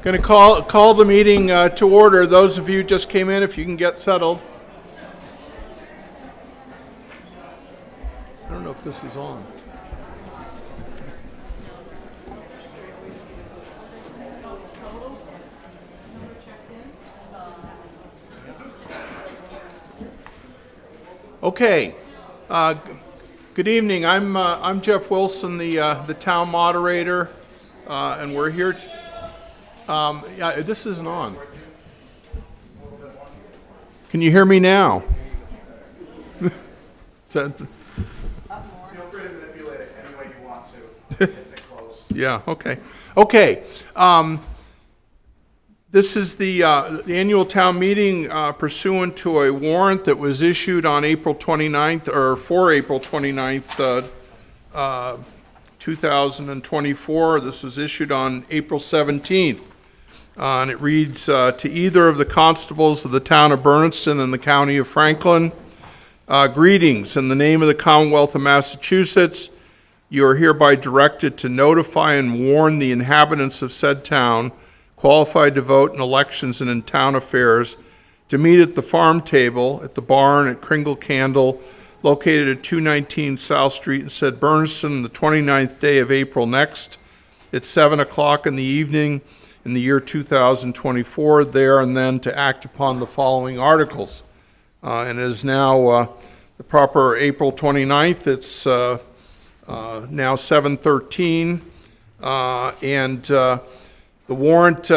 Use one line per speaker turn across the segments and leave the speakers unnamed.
Going to call the meeting to order. Those of you who just came in, if you can get settled. I don't know if this is on. Okay. Good evening. I'm Jeff Wilson, the town moderator, and we're here. Yeah, this isn't on. Can you hear me now?
Feel free to manipulate it any way you want to. Gets it close.
Yeah. Okay. Okay. This is the annual town meeting pursuant to a warrant that was issued on April 29th, or for April 29th, 2024. This was issued on April 17th. And it reads, to either of the constables of the town of Bernardston and the county of Franklin, greetings. In the name of the Commonwealth of Massachusetts, you are hereby directed to notify and warn the inhabitants of said town, qualified to vote in elections and in town affairs, to meet at the farm table at the barn at Kringle Candle, located at 219 South Street in said Bernardston, the 29th day of April next, at 7 o'clock in the evening, in the year 2024, there and then to act upon the following articles. And it is now the proper April 29th. It's now 7:13. And the warrant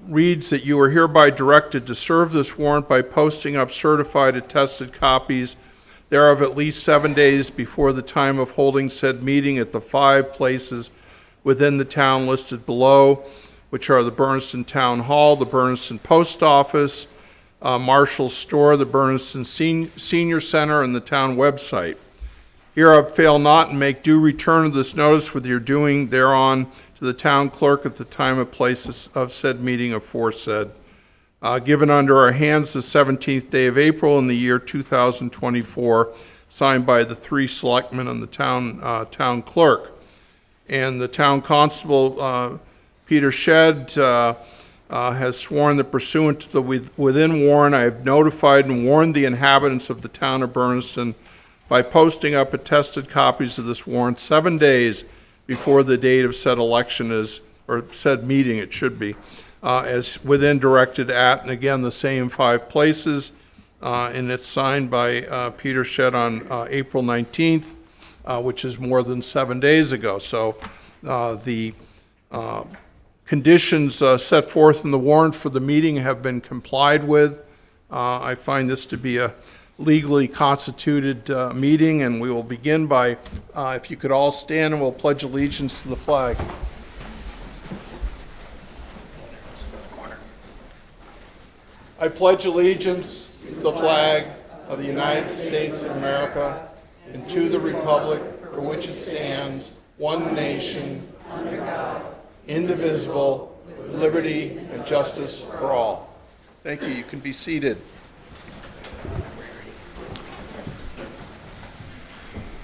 reads that you are hereby directed to serve this warrant by posting up certified attested copies thereof at least 7 days before the time of holding said meeting at the 5 places within the town listed below, which are the Bernardston Town Hall, the Bernardston Post Office, Marshall's Store, the Bernardston Senior Center, and the town website. Hereof fail not and make due return of this notice with your doing thereon to the town clerk at the time and place of said meeting aforesaid. Given under our hands the 17th day of April in the year 2024, signed by the 3 selectmen and the town clerk. And the town constable, Peter Shedd, has sworn that pursuant to the within warrant, I have notified and warned the inhabitants of the town of Bernardston by posting up attested copies of this warrant 7 days before the date of said election is, or said meeting it should be, as within directed at, and again, the same 5 places, and it's signed by Peter Shedd on April 19th, which is more than 7 days ago. So the conditions set forth in the warrant for the meeting have been complied with. I find this to be a legally constituted meeting, and we will begin by, if you could all stand, and we'll pledge allegiance to the flag. I pledge allegiance to the flag of the United States of America and to the republic for which it stands, one nation, under God, indivisible, with liberty and justice for all. Thank you. You can be seated.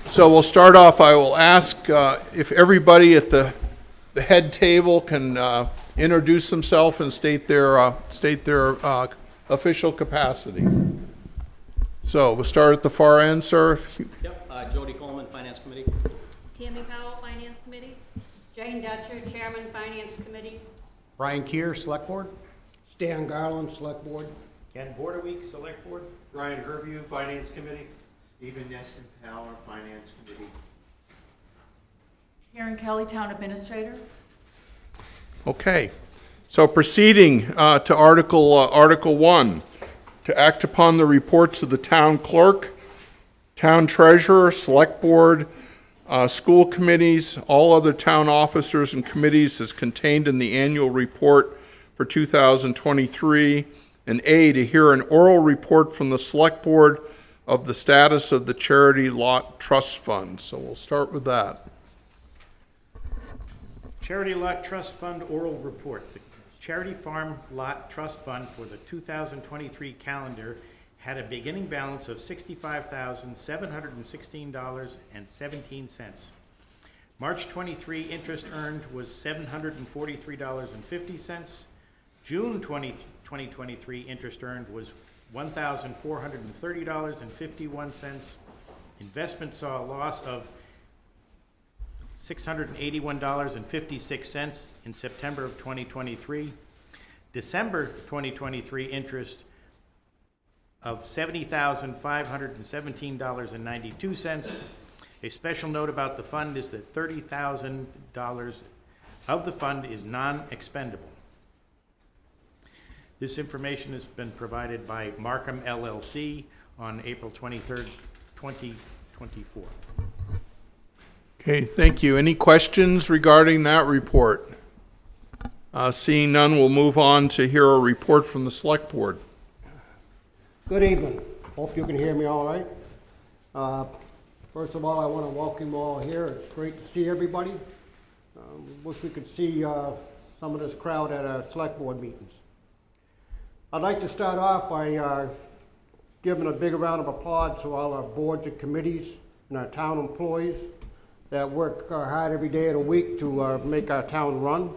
So we'll start off. I will ask if everybody at the head table can introduce themselves and state their official capacity. So we'll start at the far end, sir.
Yep, Jody Coleman, Finance Committee.
Tammy Powell, Finance Committee.
Jane Dutcher, Chairman, Finance Committee.
Brian Keir, Select Board.
Stan Garland, Select Board.
Ken Borderweek, Select Board.
Ryan Herview, Finance Committee. Stephen Nesson-Power, Finance Committee.
Karen Kelly, Town Administrator.
Okay. So proceeding to Article 1, to act upon the reports of the town clerk, town treasurer, select board, school committees, all other town officers and committees as contained in the annual report for 2023, and A, to hear an oral report from the select board of the status of the Charity Lot Trust Fund. So we'll start with that.
Charity Lot Trust Fund Oral Report. The Charity Farm Lot Trust Fund for the 2023 calendar had a beginning balance of $65,716.17. March 23 interest earned was $743.50. June 2023 interest earned was $1,430.51. Investment saw a loss of $681.56 in September of 2023. December 2023 interest of $70,517.92. A special note about the fund is that $30,000 of the fund is non-expendable. This information has been provided by Markham LLC on April 23rd, 2024.
Okay, thank you. Any questions regarding that report? Seeing none, we'll move on to hear a report from the Select Board.
Good evening. Hope you can hear me all right. First of all, I want to welcome you all here. It's great to see everybody. Wish we could see some of this crowd at our Select Board meetings. I'd like to start off by giving a big round of applause to all our boards and committees and our town employees that work hard every day of the week to make our town run.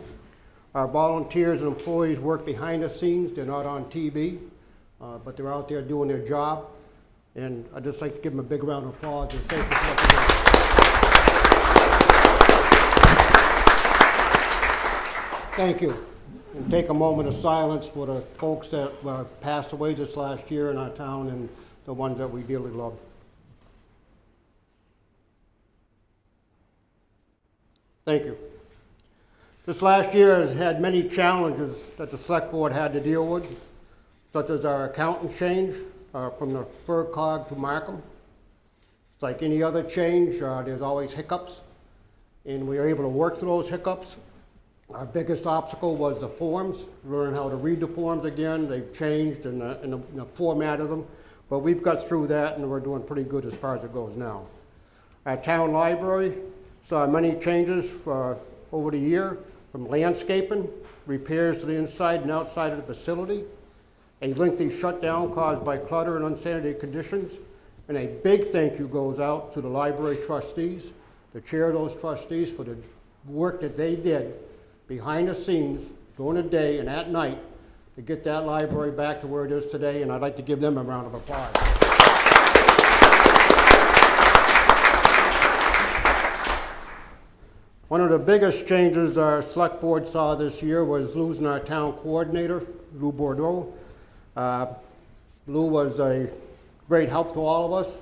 Our volunteers and employees work behind the scenes. They're not on TV, but they're out there doing their job. And I'd just like to give them a big round of applause and thank you for what they do. Thank you. And take a moment of silence for the folks that passed away this last year in our town and the ones that we dearly love. Thank you. This last year has had many challenges that the Select Board had to deal with, such as our accountant change from the FERCog to Markham. It's like any other change, there's always hiccups, and we were able to work through those hiccups. Our biggest obstacle was the forms, learning how to read the forms again. They've changed in the format of them, but we've got through that and we're doing pretty good as far as it goes now. Our town library saw many changes over the year, from landscaping, repairs to the inside and outside of the facility, a lengthy shutdown caused by clutter and unsanitary conditions, and a big thank you goes out to the library trustees, the chair of those trustees, for the work that they did behind the scenes during the day and at night to get that library back to where it is today, and I'd like to give them a round of applause. One of the biggest changes our Select Board saw this year was losing our town coordinator, Lou Bordeaux. Lou was a great help to all of us,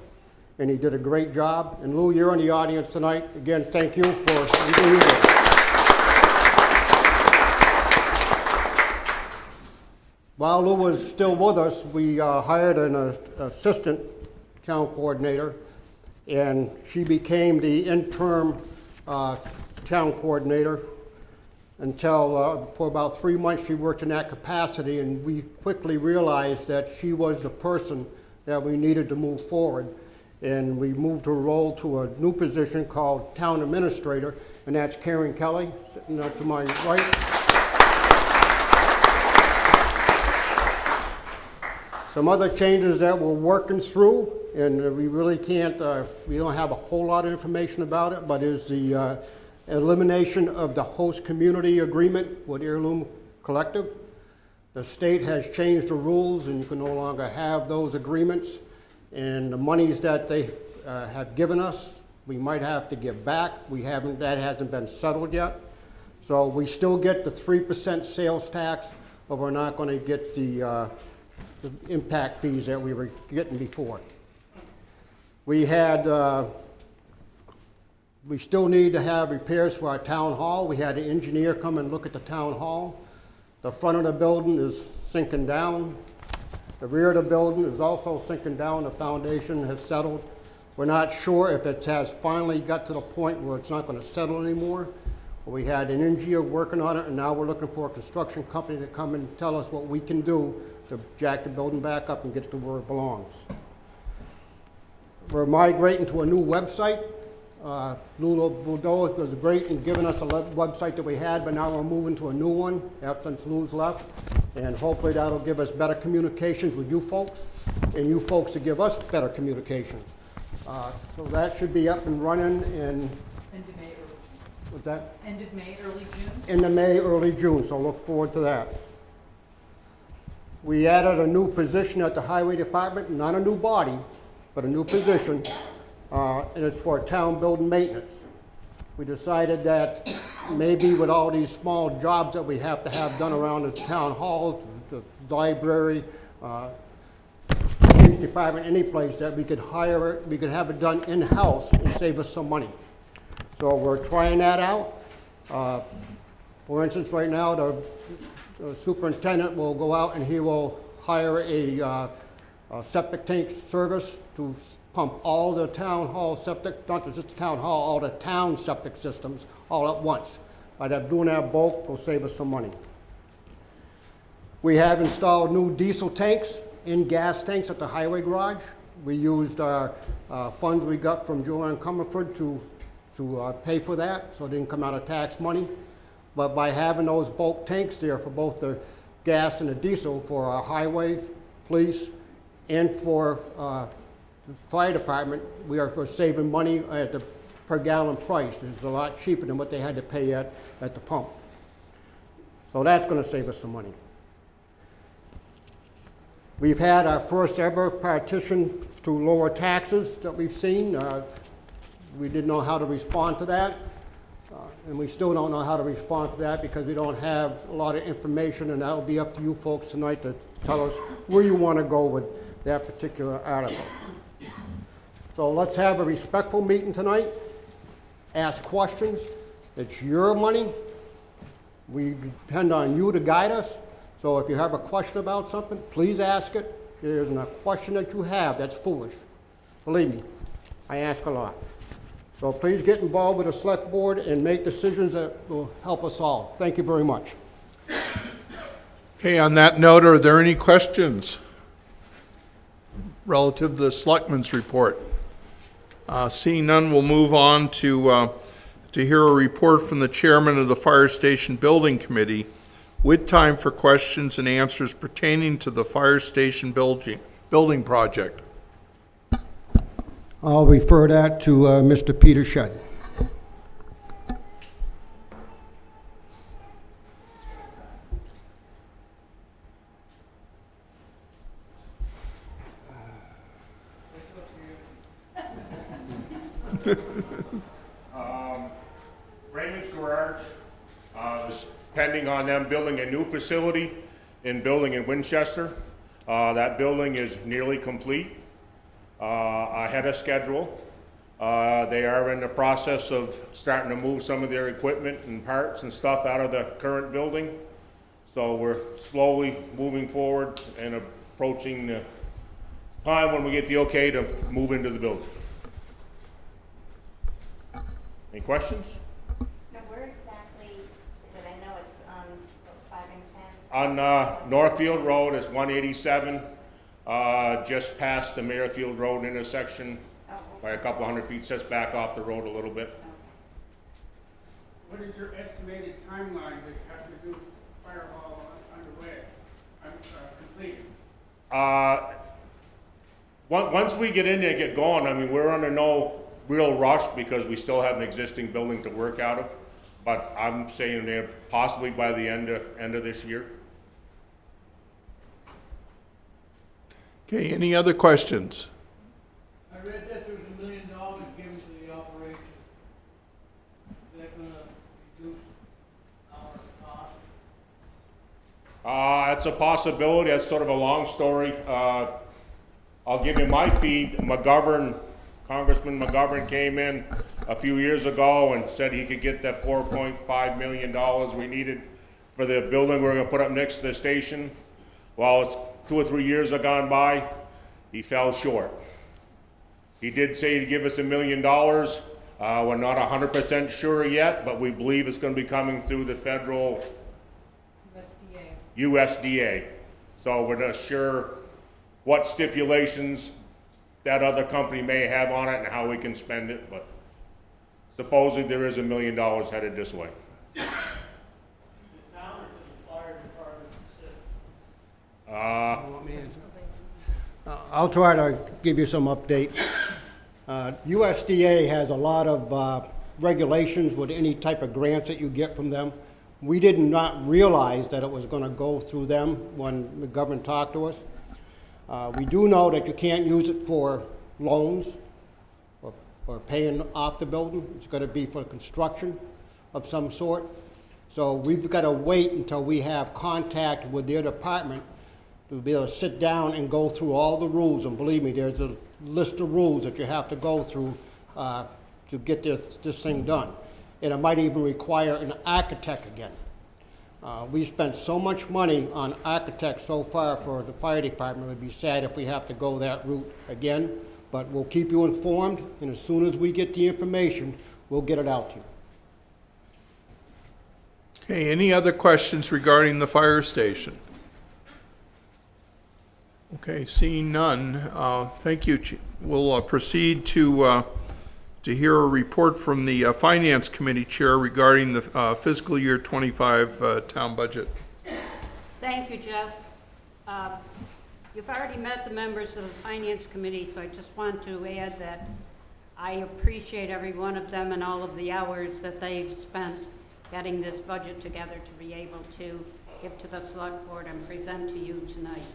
and he did a great job. And Lou, you're in the audience tonight. Again, thank you for doing this. While Lou was still with us, we hired an assistant town coordinator, and she became the interim town coordinator until for about 3 months she worked in that capacity, and we quickly realized that she was the person that we needed to move forward. And we moved her role to a new position called town administrator, and that's Karen Kelly, sitting to my right. Some other changes that we're working through, and we really can't, we don't have a whole lot of information about it, but is the elimination of the host community agreement with Heirloom Collective. The state has changed the rules, and you can no longer have those agreements, and the monies that they have given us, we might have to give back. That hasn't been settled yet. So we still get the 3% sales tax, but we're not going to get the impact fees that we were getting before. We still need to have repairs for our town hall. We had an engineer come and look at the town hall. The front of the building is sinking down. The rear of the building is also sinking down. The foundation has settled. We're not sure if it has finally got to the point where it's not going to settle anymore. We had an engineer working on it, and now we're looking for a construction company to come and tell us what we can do to jack the building back up and get it to where it belongs. We're migrating to a new website. Lou Bordeaux was great in giving us the website that we had, but now we're moving to a new one since Lou's left, and hopefully that'll give us better communications with you folks, and you folks to give us better communications. So that should be up and running in What's that?
End of May, early June?
End of May, early June, so look forward to that. We added a new position at the Highway Department, not a new body, but a new position, and it's for town building maintenance. We decided that maybe with all these small jobs that we have to have done around the town halls, the library, police department, any place, that we could hire it, we could have it done in-house and save us some money. So we're trying that out. For instance, right now, the superintendent will go out and he will hire a septic tank service to pump all the town hall septic, not just the town hall, all the town septic systems all at once. By that doing that bulk will save us some money. We have installed new diesel tanks in gas tanks at the highway garage. We used our funds we got from Joanne Comerford to pay for that, so it didn't come out of tax money. But by having those bulk tanks there for both the gas and the diesel for our highway, police, and for the fire department, we're saving money at the per gallon price. It's a lot cheaper than what they had to pay at the pump. So that's going to save us some money. We've had our first ever partition to lower taxes that we've seen. We didn't know how to respond to that. And we still don't know how to respond to that because we don't have a lot of information, and that will be up to you folks tonight to tell us where you want to go with that particular article. So let's have a respectful meeting tonight. Ask questions. It's your money. We depend on you to guide us. So if you have a question about something, please ask it. If there's a question that you have that's foolish, believe me, I ask a lot. So please get involved with the select board and make decisions that will help us all. Thank you very much.
Okay, on that note, are there any questions relative to the selectmen's report? Seeing none, we'll move on to hear a report from the chairman of the Fire Station Building Committee with time for questions and answers pertaining to the fire station building project.
I'll refer that to Mr. Peter Shedd.
Raymond's Garage is pending on them building a new facility in Winchester. That building is nearly complete, ahead of schedule. They are in the process of starting to move some of their equipment and parts and stuff out of the current building. So we're slowly moving forward and approaching the time when we get the okay to move into the building. Any questions?
Now, where exactly is it? I know it's on 5 and 10.
On Northfield Road, it's 187, just past the Merrifield Road intersection, by a couple hundred feet, just back off the road a little bit.
What is your estimated timeline to have the new fire hall underway, completed?
Once we get in there and get going, I mean, we're under no real rush because we still have an existing building to work out of, but I'm saying there possibly by the end of this year.
Okay, any other questions?
I read that there was $1 million given to the operation. Is that gonna reduce our cost?
It's a possibility. That's sort of a long story. I'll give you my feed. Congressman McGovern came in a few years ago and said he could get that $4.5 million we needed for the building we're going to put up next to the station. Well, it's 2 or 3 years have gone by. He fell short. He did say he'd give us $1 million. We're not 100% sure yet, but we believe it's going to be coming through the federal USDA. So we're not sure what stipulations that other company may have on it and how we can spend it, but supposedly there is $1 million headed this way.
The town or the fire department specific?
I'll try to give you some update. USDA has a lot of regulations with any type of grants that you get from them. We did not realize that it was gonna go through them when the government talked to us. We do know that you can't use it for loans or paying off the building. It's gonna be for construction of some sort. So we've gotta wait until we have contact with their department to be able to sit down and go through all the rules. And believe me, there's a list of rules that you have to go through to get this thing done. And it might even require an architect again. We spent so much money on architects so far for the fire department. It would be sad if we have to go that route again, but we'll keep you informed, and as soon as we get the information, we'll get it out to you.
Okay, any other questions regarding the fire station? Okay, seeing none, thank you. We'll proceed to hear a report from the Finance Committee Chair regarding the fiscal year 25 town budget.
Thank you, Jeff. You've already met the members of the Finance Committee, so I just want to add that I appreciate every one of them and all of the hours that they've spent getting this budget together to be able to give to the Select Board and present to you tonight.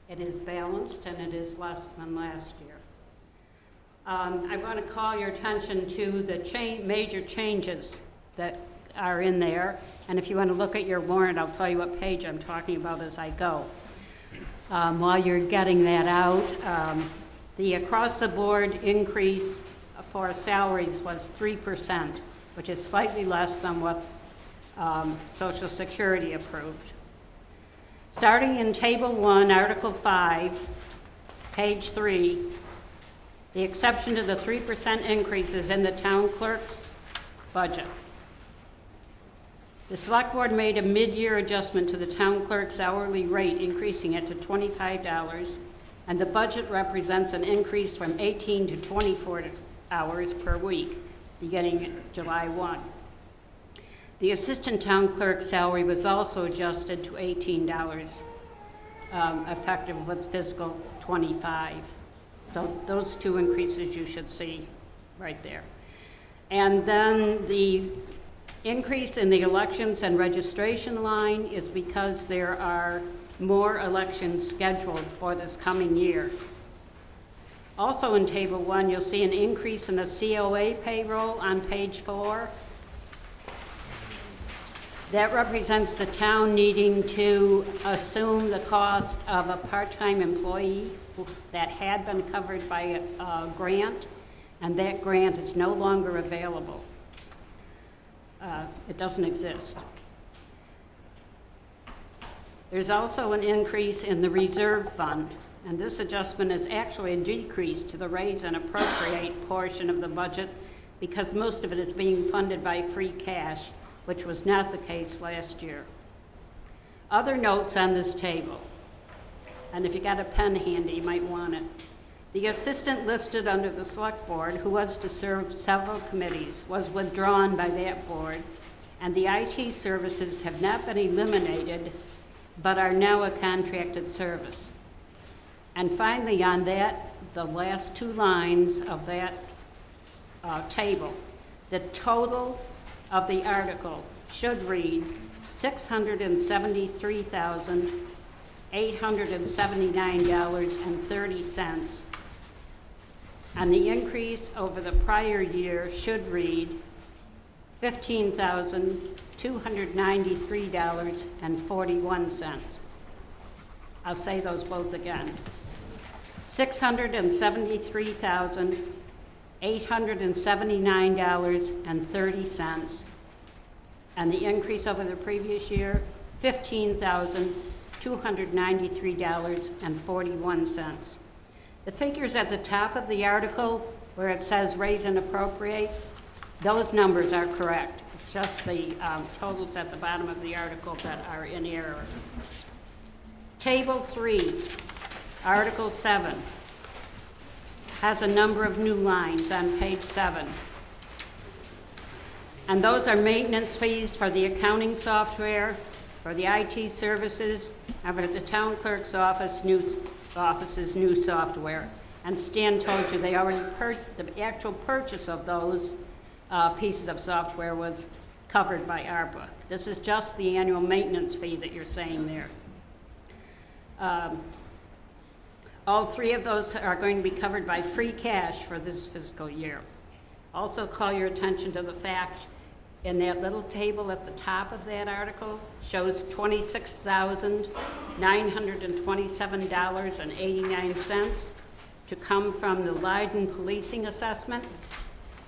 It is balanced and it is less than last year. I want to call your attention to the major changes that are in there. And if you want to look at your warrant, I'll tell you what page I'm talking about as I go. While you're getting that out, the across-the-board increase for salaries was 3%, which is slightly less than what Social Security approved. Starting in Table 1, Article 5, page 3, the exception to the 3% increases in the town clerk's budget. The Select Board made a mid-year adjustment to the town clerk's hourly rate, increasing it to $25, and the budget represents an increase from 18 to 24 hours per week, beginning July 1. The assistant town clerk's salary was also adjusted to $18, effective with fiscal 25. So those two increases you should see right there. And then the increase in the elections and registration line is because there are more elections scheduled for this coming year. Also in Table 1, you'll see an increase in the COA payroll on page 4. That represents the town needing to assume the cost of a part-time employee that had been covered by a grant, and that grant is no longer available. It doesn't exist. There's also an increase in the reserve fund, and this adjustment is actually a decrease to the raise and appropriate portion of the budget because most of it is being funded by free cash, which was not the case last year. Other notes on this table, and if you got a pen handy, you might want it. The assistant listed under the Select Board, who was to serve several committees, was withdrawn by that board, and the IT services have not been eliminated, but are now a contracted service. And finally on that, the last two lines of that table, the total of the article should read $673,879.30, and the increase over the prior year should read $15,293.41. I'll say those both again. $673,879.30, and the increase over the previous year, $15,293.41. The figures at the top of the article where it says raise and appropriate, those numbers are correct. It's just the totals at the bottom of the article that are in error. Table 3, Article 7, has a number of new lines on page 7. And those are maintenance fees for the accounting software, for the IT services, and for the town clerk's office's new software. And Stan told you they already the actual purchase of those pieces of software was covered by ARPA. This is just the annual maintenance fee that you're saying there. All three of those are going to be covered by free cash for this fiscal year. Also call your attention to the fact in that little table at the top of that article shows $26,927.89 to come from the Leiden policing assessment,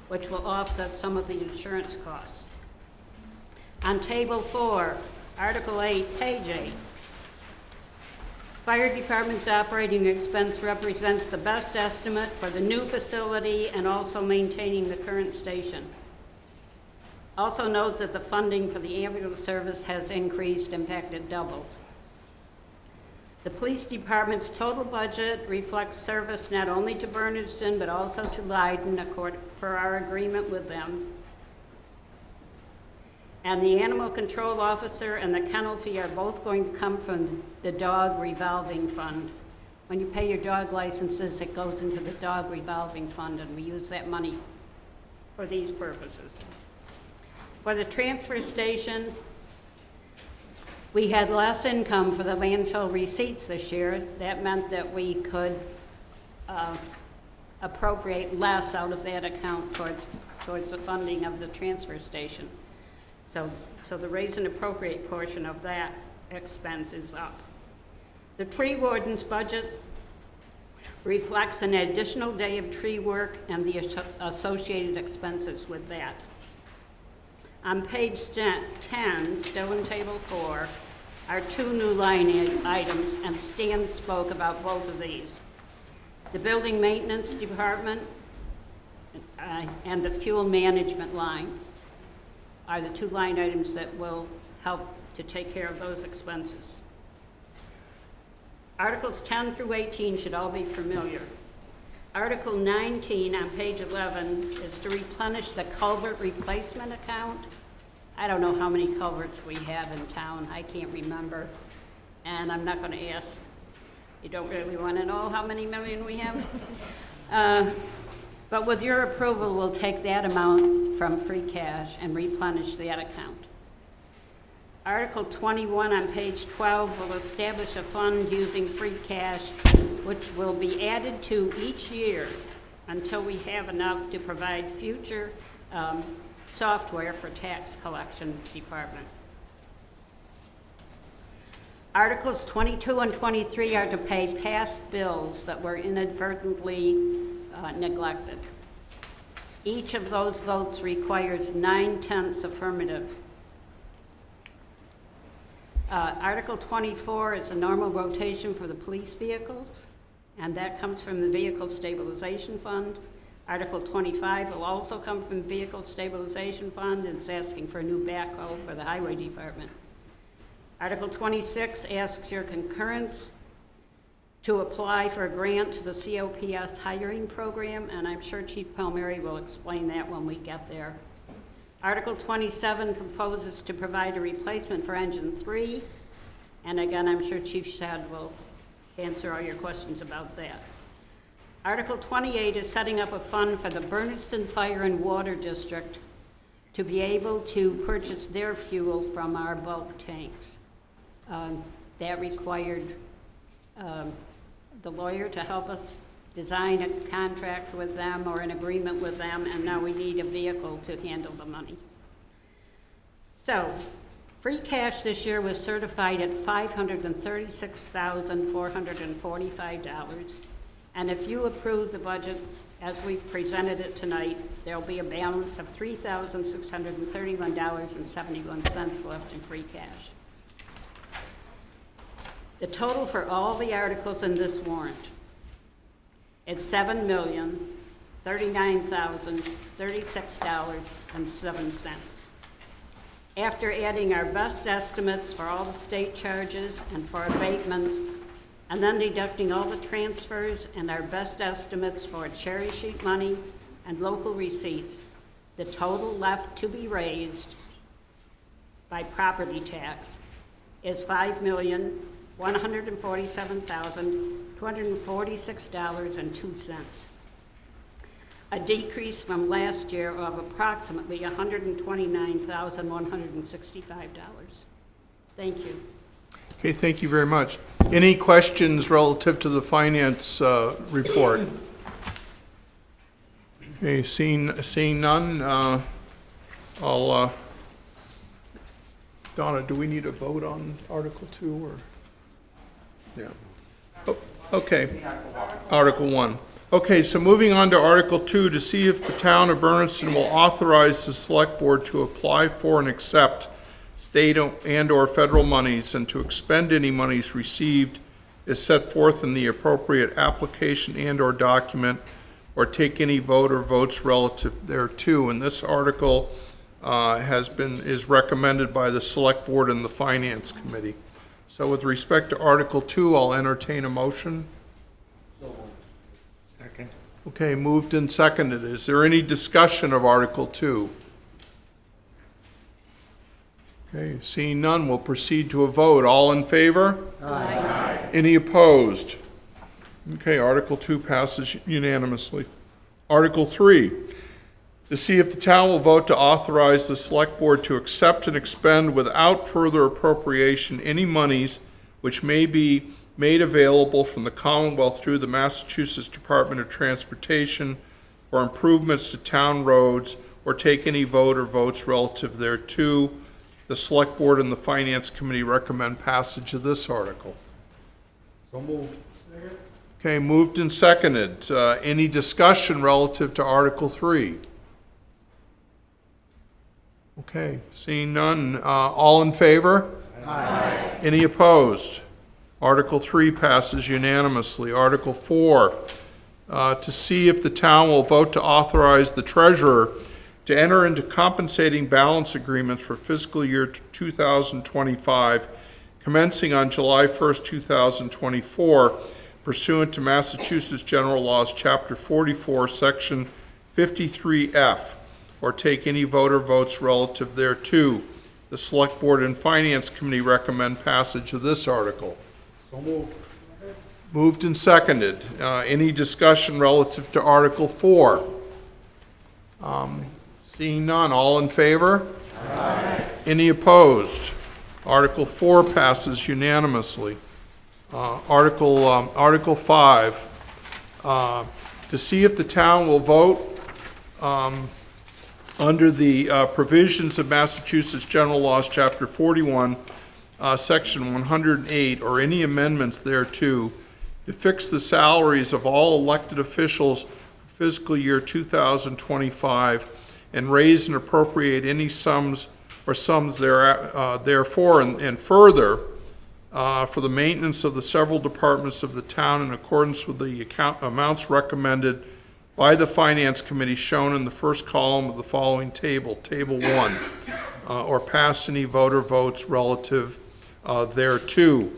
which will offset some of the insurance costs. On table 4, Article 8, page 8, Fire Department's operating expense represents the best estimate for the new facility and also maintaining the current station. Also note that the funding for the ambulance service has increased, in fact, it doubled. The police department's total budget reflects service not only to Bernardston, but also to Leiden, per our agreement with them. And the animal control officer and the kennel fee are both going to come from the dog revolving fund. When you pay your dog licenses, it goes into the dog revolving fund, and we use that money for these purposes. For the transfer station, we had less income for the landfill receipts this year. That meant that we could appropriate less out of that account towards the funding of the transfer station. So the raise and appropriate portion of that expense is up. The tree warden's budget reflects an additional day of tree work and the associated expenses with that. On page 10, still in table 4, are 2 new line items, and Stan spoke about both of these. The building maintenance department and the fuel management line are the 2 line items that will help to take care of those expenses. Articles 10 through 18 should all be familiar. Article 19 on page 11 is to replenish the culvert replacement account. I don't know how many culverts we have in town. I can't remember, and I'm not going to ask. You don't really want to know how many million we have? But with your approval, we'll take that amount from free cash and replenish that account. Article 21 on page 12 will establish a fund using free cash, which will be added to each year until we have enough to provide future software for tax collection department. Articles 22 and 23 are to pay past bills that were inadvertently neglected. Each of those votes requires 9/10 affirmative. Article 24 is a normal rotation for the police vehicles, and that comes from the Vehicle Stabilization Fund. Article 25 will also come from Vehicle Stabilization Fund, and it's asking for a new backhoe for the Highway Department. Article 26 asks your concurrence to apply for a grant to the COPS hiring program, and I'm sure Chief Palmieri will explain that when we get there. Article 27 proposes to provide a replacement for Engine 3, and again, I'm sure Chief Shad will answer all your questions about that. Article 28 is setting up a fund for the Bernardston Fire and Water District to be able to purchase their fuel from our bulk tanks. That required the lawyer to help us design a contract with them or an agreement with them, and now we need a vehicle to handle the money. So, free cash this year was certified at $536,445, and if you approve the budget as we've presented it tonight, there'll be a balance of $3,631.71 left in free cash. The total for all the articles in this warrant is $7,039,036.07. After adding our best estimates for all the state charges and for abatements, and then deducting all the transfers and our best estimates for cherry sheet money and local receipts, the total left to be raised by property tax is $5,147,246.02. a decrease from last year of approximately $129,165. Thank you.
Okay, thank you very much. Any questions relative to the finance report? Okay, seeing none, I'll, Donna, do we need a vote on Article 2 or? Yeah. Oh, okay. Article 1. Okay, so moving on to Article 2, to see if the town of Bernardston will authorize the select board to apply for and accept state and/or federal monies and to expend any monies received as set forth in the appropriate application and/or document, or take any vote or votes relative thereto. And this article is recommended by the select board and the finance committee. So with respect to Article 2, I'll entertain a motion.
Second.
Okay, moved and seconded. Is there any discussion of Article 2? Okay, seeing none, we'll proceed to a vote. All in favor? Aye. Any opposed? Okay, Article 2 passes unanimously. Article 3, to see if the town will vote to authorize the select board to accept and expend without further appropriation any monies which may be made available from the Commonwealth through the Massachusetts Department of Transportation for improvements to town roads, or take any vote or votes relative thereto. The select board and the finance committee recommend passage of this article.
So moved.
Okay, moved and seconded. Any discussion relative to Article 3? Okay, seeing none. All in favor? Aye. Any opposed? Article 3 passes unanimously. Article 4, to see if the town will vote to authorize the treasurer to enter into compensating balance agreements for fiscal year 2025, commencing on July 1st, 2024, pursuant to Massachusetts General Laws, Chapter 44, Section 53F, or take any vote or votes relative thereto. The Select Board and Finance Committee recommend passage of this article.
So moved.
Moved and seconded. Any discussion relative to Article 4? Seeing none, all in favor? Aye. Any opposed? Article 4 passes unanimously. Article 5, to see if the town will vote under the provisions of Massachusetts General Laws, Chapter 41, Section 108, or any amendments thereto, to fix the salaries of all elected officials for fiscal year 2025, and raise and appropriate any sums or sums therefore, and further, for the maintenance of the several departments of the town in accordance with the amounts recommended by the Finance Committee shown in the first column of the following table, Table 1, or pass any vote or votes relative thereto.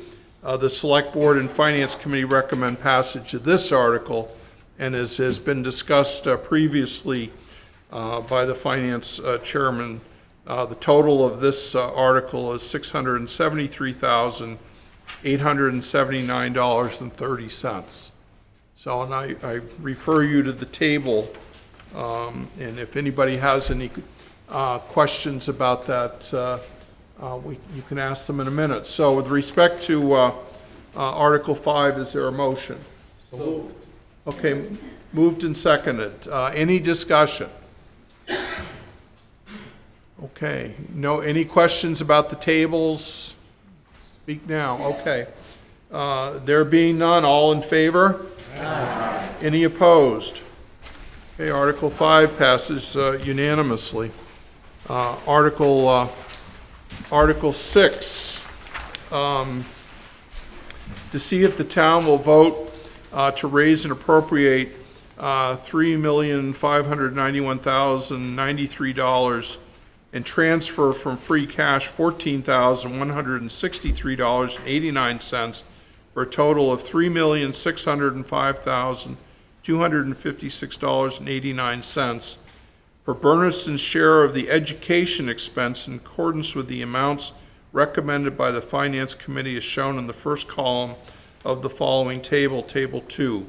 The Select Board and Finance Committee recommend passage of this article, and as has been discussed previously by the Finance Chairman, the total of this article is $673,879.30. So, and I refer you to the table, and if anybody has any questions about that, you can ask them in a minute. So with respect to Article 5, is there a motion?
So moved.
Okay, moved and seconded. Any discussion? Okay, any questions about the tables? Speak now, okay. There being none, all in favor? Aye. Any opposed? Okay, Article 5 passes unanimously. Article 6, to see if the town will vote to raise and appropriate $3,591,093 and transfer from free cash $14,163.89 for a total of $3,605,256.89 for Bernardston's share of the education expense in accordance with the amounts recommended by the Finance Committee as shown in the first column of the following table, Table 2,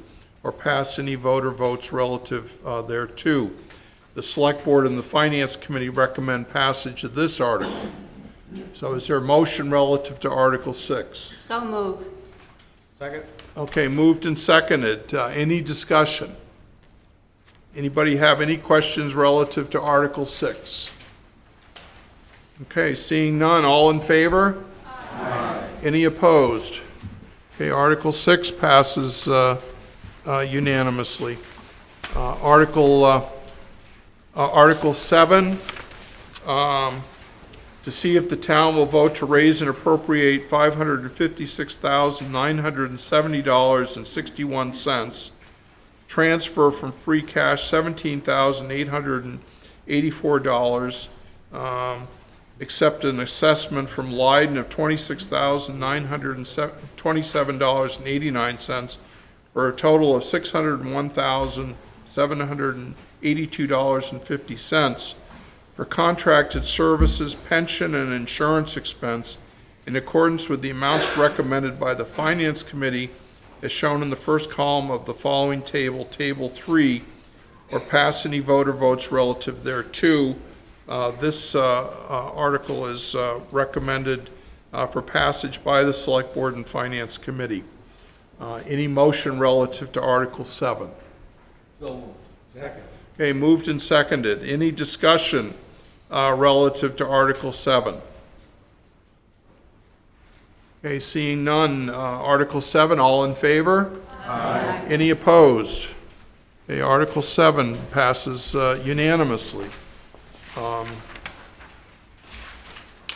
or pass any vote or votes relative thereto. The Select Board and the Finance Committee recommend passage of this article. So is there a motion relative to Article 6?
So moved.
Second.
Okay, moved and seconded. Any discussion? Anybody have any questions relative to Article 6? Okay, seeing none, all in favor? Aye. Any opposed? Okay, Article 6 passes unanimously. Article 7, to see if the town will vote to raise and appropriate $556,970.61, transfer from free cash $17,884, accept an assessment from Leiden of $26,927.89 for a total of $601,782.50 for contracted services, pension, and insurance expense in accordance with the amounts recommended by the Finance Committee as shown in the first column of the following table, Table 3, or pass any vote or votes relative thereto. This article is recommended for passage by the Select Board and Finance Committee. Any motion relative to Article 7?
So moved.
Second.
Okay, moved and seconded. Any discussion relative to Article 7? Okay, seeing none. Article 7, all in favor? Aye. Any opposed? Okay, Article 7 passes unanimously.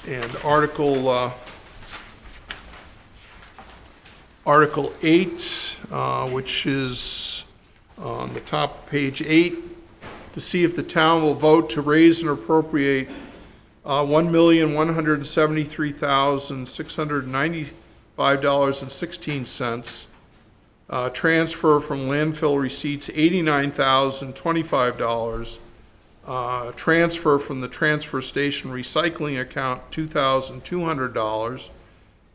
And Article 8, which is on the top of page 8, to see if the town will vote to raise and appropriate $1,173,695.16, transfer from landfill receipts $89,025, transfer from the transfer station recycling account $2,200,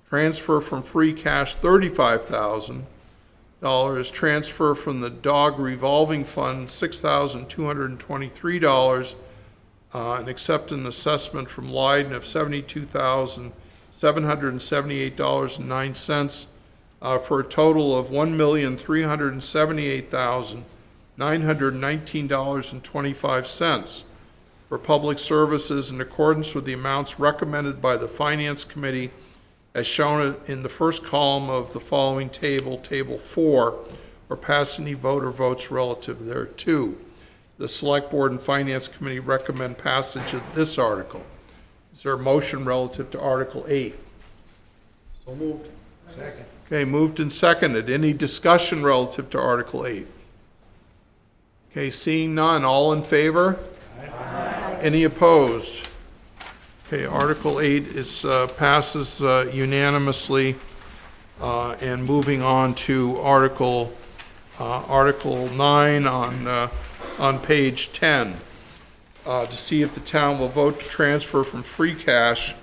transfer from free cash $35,000, transfer from the dog revolving fund $6,223, and accept an assessment from Leiden of $72,778.09 for a total of $1,378,919.25 for public services in accordance with the amounts recommended by the Finance Committee as shown in the first column of the following table, Table 4, or pass any vote or votes relative thereto. The Select Board and Finance Committee recommend passage of this article. Is there a motion relative to Article 8?
So moved. Second.
Okay, moved and seconded. Any discussion relative to Article 8? Okay, seeing none, all in favor? Aye. Any opposed? Okay, Article 8 is, passes unanimously, and moving on to Article 9 on page 10, to see if the town will vote to transfer from free cash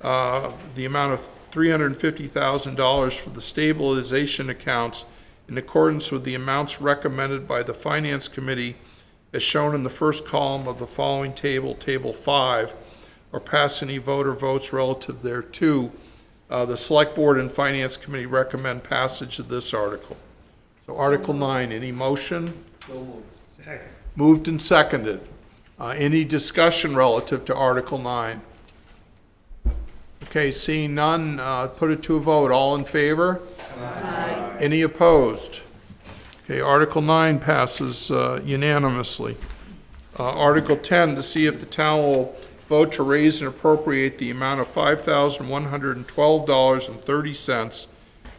the amount of $350,000 for the stabilization accounts in accordance with the amounts recommended by the Finance Committee as shown in the first column of the following table, Table 5, or pass any vote or votes relative thereto. The Select Board and Finance Committee recommend passage of this article. So Article 9, any motion?
So moved.
Second.
Moved and seconded. Any discussion relative to Article 9? Okay, seeing none, put it to a vote. All in favor? Aye. Any opposed? Okay, Article 9 passes unanimously. Article 10, to see if the town will vote to raise and appropriate the amount of $5,112.30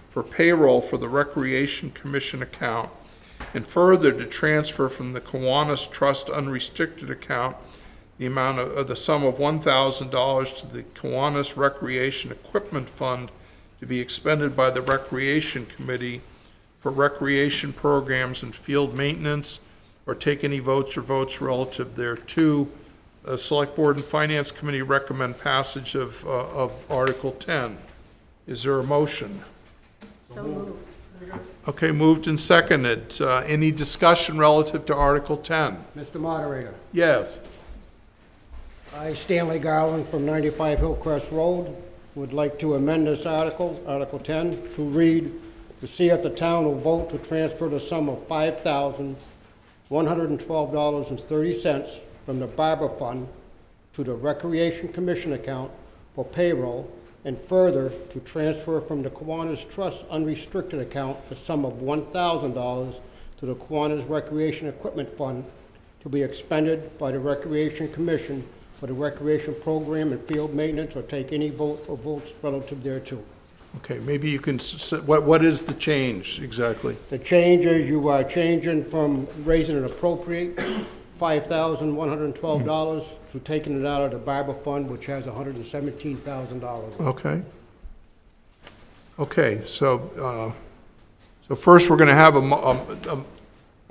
for payroll for the Recreation Commission account, and further to transfer from the Kiwanis Trust unrestricted account the amount of the sum of $1,000 to the Kiwanis Recreation Equipment Fund to be expended by the Recreation Committee for recreation programs and field maintenance, or take any votes or votes relative thereto. The Select Board and Finance Committee recommend passage of Article 10. Is there a motion?
So moved.
Okay, moved and seconded. Any discussion relative to Article 10?
Mr. Moderator,
Yes.
I, Stanley Garland from 95 Hillcrest Road, would like to amend this article, Article 10, to read, to see if the town will vote to transfer the sum of $5,112.30 from the Barber Fund to the Recreation Commission account for payroll, and further, to transfer from the Kiwanis Trust unrestricted account the sum of $1,000 to the Kiwanis Recreation Equipment Fund to be expended by the Recreation Commission for the recreation program and field maintenance, or take any vote or votes relative thereto.
Okay, maybe you can, what is the change exactly?
The change is you are changing from raising and appropriate $5,112 to taking it out of the Barber Fund, which has $117,000.
Okay. Okay, so first we're going to have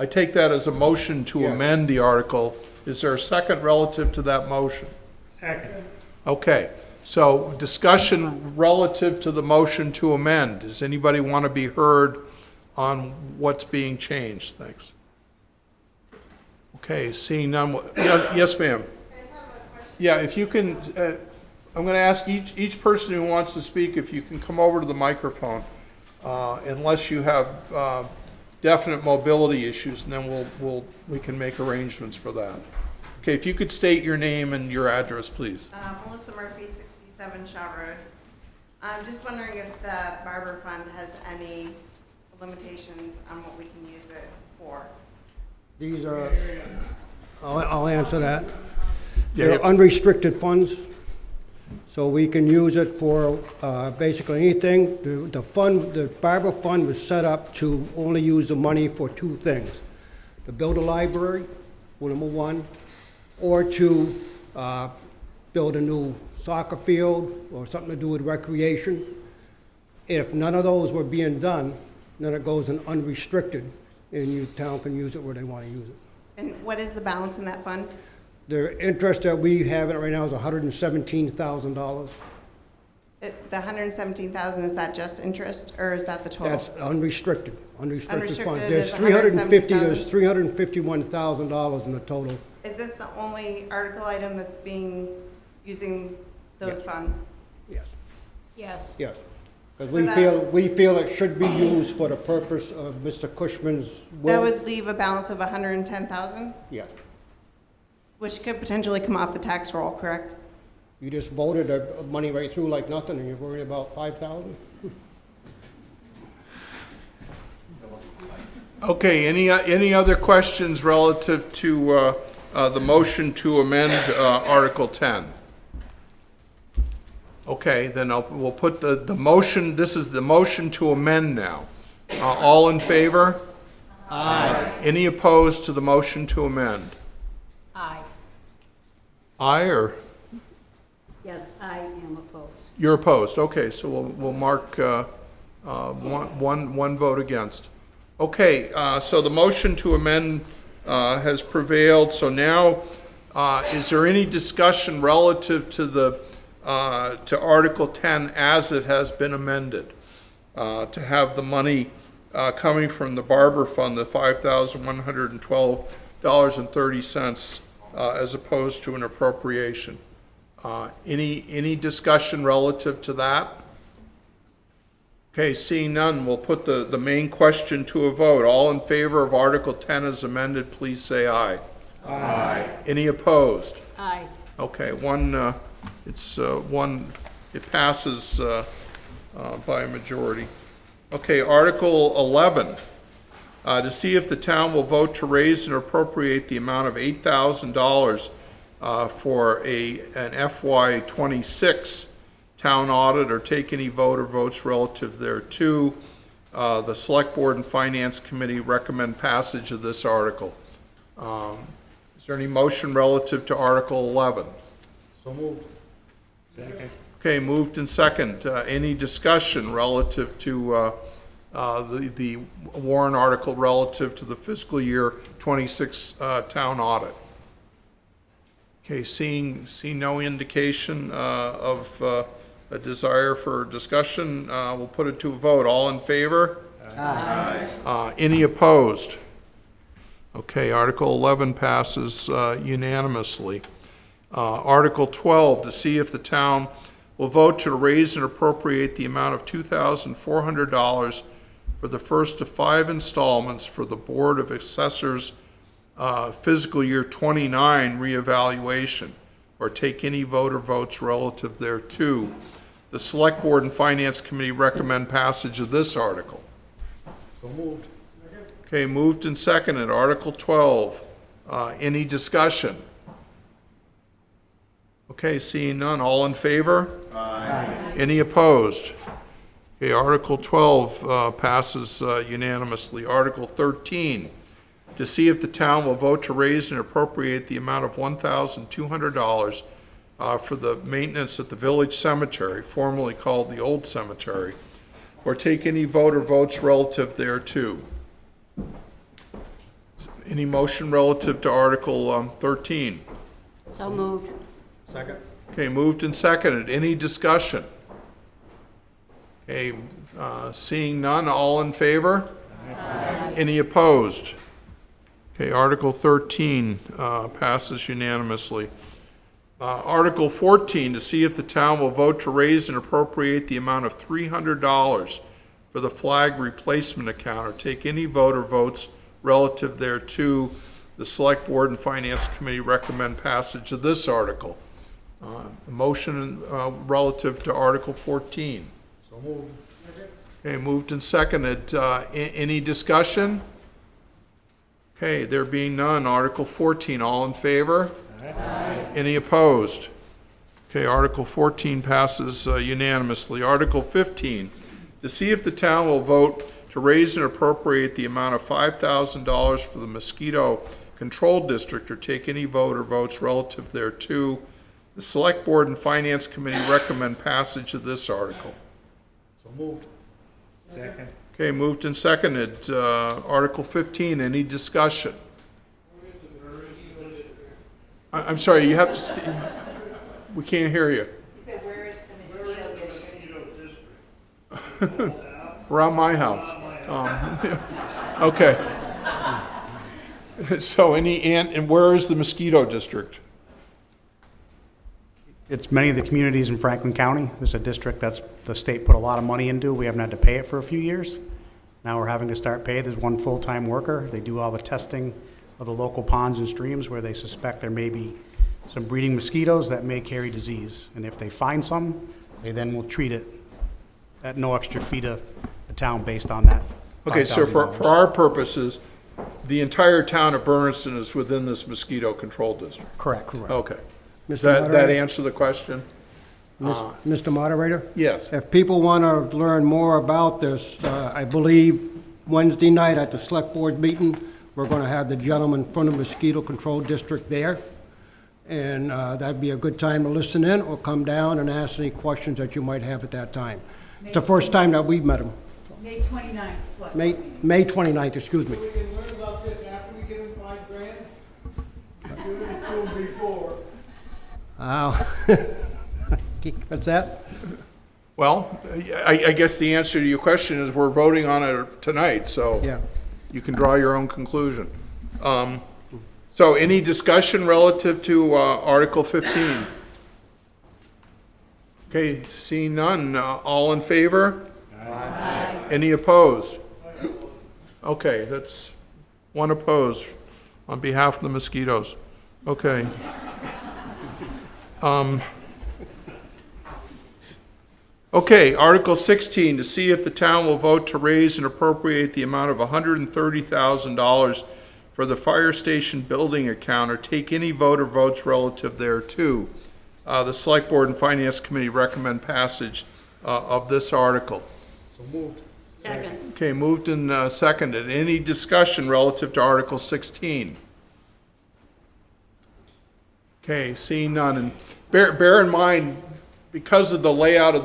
I take that as a motion to
Yes.
amend the article. Is there a second relative to that motion?
Second.
Okay, so discussion relative to the motion to amend. Does anybody want to be heard on what's being changed? Thanks. Okay, seeing none, yes, ma'am. Yeah, if you can, I'm going to ask each person who wants to speak if you can come over to the microphone, unless you have definite mobility issues, and then we can make arrangements for that. Okay, if you could state your name and your address, please.
Melissa Murphy, 67 Shaw Road. I'm just wondering if the Barber Fund has any limitations on what we can use it for.
These are, I'll answer that.
Yeah.
They're unrestricted funds, so we can use it for basically anything. The fund, the Barber Fund was set up to only use the money for two things: to build a library, number one, or to build a new soccer field or something to do with recreation. If none of those were being done, then it goes in unrestricted, and town can use it where they want to use it.
And what is the balance in that fund?
The interest that we have in it right now is $117,000.
The 117,000, is that just interest, or is that the total?
That's unrestricted funds.
Unrestricted
There's
is
350, there's
$170,000.
$351,000 in the total.
Is this the only article item that's using those funds?
Yes,
Yes.
yes. Because
So
we feel it should be used for the purpose of Mr. Cushman's
That
will.
would leave a balance of 110,000,
Yes.
which could potentially come off the tax roll, correct?
You just voted the money right through like nothing, and you're worried about 5,000?
Okay, any other questions relative to the motion to amend Article 10? Okay, then we'll put the motion, this is the motion to amend now. All in favor? Aye. Any opposed to the motion to amend?
Aye.
Aye, or
Yes, I am opposed.
you're opposed? Okay, so we'll mark one vote against. Okay, so the motion to amend has prevailed. So now, is there any discussion relative to to Article 10 as it has been amended? To have the money coming from the Barber Fund, the $5,112.30, as opposed to an appropriation. Any discussion relative to that? Okay, seeing none, we'll put the main question to a vote. All in favor of Article 10 as amended, please say aye. Aye. Any opposed?
Aye.
Okay, it passes by a majority. Okay, Article 11, to see if the town will vote to raise and appropriate the amount of $8,000 for an FY '26 town audit, or take any vote or votes relative thereto. The Select Board and Finance Committee recommend passage of this article. Is there any motion relative to Article 11?
So moved. Second.
Okay, moved and second. Any discussion relative to the warrant article relative to the fiscal year '26 town audit? Okay, seeing no indication of a desire for discussion, we'll put it to a vote. All in favor? Any opposed? Okay, Article 11 passes unanimously. Article 12, to see if the town will vote to raise and appropriate the amount of $2,400 for the first of 5 installments for the Board of Assessors fiscal year 29 reevaluation, or take any vote or votes relative thereto. The Select Board and Finance Committee recommend passage of this article.
So moved.
Okay, moved and seconded. Article 12. Any discussion? Okay, seeing none. All in favor? Aye. Any opposed? Okay, Article 12 passes unanimously. Article 13, to see if the town will vote to raise and appropriate the amount of $1,200 for the maintenance at the village cemetery, formerly called the Old Cemetery, or take any vote or votes relative thereto. Any motion relative to Article 13?
So moved.
Second.
Okay, moved and seconded. Any discussion? Okay, seeing none, all in favor? Aye. Any opposed? Okay, Article 13 passes unanimously. Article 14, to see if the town will vote to raise and appropriate the amount of $300 for the flag replacement account, or take any vote or votes relative thereto. The Select Board and Finance Committee recommend passage of this article. A motion relative to Article 14.
So moved.
Okay, moved and seconded. Any discussion? Okay, there being none, Article 14, all in favor? Aye. Any opposed? Okay, Article 14 passes unanimously. Article 15, to see if the town will vote to raise and appropriate the amount of $5,000 for the mosquito control district, or take any vote or votes relative thereto. The Select Board and Finance Committee recommend passage of this article.
So moved. Second.
Okay, moved and seconded. Article 15, any discussion? I'm sorry, you have to, we can't hear you.
You said, where is the mosquito district?
Around my house. Okay. So and where is the mosquito district?
It's many of the communities in Franklin County. There's a district that's the state put a lot of money into. We haven't had to pay it for a few years. Now we're having to start pay. There's one full-time worker. They do all the testing of the local ponds and streams where they suspect there may be some breeding mosquitoes that may carry disease. And if they find some, they then will treat it at no extra fee to the town based on that.
Okay, so for
$5,000.
our purposes, the entire town of Bernardston is within this mosquito control district?
Correct.
Okay. Does
Mr.
that
Moderator?
answer the question?
Mr. Moderator?
Yes.
If people want to learn more about this, I believe Wednesday night at the Select Board meeting, we're going to have the gentleman from the Mosquito Control District there. And that'd be a good time to listen in or come down and ask any questions that you might have at that time. It's the first time that we've met him.
May 29th, select.
May 29th, excuse me.
We can learn about this after we get them $5,000. Give it to them before.
What's that?
Well, I guess the answer to your question is we're voting on it tonight, so
Yeah.
you can draw your own conclusion. So any discussion relative to Article 15? Okay, seeing none, all in favor? Aye. Any opposed? Okay, that's one opposed on behalf of the mosquitoes. Okay. Okay, Article 16, to see if the town will vote to raise and appropriate the amount of $130,000 for the fire station building account, or take any vote or votes relative thereto. The Select Board and Finance Committee recommend passage of this article.
So moved.
Second.
Okay, moved and seconded. Any discussion relative to Article 16? Okay, seeing none. And bear in mind, because of the layout of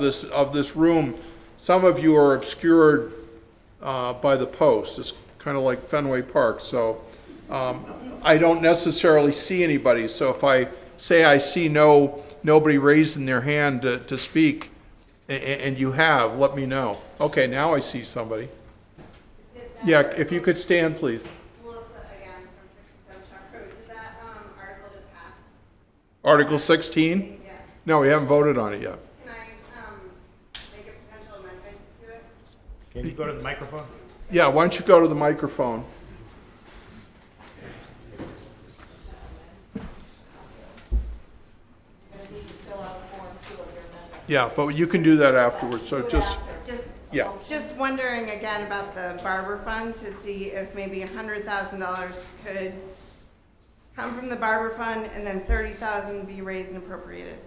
this room, some of you are obscured by the posts. It's kind of like Fenway Park, so I don't necessarily see anybody. So if I say I see nobody raising their hand to speak, and you have, let me know. Okay, now I see somebody. Yeah, if you could stand, please.
Melissa again from 67 Shop Road. Did that article just pass?
Article 16?
Yes.
No, we haven't voted on it yet.
Can I make a potential amendment to it?
Can you go to the microphone?
Yeah, why don't you go to the microphone? Yeah, but you can do that afterwards, so just, yeah.
Just wondering again about the barber fund to see if maybe $100,000 could come from the barber fund and then 30,000 be raised and appropriated.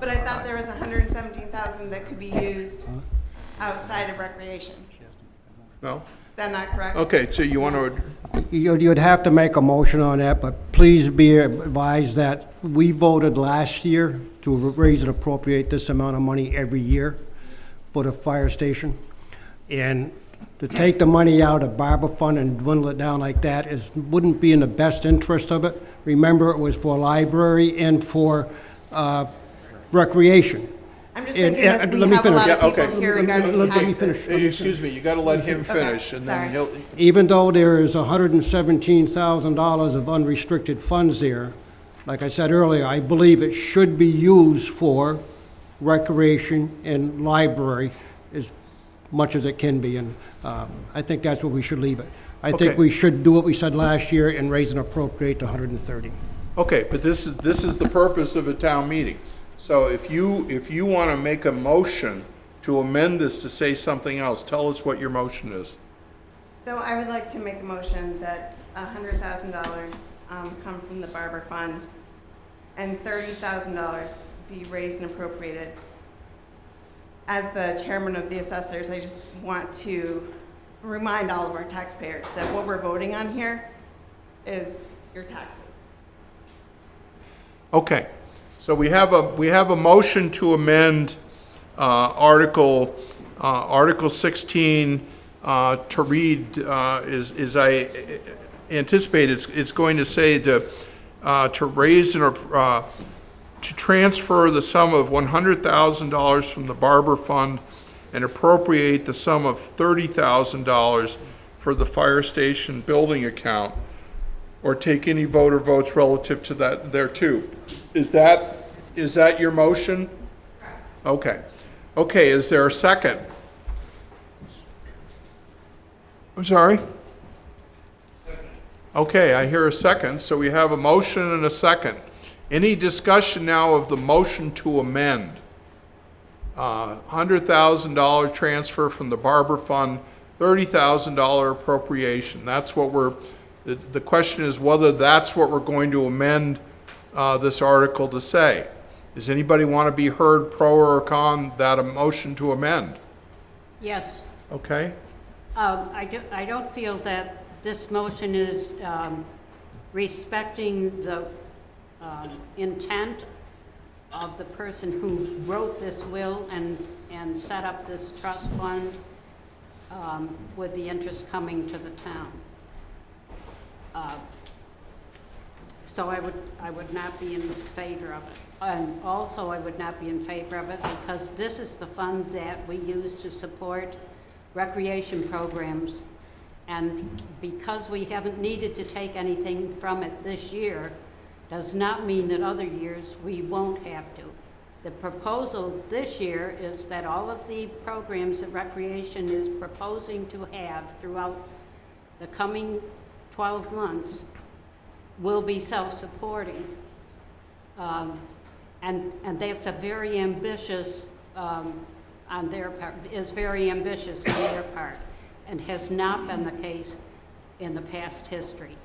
But I thought there was 117,000 that could be used outside of recreation.
No?
Is that not correct?
Okay, so you want to,
You'd have to make a motion on that, but please be advised that we voted last year to raise and appropriate this amount of money every year for the fire station. And to take the money out of barber fund and dwindle it down like that wouldn't be in the best interest of it. Remember, it was for library and for recreation.
I'm just thinking that we have a lot of people here regarding
Let me
taxes.
finish.
excuse me, you got to let him finish, and then
sorry.
he'll,
Even though there is $117,000 of unrestricted funds there, like I said earlier, I believe it should be used for recreation and library as much as it can be, and I think that's what we should leave it. I think
Okay.
we should do what we said last year and raise and appropriate to 130.
okay, but this is the purpose of a town meeting. So if you want to make a motion to amend this to say something else, tell us what your motion is.
So I would like to make a motion that $100,000 come from the barber fund and $30,000 be raised and appropriated. As the chairman of the assessors, I just want to remind all of our taxpayers that what we're voting on here is your taxes.
Okay, so we have a motion to amend Article 16 to read, as I anticipate, it's going to say to raise and to transfer the sum of $100,000 from the barber fund and appropriate the sum of $30,000 for the fire station building account, or take any voter votes relative to that thereto. Is that your motion? Okay. Okay, is there a second? I'm sorry? Okay, I hear a second, so we have a motion and a second. Any discussion now of the motion to amend? $100,000 transfer from the barber fund, $30,000 appropriation. That's what the question is whether that's what we're going to amend this article to say. Does anybody want to be heard pro or con that a motion to amend?
Yes.
Okay?
I don't feel that this motion is respecting the intent of the person who wrote this will and set up this trust fund with the interest coming to the town. So I would not be in favor of it. And also I would not be in favor of it because this is the fund that we use to support recreation programs. And because we haven't needed to take anything from it this year, does not mean that other years we won't have to. The proposal this year is that all of the programs that Recreation is proposing to have throughout the coming 12 months will be self-supporting. And that's a very ambitious, on their part, is very ambitious on their part, and has not been the case in the past history.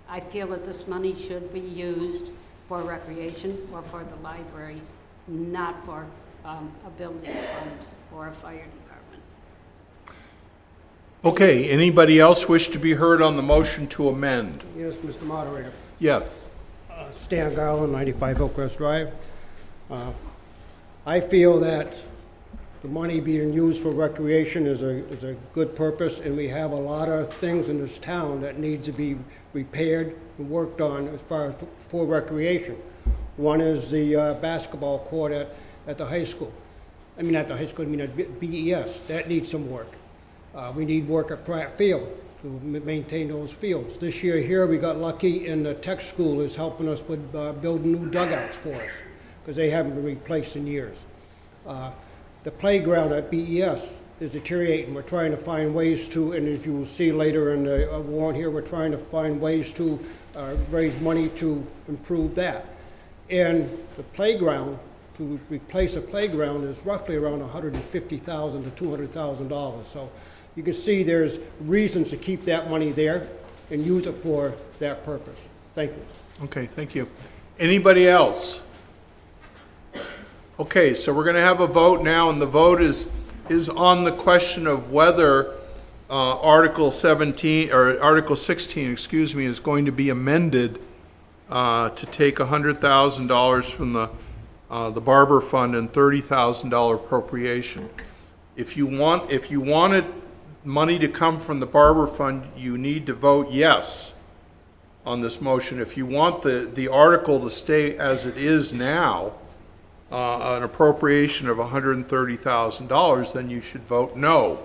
I feel that this money should be used for recreation or for the library, not for a building fund for a fire department.
Okay, anybody else wish to be heard on the motion to amend?
Yes, Mr. Moderator.
Yes.
Stan Garland, 95 Hillcrest Drive. I feel that the money being used for recreation is a good purpose, and we have a lot of things in this town that need to be repaired and worked on as far as for recreation. One is the basketball court at the high school. I mean, at the high school, I mean at BES. That needs some work. We need work at Pratt Field to maintain those fields. This year here, we got lucky and the tech school is helping us with building new dugouts for us because they haven't been replaced in years. The playground at BES is deteriorating. We're trying to find ways to, and as you will see later in the warrant here, we're trying to find ways to raise money to improve that. And the playground, to replace a playground is roughly around $150,000 to $200,000. So you can see there's reasons to keep that money there and use it for that purpose. Thank you.
Okay, thank you. Anybody else? Okay, so we're going to have a vote now, and the vote is on the question of whether Article 17, or Article 16, excuse me, is going to be amended to take $100,000 from the Barber Fund and $30,000 appropriation. If you wanted money to come from the Barber Fund, you need to vote yes on this motion. If you want the article to stay as it is now, an appropriation of $130,000, then you should vote no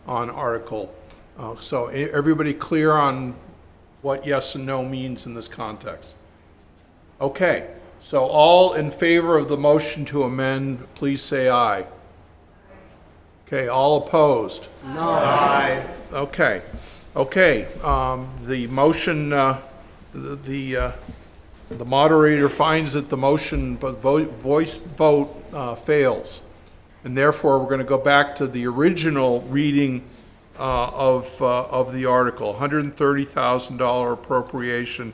on article. So everybody clear on what yes and no means in this context? Okay, so all in favor of the motion to amend, please say aye. Okay, all opposed?
No. Aye.
Okay, okay, the motion, the moderator finds that the motion, but voice vote fails. And therefore, we're going to go back to the original reading of the article, $130,000 appropriation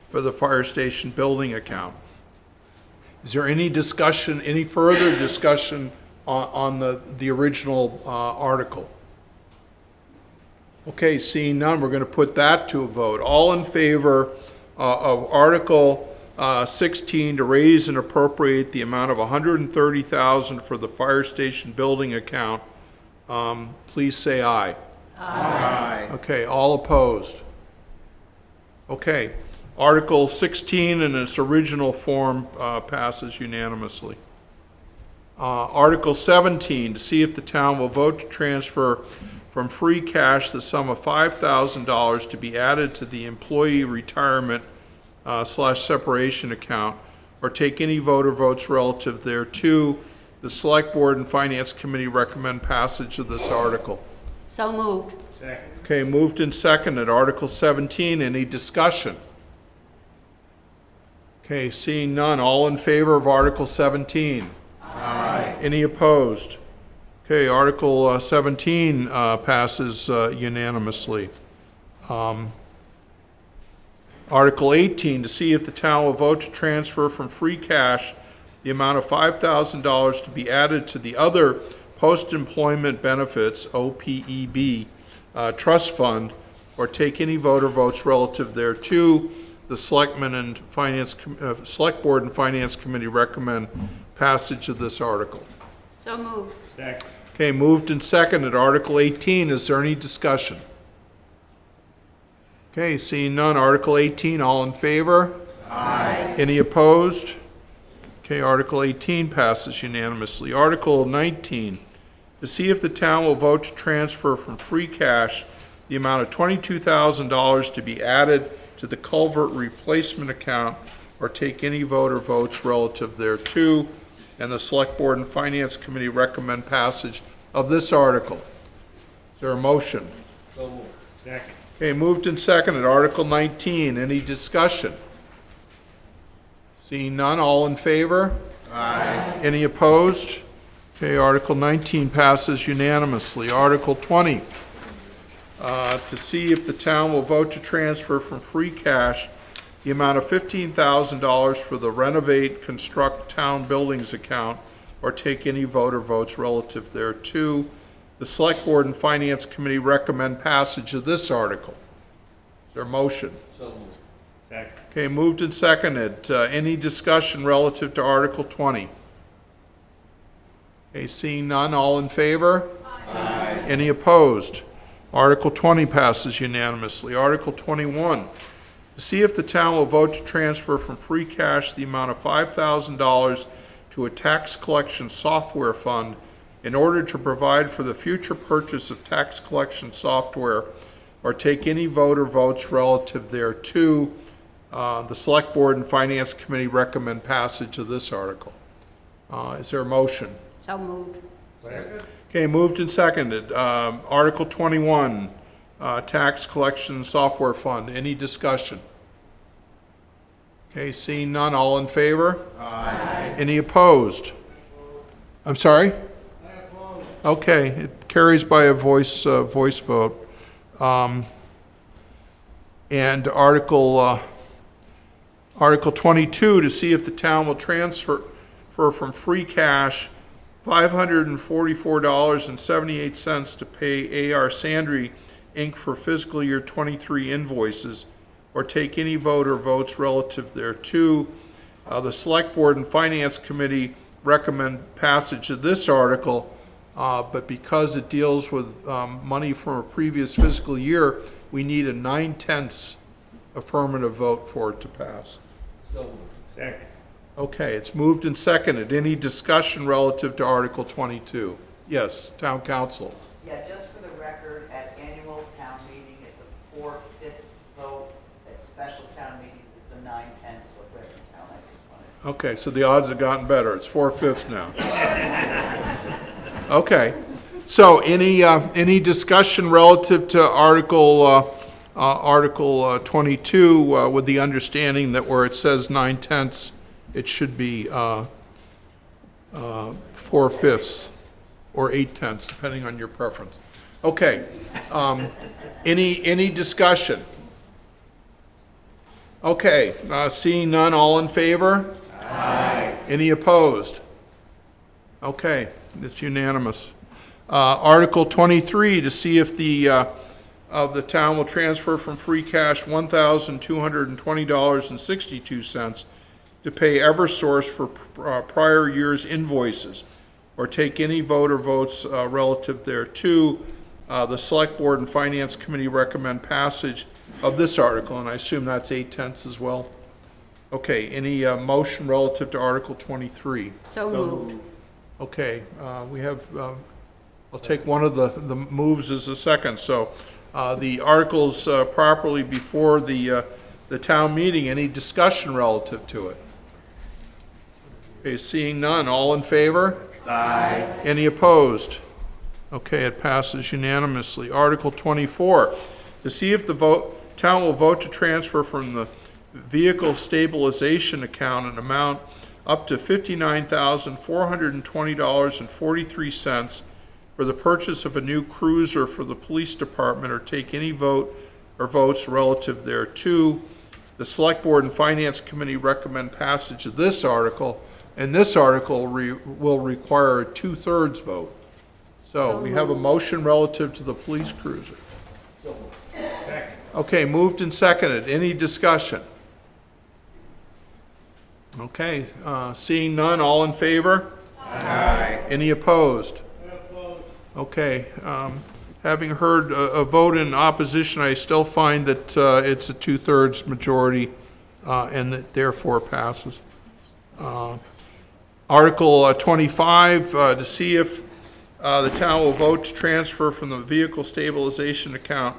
for the fire station building account. Is there any discussion, any further discussion on the original article? Okay, seeing none, we're going to put that to a vote. All in favor of Article 16 to raise and appropriate the amount of $130,000 for the fire station building account, please say aye.
Aye.
Okay, all opposed? Okay, Article 16 in its original form passes unanimously. Article 17, to see if the town will vote to transfer from free cash the sum of $5,000 to be added to the employee retirement / separation account, or take any vote or votes relative thereto. The Select Board and Finance Committee recommend passage of this article.
So moved.
Second.
Okay, moved and seconded. Article 17, any discussion? Okay, seeing none, all in favor of Article 17? Aye. Any opposed? Okay, Article 17 passes unanimously. Article 18, to see if the town will vote to transfer from free cash the amount of $5,000 to be added to the other post-employment benefits, OPEB, trust fund, or take any vote or votes relative thereto. The Selectmen and Select Board and Finance Committee recommend passage of this article.
So moved.
Second.
Okay, moved and seconded. Article 18, is there any discussion? Okay, seeing none. Article 18, all in favor? Aye. Any opposed? Okay, Article 18 passes unanimously. Article 19, to see if the town will vote to transfer from free cash the amount of $22,000 to be added to the culvert replacement account, or take any vote or votes relative thereto. And the Select Board and Finance Committee recommend passage of this article. Is there a motion?
So moved.
Second.
Okay, moved and seconded. Article 19, any discussion? Seeing none, all in favor? Aye. Any opposed? Okay, Article 19 passes unanimously. Article 20, to see if the town will vote to transfer from free cash the amount of $15,000 for the renovate, construct town buildings account, or take any vote or votes relative thereto. The Select Board and Finance Committee recommend passage of this article. Is there a motion?
So moved.
Second.
Okay, moved and seconded. Any discussion relative to Article 20? Okay, seeing none, all in favor? Aye. Any opposed? Article 20 passes unanimously. Article 21, to see if the town will vote to transfer from free cash the amount of $5,000 to a tax collection software fund in order to provide for the future purchase of tax collection software or take any vote or votes relative thereto. The Select Board and Finance Committee recommend passage of this article. Is there a motion?
So moved.
Okay, moved and seconded. Article 21, Tax Collection Software Fund. Any discussion? Okay, seeing none, all in favor? Aye. Any opposed? I'm sorry? Okay, it carries by a voice vote. And Article 22, to see if the town will transfer from free cash $544.78 to pay A.R. Sandry, Inc. for fiscal year 23 invoices, or take any vote or votes relative thereto. The Select Board and Finance Committee recommend passage of this article, but because it deals with money from a previous fiscal year, we need a 9/10 affirmative vote for it to pass.
Second.
Okay, it's moved and seconded. Any discussion relative to Article 22? Yes, Town Council.
Yeah, just for the record, at annual town meeting, it's a 4/5 vote. At special town meetings, it's a 9/10 split record count. I just wanted.
Okay, so the odds have gotten better. It's 4/5 now. Okay, so any discussion relative to Article 22 with the understanding that where it says 9/10, it should be 4/5 or 8/10, depending on your preference. Okay, any discussion? Okay, seeing none, all in favor? Aye. Any opposed? Okay, it's unanimous. Article 23, to see if the town will transfer from free cash $1,220.62 to pay Eversource for prior year's invoices, or take any vote or votes relative thereto. The Select Board and Finance Committee recommend passage of this article, and I assume that's 8/10 as well. Okay, any motion relative to Article 23?
So moved.
Okay, we have, I'll take one of the moves as a second. So the article's properly before the town meeting. Any discussion relative to it? Okay, seeing none, all in favor? Aye. Any opposed? Okay, it passes unanimously. Article 24, to see if the town will vote to transfer from the vehicle stabilization account an amount up to $59,420.43 for the purchase of a new cruiser for the police department, or take any vote or votes relative thereto. The Select Board and Finance Committee recommend passage of this article, and this article will require a 2/3 vote. So we have a motion relative to the police cruiser.
Second.
Okay, moved and seconded. Any discussion? Okay, seeing none, all in favor? Aye. Any opposed? Okay, having heard a vote in opposition, I still find that it's a 2/3 majority, and that therefore passes. Article 25, to see if the town will vote to transfer from the vehicle stabilization account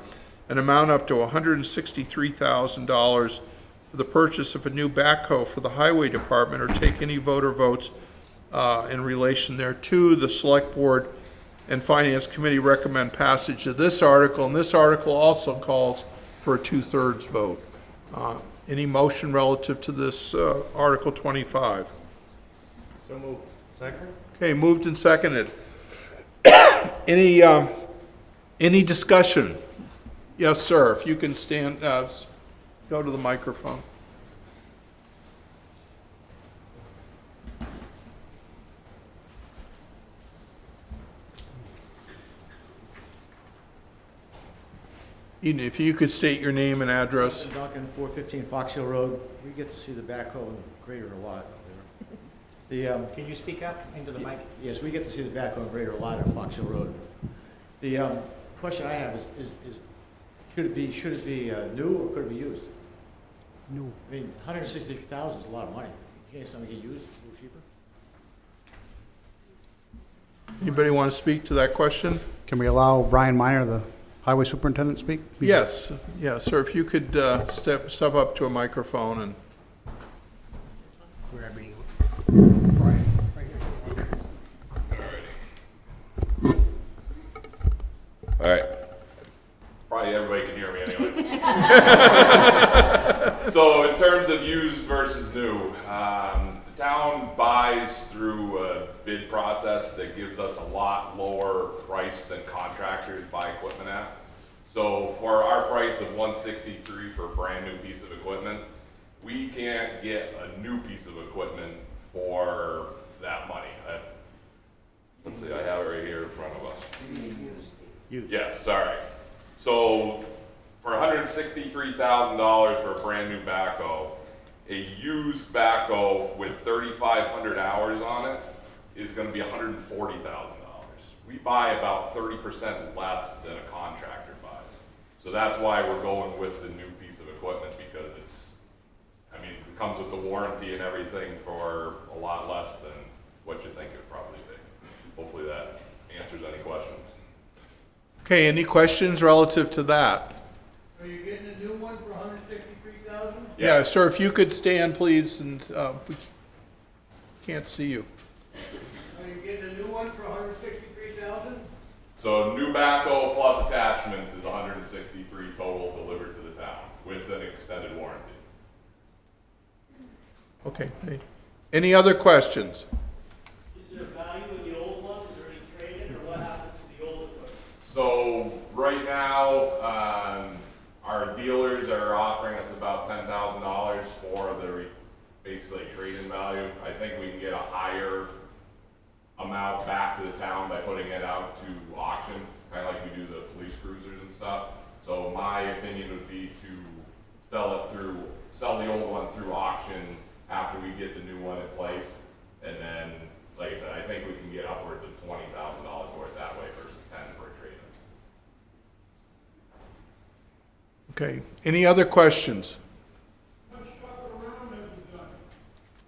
an amount up to $163,000 for the purchase of a new backhoe for the highway department, or take any vote or votes in relation thereto. The Select Board and Finance Committee recommend passage of this article, and this article also calls for a 2/3 vote. Any motion relative to this Article 25?
So moved. Second.
Okay, moved and seconded. Any discussion? Yes, sir, if you can stand, go to the microphone. If you could state your name and address.
Duncan, 415 Fox Hill Road. We get to see the backhoe and grader a lot there.
Can you speak up into the mic?
Yes, we get to see the backhoe and grader a lot on Fox Hill Road. The question I have is should it be new or could it be used?
New.
I mean, $163,000 is a lot of money. Can't something get used a little cheaper?
Anybody want to speak to that question?
Can we allow Brian Minor, the highway superintendent, speak?
Yes, sir, if you could step up to a microphone and...
Wherever you.
All right. Probably everybody can hear me anyways. So in terms of used versus new, the town buys through a bid process that gives us a lot lower price than contractors buy equipment at. So for our price of $163 for a brand new piece of equipment, we can't get a new piece of equipment for that money. Let's see, I have it right here in front of us. Yes, sorry. So for $163,000 for a brand new backhoe, a used backhoe with 3,500 hours on it is going to be $140,000. We buy about 30% less than a contractor buys. So that's why we're going with the new piece of equipment, because it's, I mean, it comes with the warranty and everything for a lot less than what you think it would probably be. Hopefully that answers any questions.
Okay, any questions relative to that?
Are you getting a new one for $163,000?
Yeah, sir, if you could stand, please, and we can't see you.
Are you getting a new one for $163,000?
So new backhoe plus attachments is $163 total delivered to the town with an extended warranty.
Okay, any other questions?
Is there value in the old one? Is there any trade-in, or what happens to the old equipment?
So right now, our dealers are offering us about $10,000 for the basically trade-in value. I think we can get a higher amount back to the town by putting it out to auction, kind of like we do the police cruisers and stuff. So my opinion would be to sell the old one through auction after we get the new one in place. And then, like I said, I think we can get upwards of $20,000 for it that way versus 10 for a trade-in.
Okay, any other questions?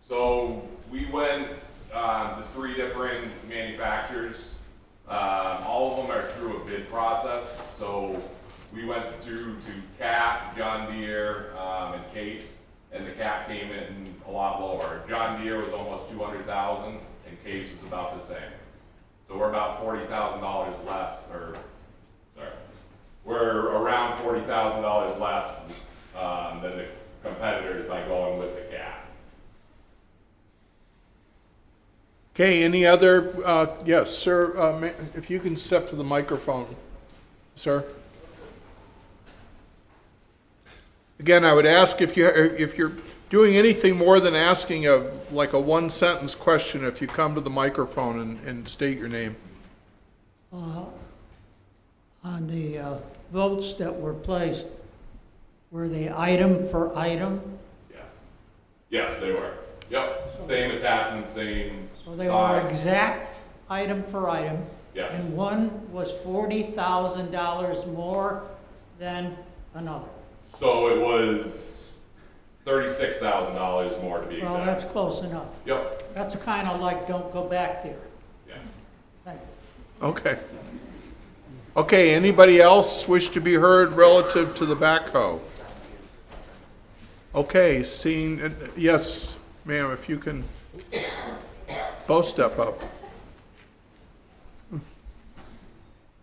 So we went to 3 different manufacturers. All of them are through a bid process. So we went to Cat, John Deere, and Case, and the Cat came in a lot lower. John Deere was almost $200,000, and Case was about the same. So we're about $40,000 less, or sorry, we're around $40,000 less than the competitors by going with the Cat.
Okay, any other, yes, sir, if you can step to the microphone, sir. Again, I would ask if you're doing anything more than asking a one-sentence question, if you come to the microphone and state your name.
On the votes that were placed, were they item for item?
Yes. Yes, they were. Yep. Same attachment, same
So they
size.
were exact item for item?
Yes.
And one was $40,000 more than another?
So it was $36,000 more to be exact.
Well, that's close enough.
Yep.
That's kind of like, don't go back there.
Yeah.
Thank you.
Okay. Okay, anybody else wish to be heard relative to the backhoe? Okay, seeing, yes, ma'am, if you can both step up.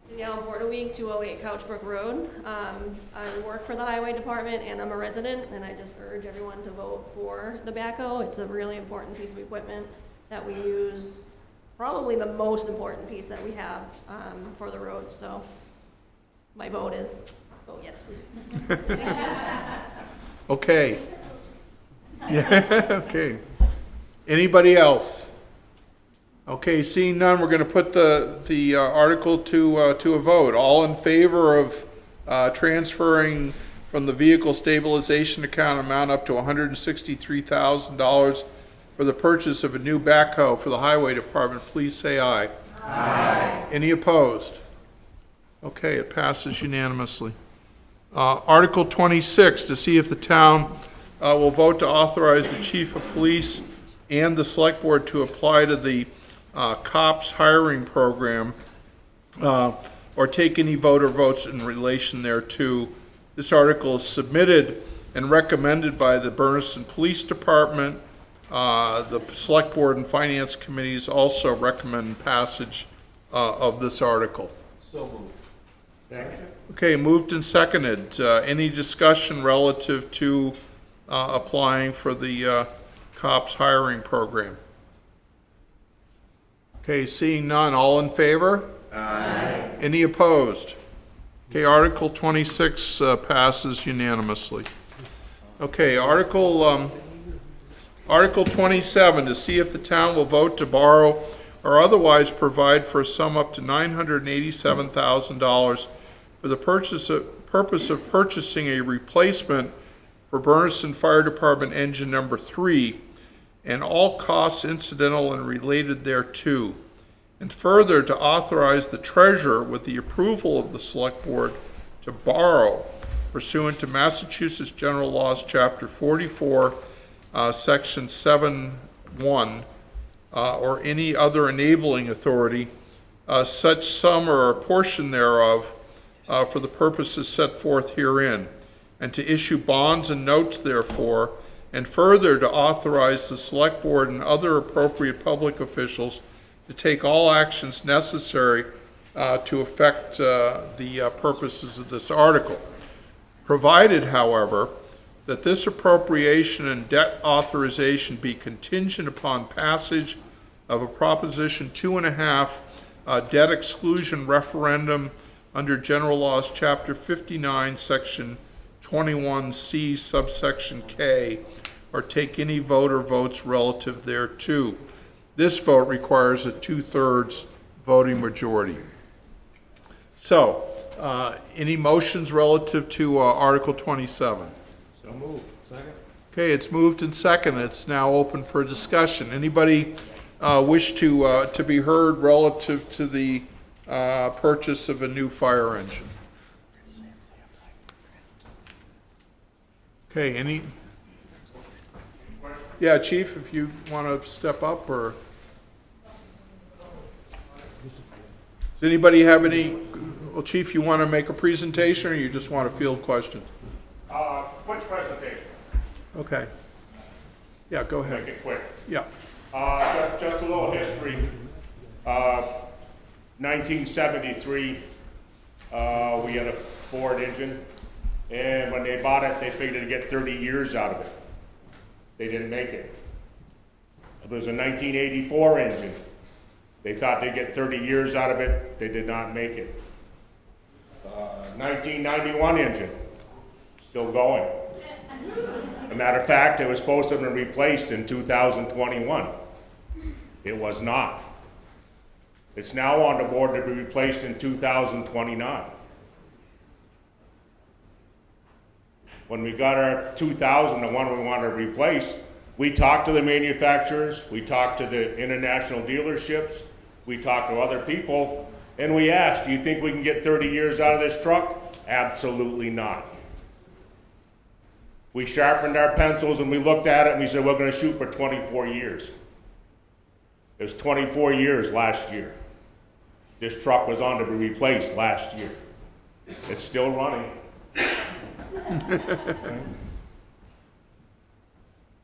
Danielle Bordeweek, 208 Couchbrook Road. I work for the highway department and I'm a resident, and I just urge everyone to vote for the backhoe. It's a really important piece of equipment that we use, probably the most important piece that we have for the road. So my vote is, oh yes, please.
Okay. Yeah, okay. Anybody else? Okay, seeing none, we're going to put the article to a vote. All in favor of transferring from the vehicle stabilization account amount up to $163,000 for the purchase of a new backhoe for the highway department, please say aye. Aye. Any opposed? Okay, it passes unanimously. Article 26, to see if the town will vote to authorize the chief of police and the select board to apply to the cops hiring program, or take any vote or votes in relation thereto. This article is submitted and recommended by the Bernardston Police Department. The Select Board and Finance Committees also recommend passage of this article.
So moved. Second.
Okay, moved and seconded. Any discussion relative to applying for the cops hiring program? Okay, seeing none, all in favor? Aye. Any opposed? Okay, Article 26 passes unanimously. Okay, Article 27, to see if the town will vote to borrow or otherwise provide for a sum up to $987,000 for the purpose of purchasing a replacement for Bernardston Fire Department engine number 3 and all costs incidental and related thereto. And further, to authorize the treasurer with the approval of the select board to borrow pursuant to Massachusetts General Laws, Chapter 44, Section 7(1), or any other enabling authority, such sum or a portion thereof for the purposes set forth herein, and to issue bonds and notes therefore, and further to authorize the select board and other appropriate public officials to take all actions necessary to effect the purposes of this article. Provided, however, that this appropriation and debt authorization be contingent upon passage of a Proposition 2.5 debt exclusion referendum under General Laws, Chapter 59, Section 21C, subsection K, or take any vote or votes relative thereto. This vote requires a 2/3 voting majority. So, any motions relative to Article 27?
So moved. Second.
Okay, it's moved and seconded. It's now open for discussion. Anybody wish to be heard relative to the purchase of a new fire engine? Okay, any? Yeah, Chief, if you want to step up, or does anybody have any? Well, Chief, you want to make a presentation, or you just want to field questions?
Quick presentation.
Okay. Yeah, go ahead.
Make it quick.
Yeah.
Just a little history. 1973, we had a Ford engine, and when they bought it, they figured to get 30 years out of it. They didn't make it. It was a 1984 engine. They thought they'd get 30 years out of it. They did not make it. 1991 engine, still going. As a matter of fact, it was supposed to have been replaced in 2021. It was not. It's now on the board to be replaced in 2029. When we got our 2000, the one we wanted to replace, we talked to the manufacturers, we talked to the international dealerships, we talked to other people, and we asked, do you think we can get 30 years out of this truck? Absolutely not. We sharpened our pencils and we looked at it and we said, we're going to shoot for 24 years. It was 24 years last year. This truck was on to be replaced last year. It's still running.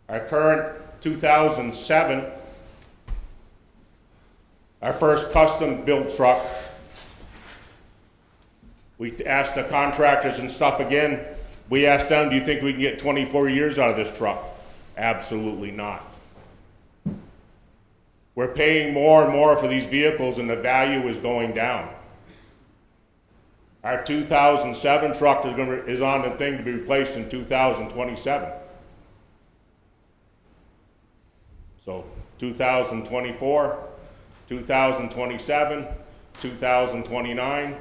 Our current 2007, our first custom built truck, we asked the contractors and stuff again. We asked them, do you think we can get 24 years out of this truck? Absolutely not. We're paying more and more for these vehicles and the value is going down. Our 2007 truck is on the thing to be replaced in 2027. So 2024, 2027, 2029,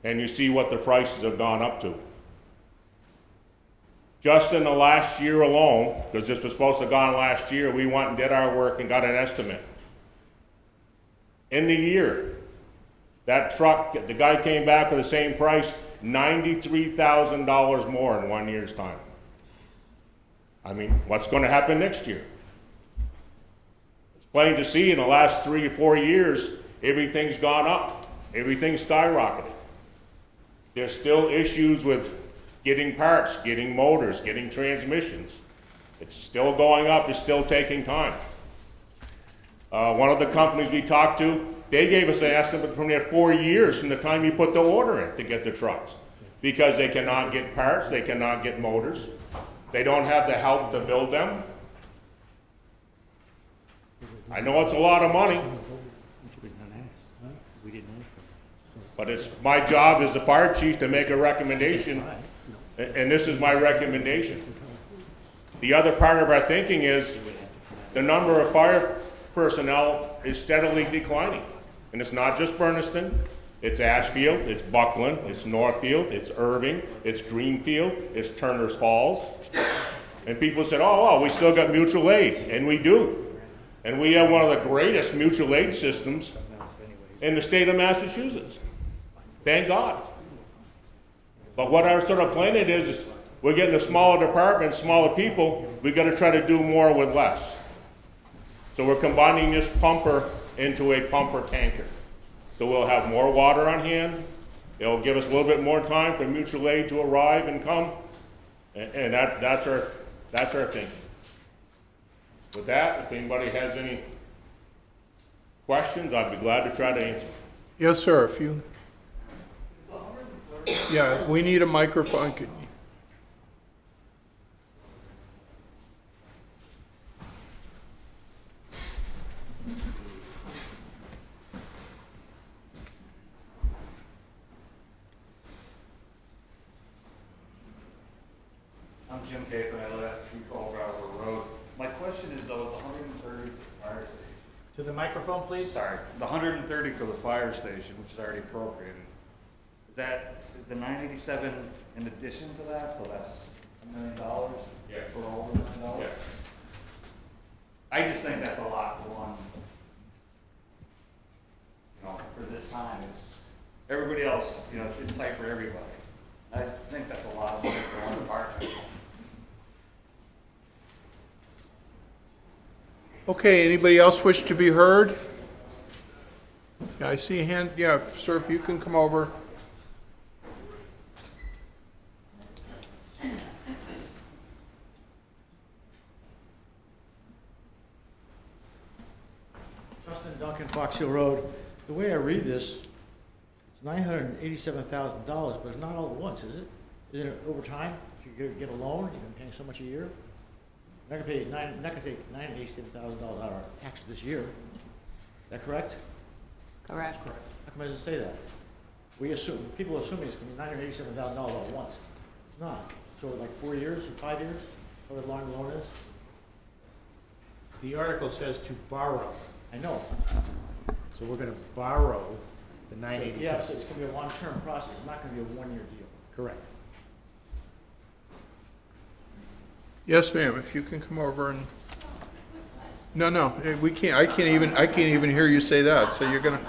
and you see what the prices have gone up to. Just in the last year alone, because this was supposed to have gone last year, we went and did our work and got an estimate. In the year, that truck, the guy came back with the same price, $93,000 more in 1 year's time. I mean, what's going to happen next year? plain to see in the last 3 or 4 years, everything's gone up. Everything's skyrocketed. There's still issues with getting parts, getting motors, getting transmissions. It's still going up, it's still taking time. One of the companies we talked to, they gave us an estimate from there 4 years from the time you put the order in to get the trucks. Because they cannot get parts, they cannot get motors. They don't have the help to build them. I know it's a lot of money, but it's my job as the fire chief to make a recommendation, and this is my recommendation. The other part of our thinking is the number of fire personnel is steadily declining. And it's not just Bernardston, it's Ashfield, it's Buckland, it's Northfield, it's Irving, it's Greenfield, it's Turner's Falls. And people said, oh, well, we still got mutual aid, and we do. And we have one of the greatest mutual aid systems in the state of Massachusetts. Thank God. But what our sort of plan is we're getting a smaller department, smaller people, we gotta try to do more with less. So we're combining this pumper into a pumper tanker. So we'll have more water on hand, it'll give us a little bit more time for mutual aid to arrive and come, and that's our thinking. With that, if anybody has any questions, I'd be glad to try to answer.
Yes, sir, if you... Yeah, we need a microphone.
I'm Jim Cape, and I live at Kringle Road. My question is, though, the 130 for the fire station.
To the microphone, please.
Sorry, the 130 for the fire station, which is already appropriated. Is the 987 in addition to that? So that's $1 million?
Yeah.
For over $1 million?
Yeah.
I just think that's a lot for one. For this time, everybody else, it's tight for everybody. I think that's a lot of money for one department.
Okay, anybody else wish to be heard? Yeah, I see a hand. Yeah, sir, if you can come over.
Justin Duncan, Fox Hill Road. The way I read this, it's $987,000, but it's not all at once, is it? Is it over time? If you get a loan, you're going to pay so much a year? You're not going to take $987,000 out of our taxes this year. Is that correct?
Correct.
How come it doesn't say that? People assume it's going to be $987,000 all at once. It's not. So like 4 years or 5 years, however long the loan is?
The article says to borrow.
I know.
So we're going to borrow the 987.
Yeah, so it's going to be a long-term process. It's not going to be a one-year deal.
Correct.
Yes, ma'am, if you can come over and... No, we can't, I can't even hear you say that, so you're gonna...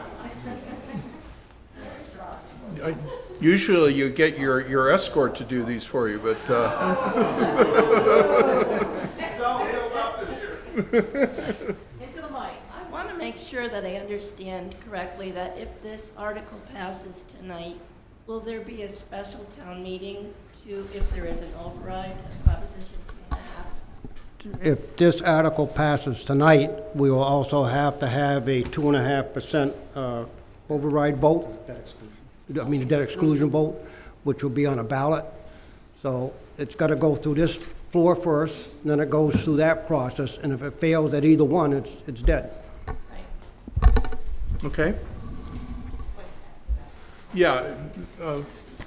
Usually you get your escort to do these for you, but,
Into the mic.
I want to make sure that I understand correctly that if this article passes tonight, will there be a special town meeting to, if there is an override of Proposition 2.5?
If this article passes tonight, we will also have to have a 2.5% override vote. I mean, a debt exclusion vote, which will be on a ballot. So it's got to go through this floor first, then it goes through that process, and if it fails at either one, it's dead.
okay. Yeah,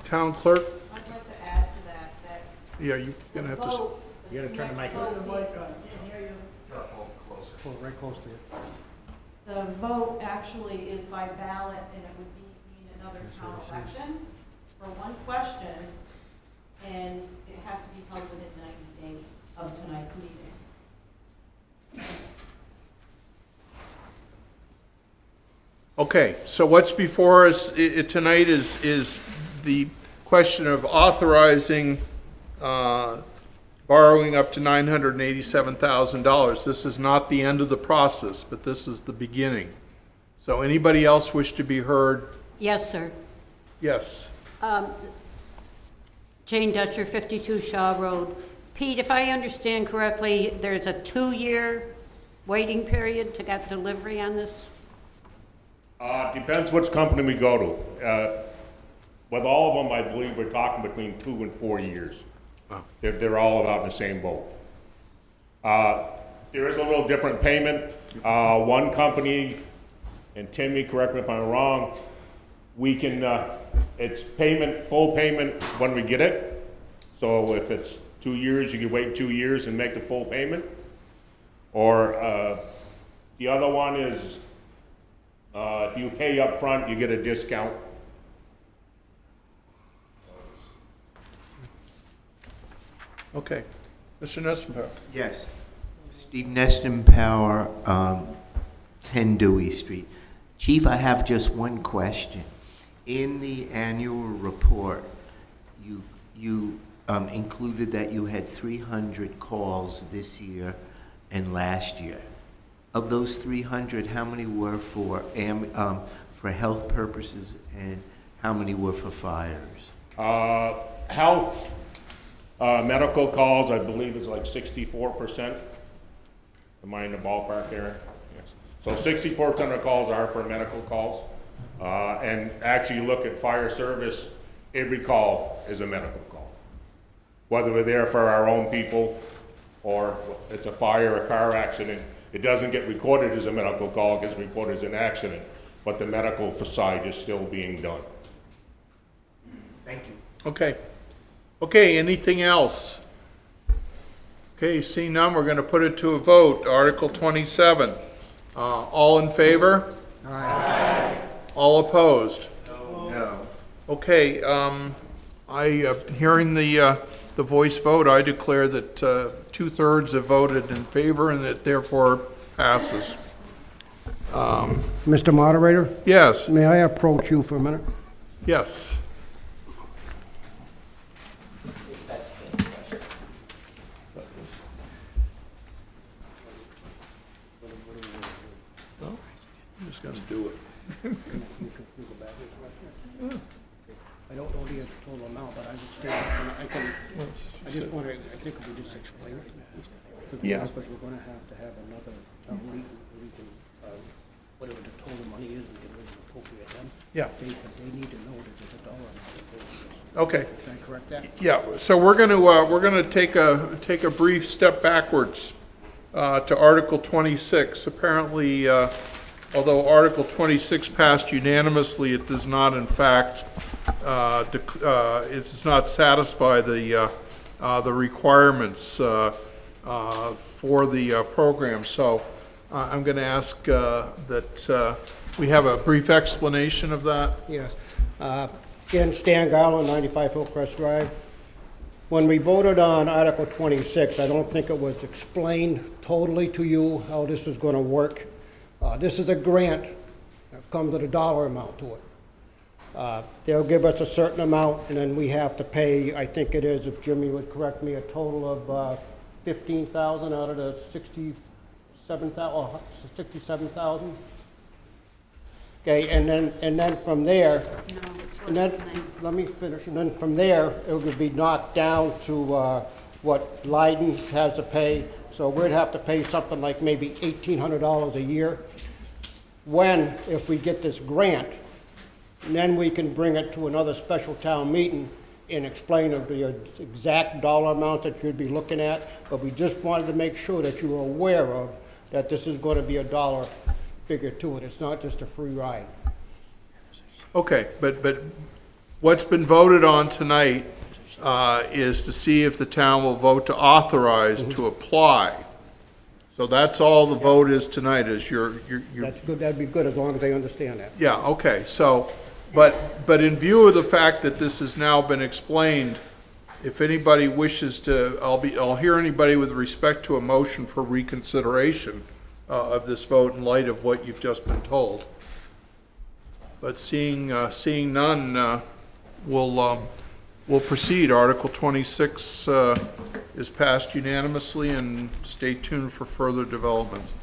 town clerk,
I'd like to add to that
yeah, you're gonna have to...
vote.
You gotta turn the mic on.
Can't hear you.
Pull it right close to you.
The vote actually is by ballot, and it would mean another town election for one question, and it has to be held within 90 days of tonight's meeting.
Okay, so what's before us tonight is the question of authorizing borrowing up to $987,000. This is not the end of the process, but this is the beginning. So anybody else wish to be heard?
Yes, sir.
Yes.
Jane Dutcher, 52 Shaw Road. Pete, if I understand correctly, there's a 2-year waiting period to get delivery on this?
Depends which company we go to. With all of them, I believe we're talking between 2 and 4 years. They're all about in the same boat. There is a little different payment. One company, and Timmy, correct me if I'm wrong, we can, it's payment, full payment when we get it. So if it's 2 years, you can wait 2 years and make the full payment. Or the other one is, if you pay up front, you get a discount.
Okay. Mr. Nessenpower.
Yes. Steve Neston-Power, 10 Dewey Street. Chief, I have just one question. In the annual report, you included that you had 300 calls this year and last year. Of those 300, how many were for health purposes and how many were for fires?
Health, medical calls, I believe is like 64%. Am I in the ballpark there? Yes. So 64% of calls are for medical calls. And actually look at fire service, every call is a medical call. Whether we're there for our own people or it's a fire, a car accident, it doesn't get recorded as a medical call, it gets reported as an accident, but the medical side is still being done.
Thank you.
Okay. Okay, anything else? Okay, seeing none, we're going to put it to a vote. Article 27. All in favor?
Aye.
All opposed?
No.
Okay, hearing the voice vote, I declare that 2/3 have voted in favor and that therefore passes.
Mr. Moderator,
Yes,
may I approach you for a minute?
yes. Well, I'm just going to do it.
I don't know the total amount, but I would still, I just want to, I think if we just explain it.
Yeah.
Because we're going to have another town meeting where we can, whatever the total money is, we can really appropriate them.
Yeah.
They need to know that there's a dollar amount opposed to this.
Okay.
Can I correct that?
Yeah, so we're going to take a brief step backwards to Article 26. Apparently, although Article 26 passed unanimously, it does not, in fact, it does not satisfy the requirements for the program. So I'm going to ask that we have a brief explanation of that.
Yes. Again, Stan Garland, 95 Hillcrest Drive. When we voted on Article 26, I don't think it was explained totally to you how this is going to work. This is a grant that comes with a dollar amount to it. They'll give us a certain amount, and then we have to pay, I think it is, if Jimmy would correct me, a total of $15,000 out of the $67,000. Okay, and then from there, and then, let me finish, and then from there, it would be knocked down to what Leiden has to pay. So we'd have to pay something like maybe $1,800 a year. When, if we get this grant, then we can bring it to another special town meeting and explain the exact dollar amount that you'd be looking at. But we just wanted to make sure that you were aware of that this is going to be a dollar figure to it. It's not just a free ride.
Okay, but what's been voted on tonight is to see if the town will vote to authorize to apply. So that's all the vote is tonight, is you're
That's good, that'd be good as long as they understand that.
yeah, okay, so, but in view of the fact that this has now been explained, if anybody wishes to, I'll hear anybody with respect to a motion for reconsideration of this vote in light of what you've just been told. But seeing none, we'll we'll proceed. Article 26 is passed unanimously, and stay tuned for further developments.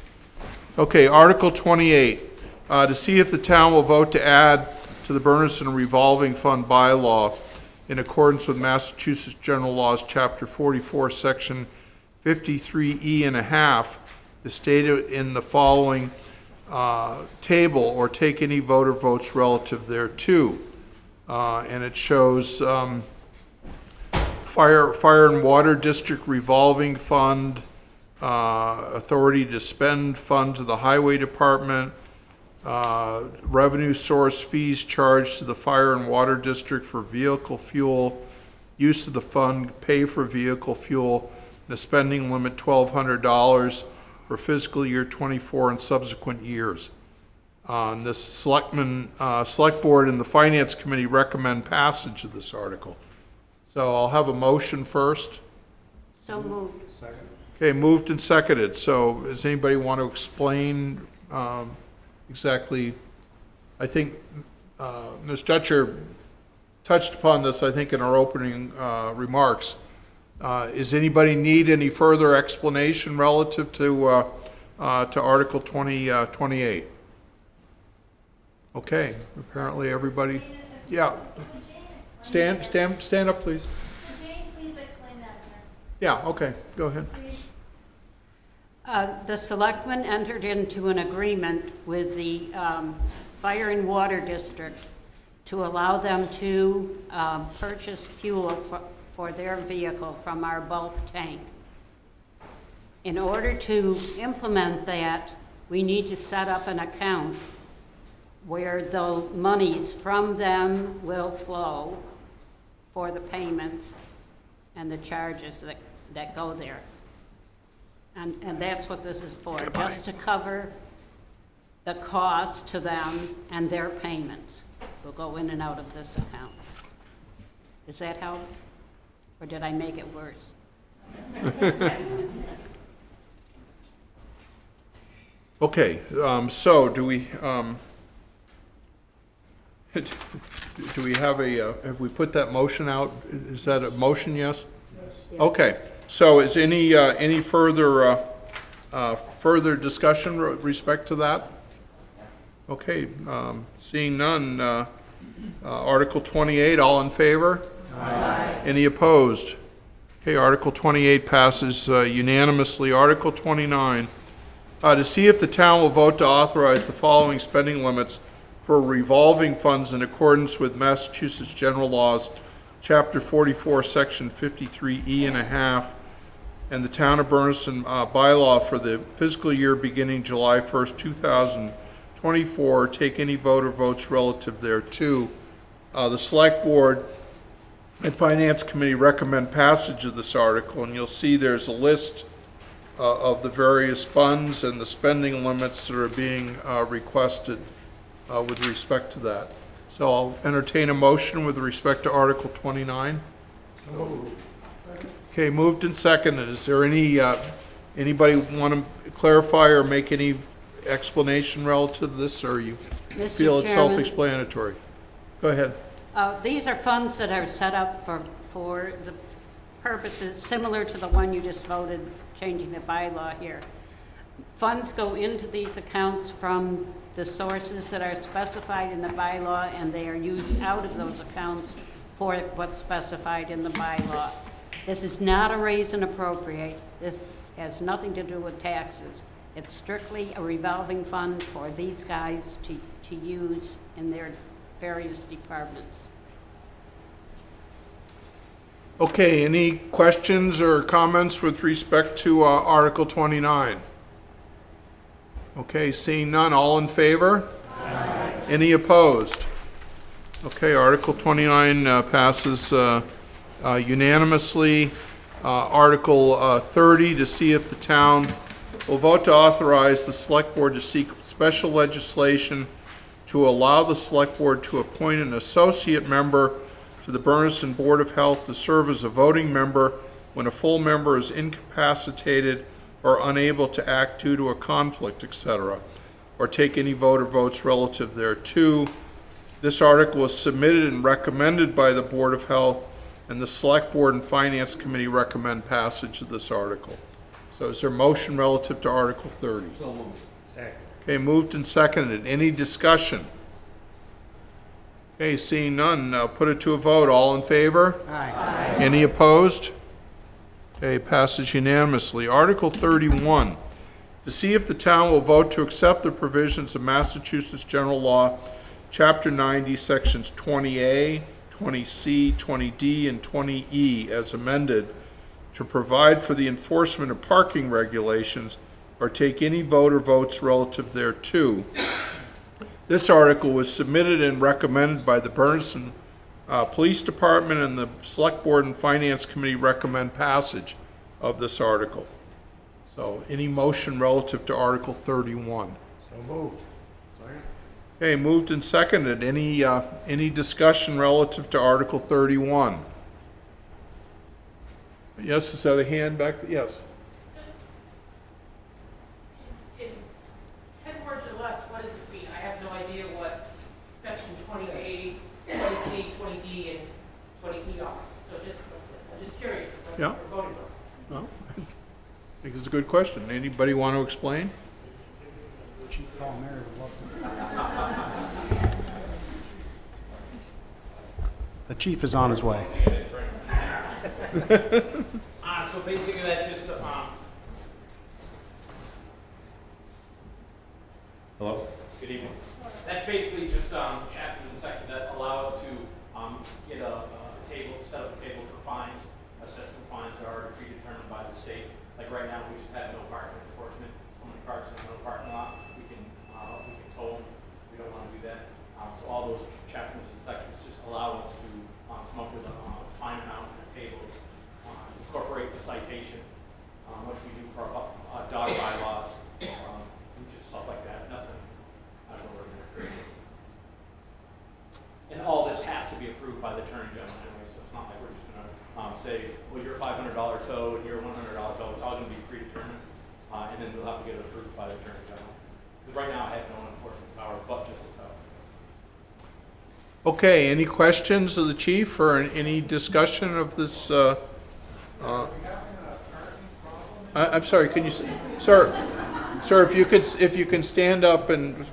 Okay, Article 28, to see if the town will vote to add to the Bernardston Revolving Fund bylaw in accordance with Massachusetts General Laws, Chapter 44, Section 53E and a half, is stated in the following table, or take any vote or votes relative thereto. And it shows Fire and Water District Revolving Fund, authority to spend fund to the Highway Department, revenue source fees charged to the Fire and Water District for vehicle fuel, use of the fund, pay for vehicle fuel, the spending limit $1,200 for fiscal year '24 and subsequent years. The select board and the finance committee recommend passage of this article. So I'll have a motion first.
So moved.
Okay, moved and seconded. So does anybody want to explain exactly? I think Ms. Dutcher touched upon this, I think, in our opening remarks. Does anybody need any further explanation relative to Article 28? Okay, apparently everybody, yeah. Stand up, please.
Could Jane please explain that to her?
Yeah, okay, go ahead.
The selectmen entered into an agreement with the Fire and Water District to allow them to purchase fuel for their vehicle from our bulk tank. In order to implement that, we need to set up an account where the monies from them will flow for the payments and the charges that go there. And that's what this is for, just to cover the cost to them and their payments will go in and out of this account. Does that help? Or did I make it worse?
Okay, so do we have have we put that motion out? Is that a motion, yes? Yes. Okay, so is any further discussion with respect to that? Okay, seeing none, Article 28, all in favor? Aye. Any opposed? Okay, Article 28 passes unanimously. Article 29, to see if the town will vote to authorize the following spending limits for revolving funds in accordance with Massachusetts General Laws, Chapter 44, Section 53E and a half, and the Town of Bernardston bylaw for the fiscal year beginning July 1st, 2024. Take any vote or votes relative thereto. The Select Board and Finance Committee recommend passage of this article, and you'll see there's a list of the various funds and the spending limits that are being requested with respect to that. So I'll entertain a motion with respect to Article 29. Okay, moved and seconded. Is there anybody want to clarify or make any explanation relative to this, or you
Mr.
feel it's
Chairman,
self-explanatory? Go ahead.
These are funds that are set up for the purposes similar to the one you just voted, changing the bylaw here. Funds go into these accounts from the sources that are specified in the bylaw, and they are used out of those accounts for what's specified in the bylaw. This is not a raise and appropriate. This has nothing to do with taxes. It's strictly a revolving fund for these guys to use in their various departments.
Okay, any questions or comments with respect to Article 29? Okay, seeing none, all in favor? Aye. Any opposed? Okay, Article 29 passes unanimously. Article 30, to see if the town will vote to authorize the Select Board to seek special legislation to allow the Select Board to appoint an associate member to the Bernardston Board of Health to serve as a voting member when a full member is incapacitated or unable to act due to a conflict, etc., or take any vote or votes relative thereto. This article was submitted and recommended by the Board of Health and the Select Board and Finance Committee recommend passage of this article. So is there a motion relative to Article 30?
So moved. Second.
Okay, moved and seconded. Any discussion? Okay, seeing none, put it to a vote. All in favor?
Aye.
Any opposed? Okay, passes unanimously. Article 31, to see if the town will vote to accept the provisions of Massachusetts General Law, Chapter 90, Sections 20A, 20C, 20D, and 20E as amended to provide for the enforcement of parking regulations or take any vote or votes relative thereto. This article was submitted and recommended by the Bernardston Police Department, and the Select Board and Finance Committee recommend passage of this article. So any motion relative to Article 31?
So moved. Sorry.
Okay, moved and seconded. Any discussion relative to Article 31? Yes, is that a hand back? Yes.
In 10 words or less, what does this mean? I have no idea what section 20A, 20C, 20D, and 20E are. So I'm just curious what
Yeah.
we're voting on.
No, I think it's a good question. Anybody want to explain?
Chief Paul Mary would love to. The chief is on his way.
So basically that just, hello? Good evening. That's basically just, chapters and sections that allow us to, get a table, set up a table for fines, assessment fines that are predetermined by the state. Like right now, we just have no parking enforcement. Somebody parks in no parking lot, we can tow them. We don't want to do that. So all those chapters and sections just allow us to, come up with a fine amount and a table, incorporate the citation, which we do for dog bylaws, and just stuff like that. Nothing out of the ordinary. And all this has to be approved by the Attorney General anyway, so it's not like we're just gonna say, well, you're a $500 tow and you're a $100 tow. It's all gonna be predetermined, and then we'll have to get it approved by the Attorney General. Because right now I have no enforcement power but just a tow.
Okay, any questions of the chief or any discussion of this? I'm sorry, can you, sir, if you can stand up and,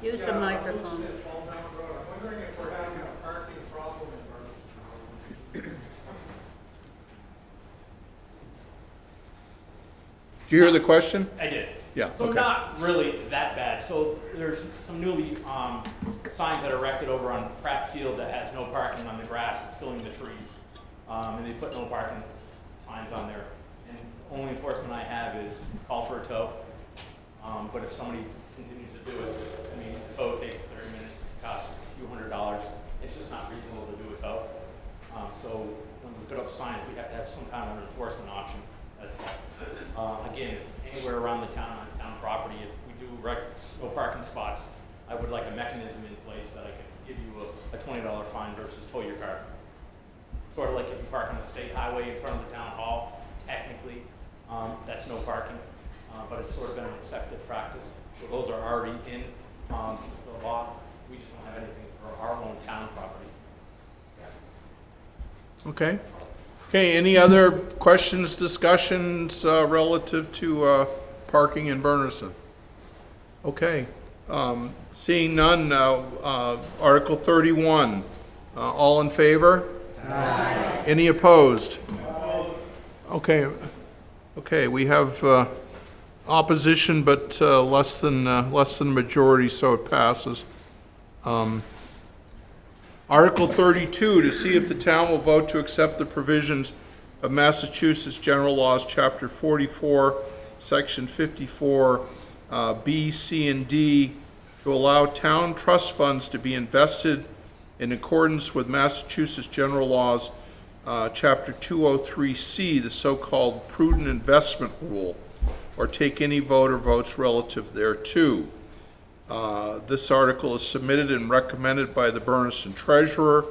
Use the microphone.
I'm wondering if we're having a parking problem in Bernardston.
did you hear the question?
I did.
Yeah,
So
okay.
not really that bad. So there's some newly signs that are erected over on Pratt Field that has no parking on the grass. It's filling the trees. And they put no parking signs on there. And the only enforcement I have is call for a tow. But if somebody continues to do it, I mean, the tow takes 30 minutes, costs a few $100s. It's just not reasonable to do a tow. So when we put up signs, we have to have some kind of an enforcement option. That's all. Again, anywhere around the town, on town property, if we do no parking spots, I would like a mechanism in place that I could give you a $20 fine versus tow your car. Sort of like if you park on the state highway in front of the town hall, technically, that's no parking, but it's sort of been an accepted practice. So those are already in the law. We just don't have anything for our own town property.
Okay. Okay, any other questions, discussions relative to parking in Bernardston? Okay. Seeing none, Article 31. All in favor? Aye. Any opposed? Okay. Okay, we have opposition, but less than majority, so it passes. Article 32, to see if the town will vote to accept the provisions of Massachusetts General Laws, Chapter 44, Section 54, B, C, and D, to allow town trust funds to be invested in accordance with Massachusetts General Laws, Chapter 203C, the so-called prudent investment rule, or take any vote or votes relative thereto. This article is submitted and recommended by the Bernardston Treasurer,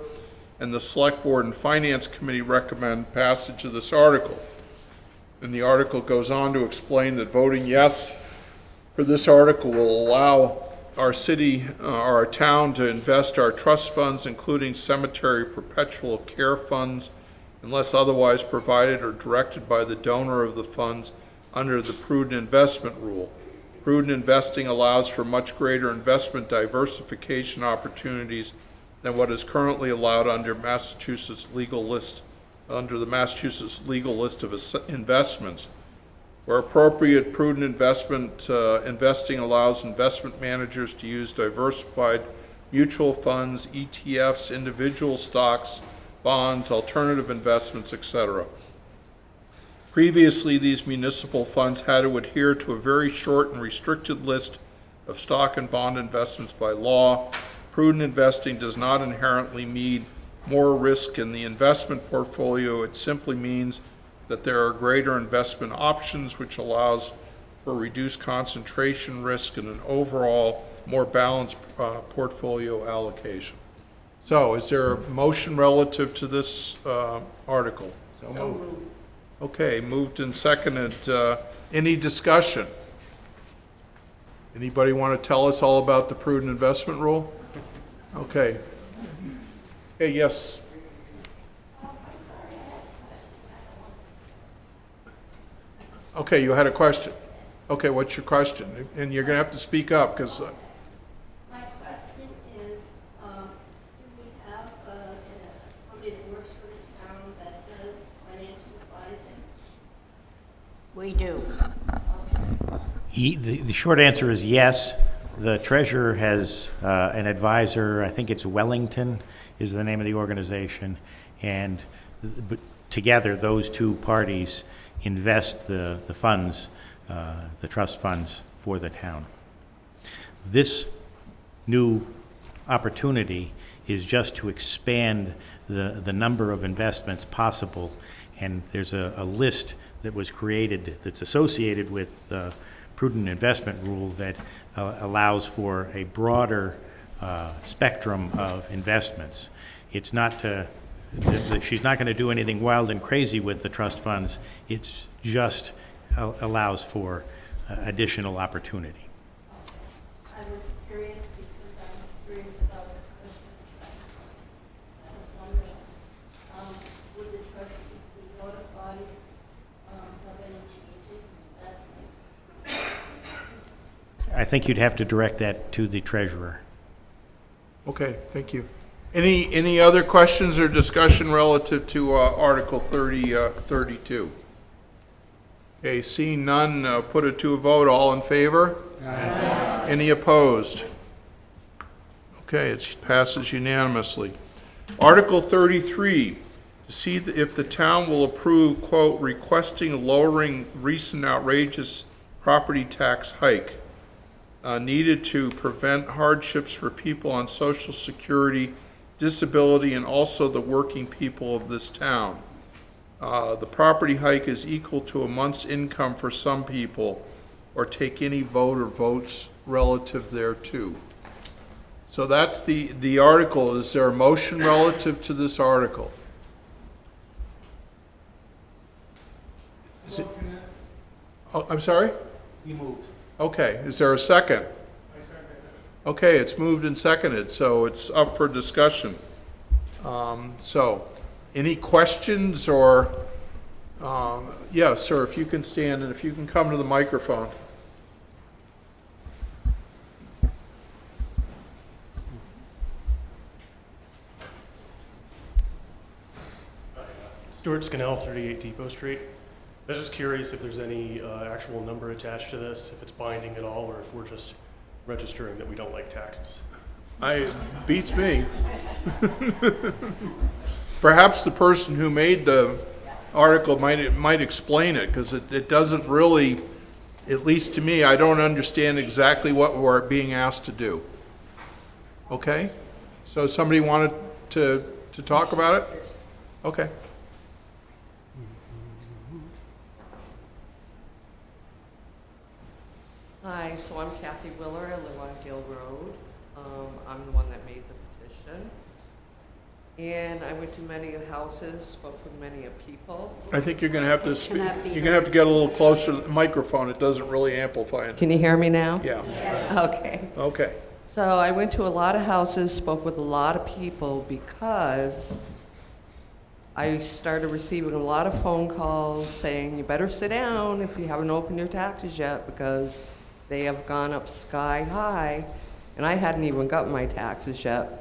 and the Select Board and Finance Committee recommend passage of this article. And the article goes on to explain that voting yes for this article will allow our city, our town to invest our trust funds, including cemetery perpetual care funds, unless otherwise provided or directed by the donor of the funds under the prudent investment rule. Prudent investing allows for much greater investment diversification opportunities than what is currently allowed under the Massachusetts legal list of investments. Where appropriate, prudent investing allows investment managers to use diversified mutual funds, ETFs, individual stocks, bonds, alternative investments, etc. Previously, these municipal funds had to adhere to a very short and restricted list of stock and bond investments by law. Prudent investing does not inherently mean more risk in the investment portfolio. It simply means that there are greater investment options, which allows for reduced concentration risk and an overall more balanced portfolio allocation. So is there a motion relative to this article? So moved. Okay, moved and seconded. Any discussion? Anybody want to tell us all about the prudent investment rule? Okay. Hey, yes. Okay, you had a question. Okay, what's your question? And you're going to have to speak up because...
My question is, do we have somebody that works for the town that does financial advising?
We do.
The short answer is yes. The treasurer has an advisor, I think it's Wellington is the name of the organization, and together those two parties invest the funds, the trust funds for the town. This new opportunity is just to expand the number of investments possible, and there's a list that was created that's associated with the prudent investment rule that allows for a broader spectrum of investments. It's not to, she's not going to do anything wild and crazy with the trust funds. It's just allows for additional opportunity.
I was curious because I'm curious about the question. I was wondering, would the trustees be notified of any changes in investments?
I think you'd have to direct that to the treasurer.
Okay, thank you. Any other questions or discussion relative to Article 32? Okay, seeing none, put it to a vote. All in favor? Aye. Any opposed? Okay, it passes unanimously. Article 33, to see if the town will approve, quote, requesting lowering recent outrageous property tax hike needed to prevent hardships for people on Social Security, disability, and also the working people of this town. The property hike is equal to a month's income for some people, or take any vote or votes relative thereto. So that's the article. Is there a motion relative to this article? Is it? Oh, I'm sorry?
You moved.
Okay, is there a second? Okay, it's moved and seconded, so it's up for discussion. So, any questions or, yeah, sir, if you can stand and if you can come to the microphone.
Stuart Scannell, 38 Depot Street. I was just curious if there's any actual number attached to this, if it's binding at all, or if we're just registering that we don't like taxes.
Beats me. Perhaps the person who made the article might explain it, because it doesn't really, at least to me, I don't understand exactly what we're being asked to do. Okay? So somebody wanted to talk about it? Okay.
Hi, so I'm Kathy Willer. I live on Gill Road. I'm the one that made the petition. And I went to many houses, spoke with many people.
I think you're gonna have to speak,
Cannot be
you're gonna have to get a little closer to the microphone. It doesn't really amplify it.
Can you hear me now?
Yeah,
Okay.
okay.
So I went to a lot of houses, spoke with a lot of people because I started receiving a lot of phone calls saying, you better sit down if you haven't opened your taxes yet because they have gone up sky high. And I hadn't even gotten my taxes yet.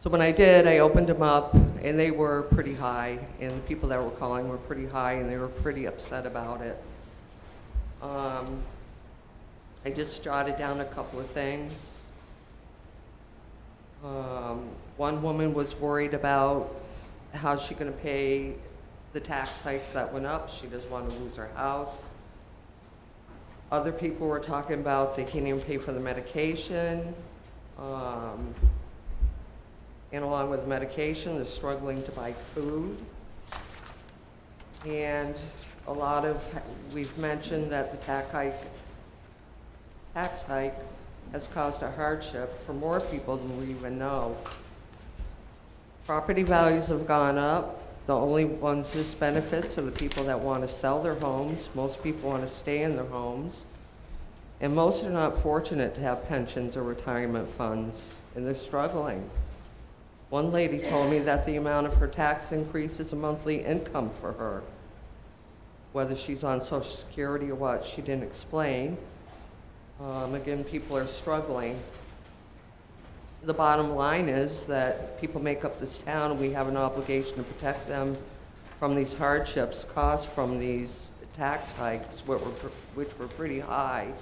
So when I did, I opened them up and they were pretty high. And the people that were calling were pretty high and they were pretty upset about it. I just jotted down a couple of things. One woman was worried about how's she going to pay the tax hikes that went up. She doesn't want to lose her house. Other people were talking about they can't even pay for the medication. And along with medication, they're struggling to buy food. And we've mentioned that the tax hike has caused a hardship for more people than we even know. Property values have gone up. The only ones this benefits are the people that want to sell their homes. Most people want to stay in their homes. And most are not fortunate to have pensions or retirement funds, and they're struggling. One lady told me that the amount of her tax increase is a monthly income for her. Whether she's on Social Security or what, she didn't explain. Again, people are struggling. The bottom line is that people make up this town, and we have an obligation to protect them from these hardships caused from these tax hikes, which were pretty high.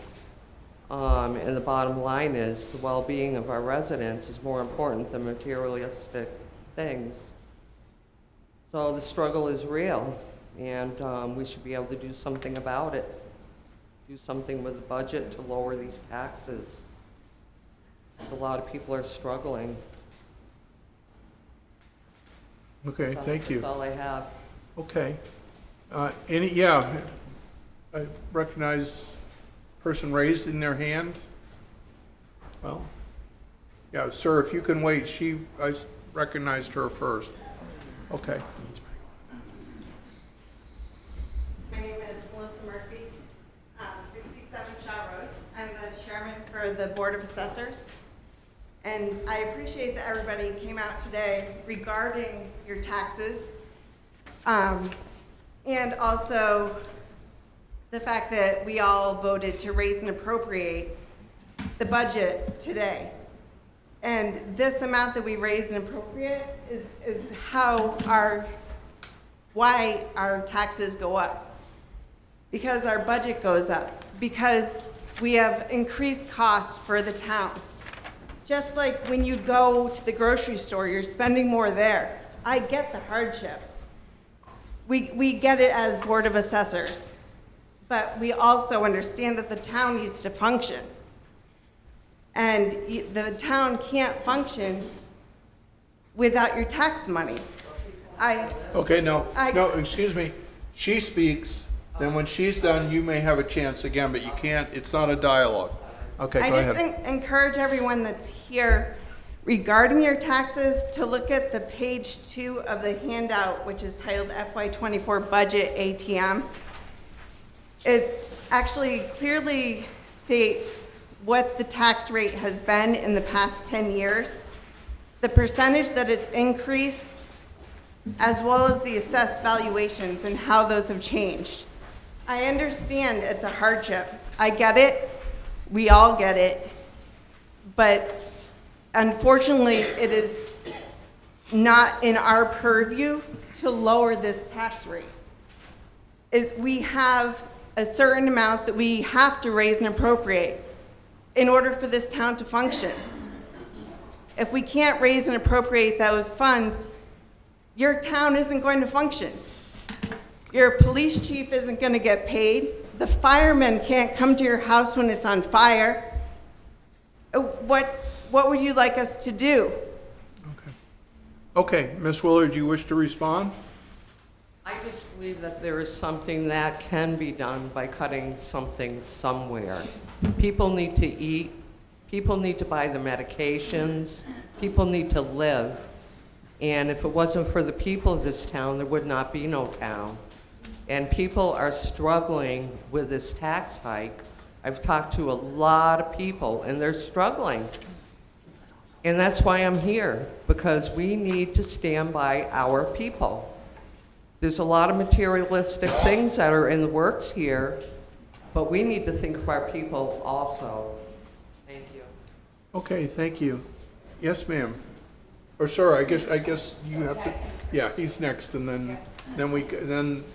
And the bottom line is the well-being of our residents is more important than materialistic things. So the struggle is real, and we should be able to do something about it. Do something with the budget to lower these taxes. A lot of people are struggling.
Okay, thank you.
That's all I have.
Okay. I recognize person raising their hand. Well, yeah, sir, if you can wait, I recognized her first. Okay.
My name is Melissa Murphy, 67 Shaw Road. I'm the chairman for the Board of Assessors. And I appreciate that everybody came out today regarding your taxes. And also the fact that we all voted to raise and appropriate the budget today. And this amount that we raised and appropriate is why our taxes go up. Because our budget goes up. Because we have increased costs for the town. Just like when you go to the grocery store, you're spending more there. I get the hardship. We get it as Board of Assessors. But we also understand that the town needs to function. And the town can't function without your tax money.
Okay, no, excuse me. She speaks, then when she's done, you may have a chance again, but you can't, it's not a dialogue. Okay, go ahead.
I just encourage everyone that's here regarding your taxes to look at the page 2 of the handout, which is titled FY24 Budget ATM. It actually clearly states what the tax rate has been in the past 10 years, the percentage that it's increased, as well as the assessed valuations and how those have changed. I understand it's a hardship. I get it. We all get it. But unfortunately, it is not in our purview to lower this tax rate. We have a certain amount that we have to raise and appropriate in order for this town to function. If we can't raise and appropriate those funds, your town isn't going to function. Your police chief isn't going to get paid. The firemen can't come to your house when it's on fire. What would you like us to do?
Okay, Ms. Willard, do you wish to respond?
I just believe that there is something that can be done by cutting something somewhere. People need to eat. People need to buy the medications. People need to live. And if it wasn't for the people of this town, there would not be no town. And people are struggling with this tax hike. I've talked to a lot of people, and they're struggling. And that's why I'm here, because we need to stand by our people. There's a lot of materialistic things that are in the works here, but we need to think of our people also. Thank you.
Okay, thank you. Yes, ma'am. Or sorry, I guess you have to, yeah, he's next, and then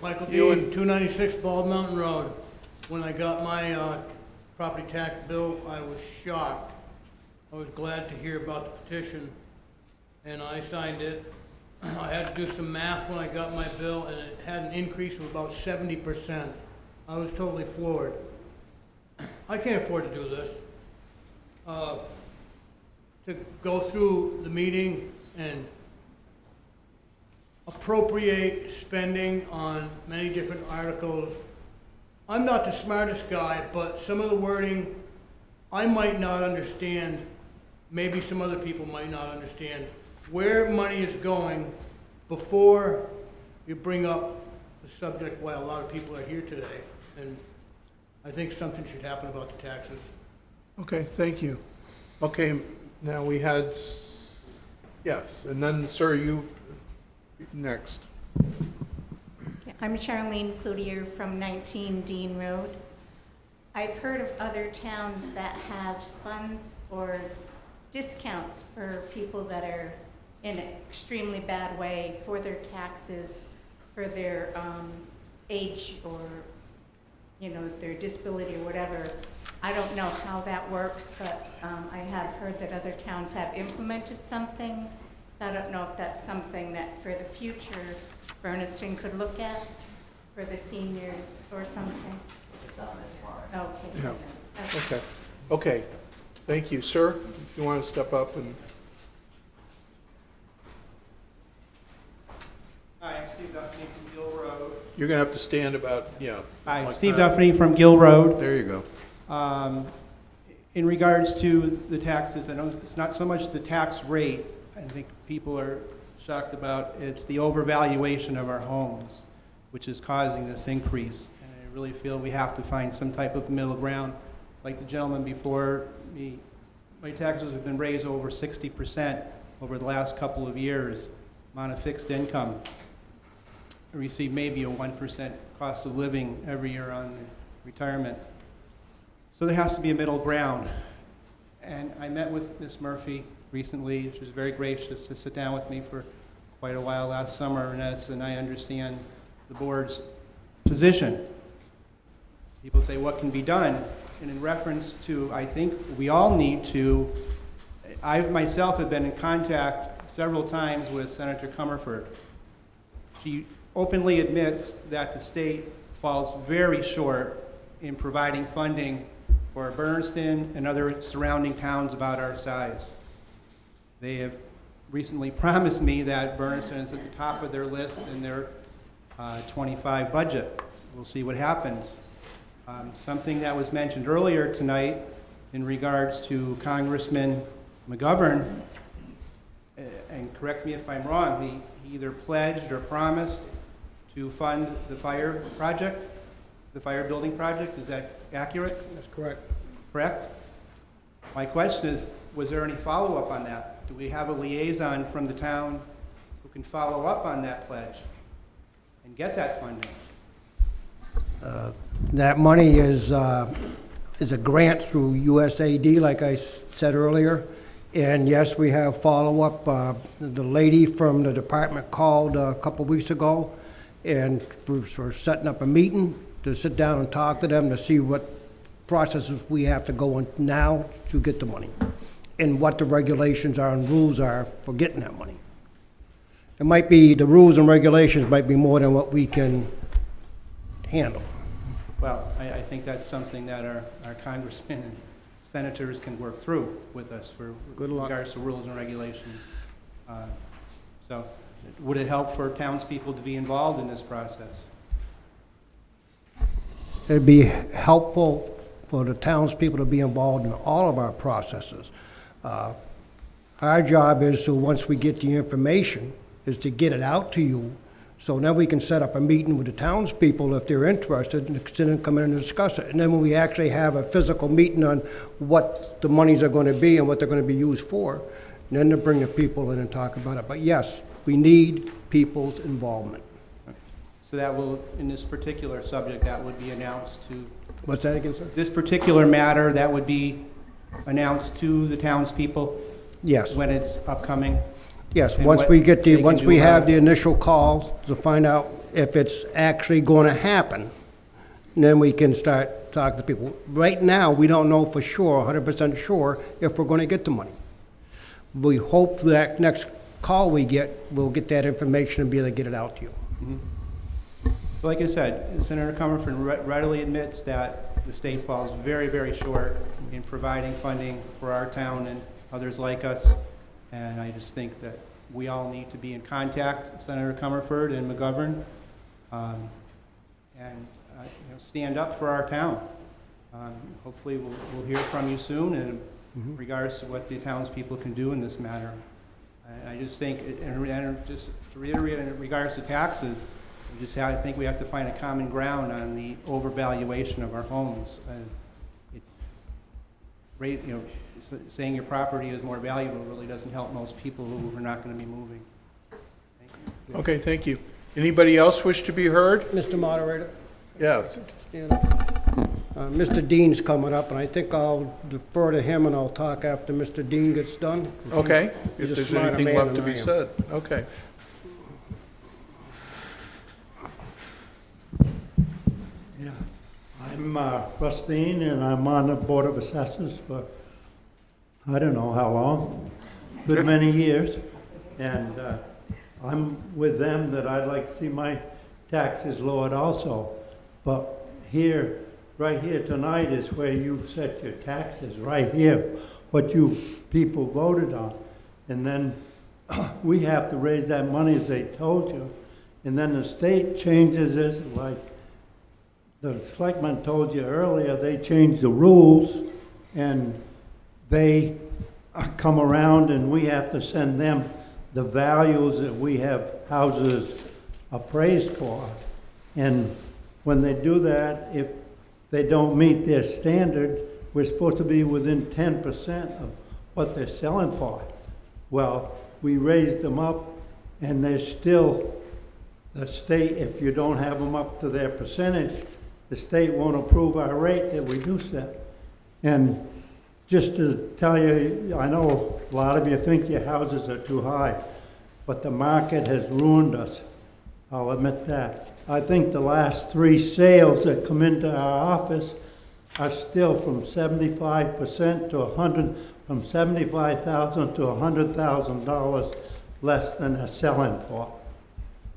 Michael
you
Dean,
and,
296 Bald Mountain Road. When I got my property tax bill, I was shocked. I was glad to hear about the petition, and I signed it. I had to do some math when I got my bill, and it had an increase of about 70%. I was totally floored. I can't afford to do this. To go through the meeting and appropriate spending on many different articles. I'm not the smartest guy, but some of the wording I might not understand. Maybe some other people might not understand where money is going before you bring up the subject why a lot of people are here today. And I think something should happen about the taxes.
okay, thank you. Okay, now we had, yes, and then, sir, you next.
I'm Charlene Cloutier from 19 Dean Road. I've heard of other towns that have funds or discounts for people that are in an extremely bad way for their taxes, for their age, or their disability or whatever. I don't know how that works, but I have heard that other towns have implemented something. So I don't know if that's something that for the future Bernardston could look at for the seniors or something. Okay.
Yeah. Okay, okay, thank you. Sir, if you want to step up and.
Hi, I'm Steve Duffney from Gill Road.
You're going to have to stand about, yeah.
Hi,
like
Steve
that.
Duffney from Gill Road.
There you go.
In regards to the taxes, I know it's not so much the tax rate, I think people are shocked about, it's the overvaluation of our homes, which is causing this increase. And I really feel we have to find some type of middle ground. Like the gentleman before me, my taxes have been raised over 60% over the last couple of years. I'm on a fixed income. I receive maybe a 1% cost of living every year on retirement. So there has to be a middle ground. And I met with Ms. Murphy recently. She was very gracious to sit down with me for quite a while last summer, and I understand the board's position. People say, what can be done? And in reference to, I think we all need to, I myself have been in contact several times with Senator Comerford. She openly admits that the state falls very short in providing funding for Bernardston and other surrounding towns about our size. They have recently promised me that Bernardston is at the top of their list in their 25 budget. We'll see what happens. Something that was mentioned earlier tonight in regards to Congressman McGovern, and correct me if I'm wrong, he either pledged or promised to fund the fire project, the fire building project. Is that accurate?
That's correct.
Correct? My question is, was there any follow-up on that? Do we have a liaison from the town who can follow up on that pledge and get that funding?
That money is a grant through USAID, like I said earlier. And yes, we have follow-up. The lady from the department called a couple weeks ago, and we're setting up a meeting to sit down and talk to them to see what processes we have to go in now to get the money, and what the regulations are and rules are for getting that money. It might be, the rules and regulations might be more than what we can handle.
Well, I think that's something that our congressmen and senators can work through with us for regards to rules and regulations. So would it help for townspeople to be involved in this process?
It'd be helpful for the townspeople to be involved in all of our processes. Our job is, so once we get the information, is to get it out to you, so then we can set up a meeting with the townspeople if they're interested, and sit and come in and discuss it. And then when we actually have a physical meeting on what the monies are gonna be and what they're gonna be used for, then to bring the people in and talk about it. But yes, we need people's involvement.
So that will, in this particular subject, that would be announced to,
What's that again, sir?
this particular matter, that would be announced to the townspeople
Yes.
when it's upcoming?
Yes,
And
once
what
we get
they
the,
can
once
do
we
about
have
it.
the initial calls to find out if it's actually gonna happen, then we can start talking to people. Right now, we don't know for sure, 100% sure, if we're gonna get the money. We hope that next call we get, we'll get that information and be able to get it out to you.
Like I said, Senator Comerford readily admits that the state falls very, very short in providing funding for our town and others like us. And I just think that we all need to be in contact, Senator Comerford and McGovern, and stand up for our town. Hopefully, we'll hear from you soon in regards to what the townspeople can do in this matter. I just think, and just to reiterate, in regards to taxes, I think we have to find a common ground on the overvaluation of our homes. Saying your property is more valuable really doesn't help most people who are not going to be moving. Thank you.
Okay, thank you. Anybody else wish to be heard?
Mr. Moderator?
Yes.
Mr. Dean's coming up, and I think I'll defer to him, and I'll talk after Mr. Dean gets done.
Okay,
He's
if
a
there's
smarter
anything
man
left to
than I
be
am.
said. Okay.
Yeah, I'm Russ Dean, and I'm on the Board of Assessors for, I don't know how long, good many years. And I'm with them that I'd like to see my taxes lowered also. But here, right here tonight is where you set your taxes, right here, what you people voted on. And then we have to raise that money as they told you. And then the state changes this, like the selectman told you earlier, they changed the rules and they come around and we have to send them the values that we have houses appraised for. And when they do that, if they don't meet their standard, we're supposed to be within 10% of what they're selling for. Well, we raised them up and they're still, the state, if you don't have them up to their percentage, the state won't approve our rate that we do set. And just to tell you, I know a lot of you think your houses are too high, but the market has ruined us. I'll admit that. I think the last 3 sales that come into our office are still from 75% to 100, from $75,000 to $100,000 less than they're selling for.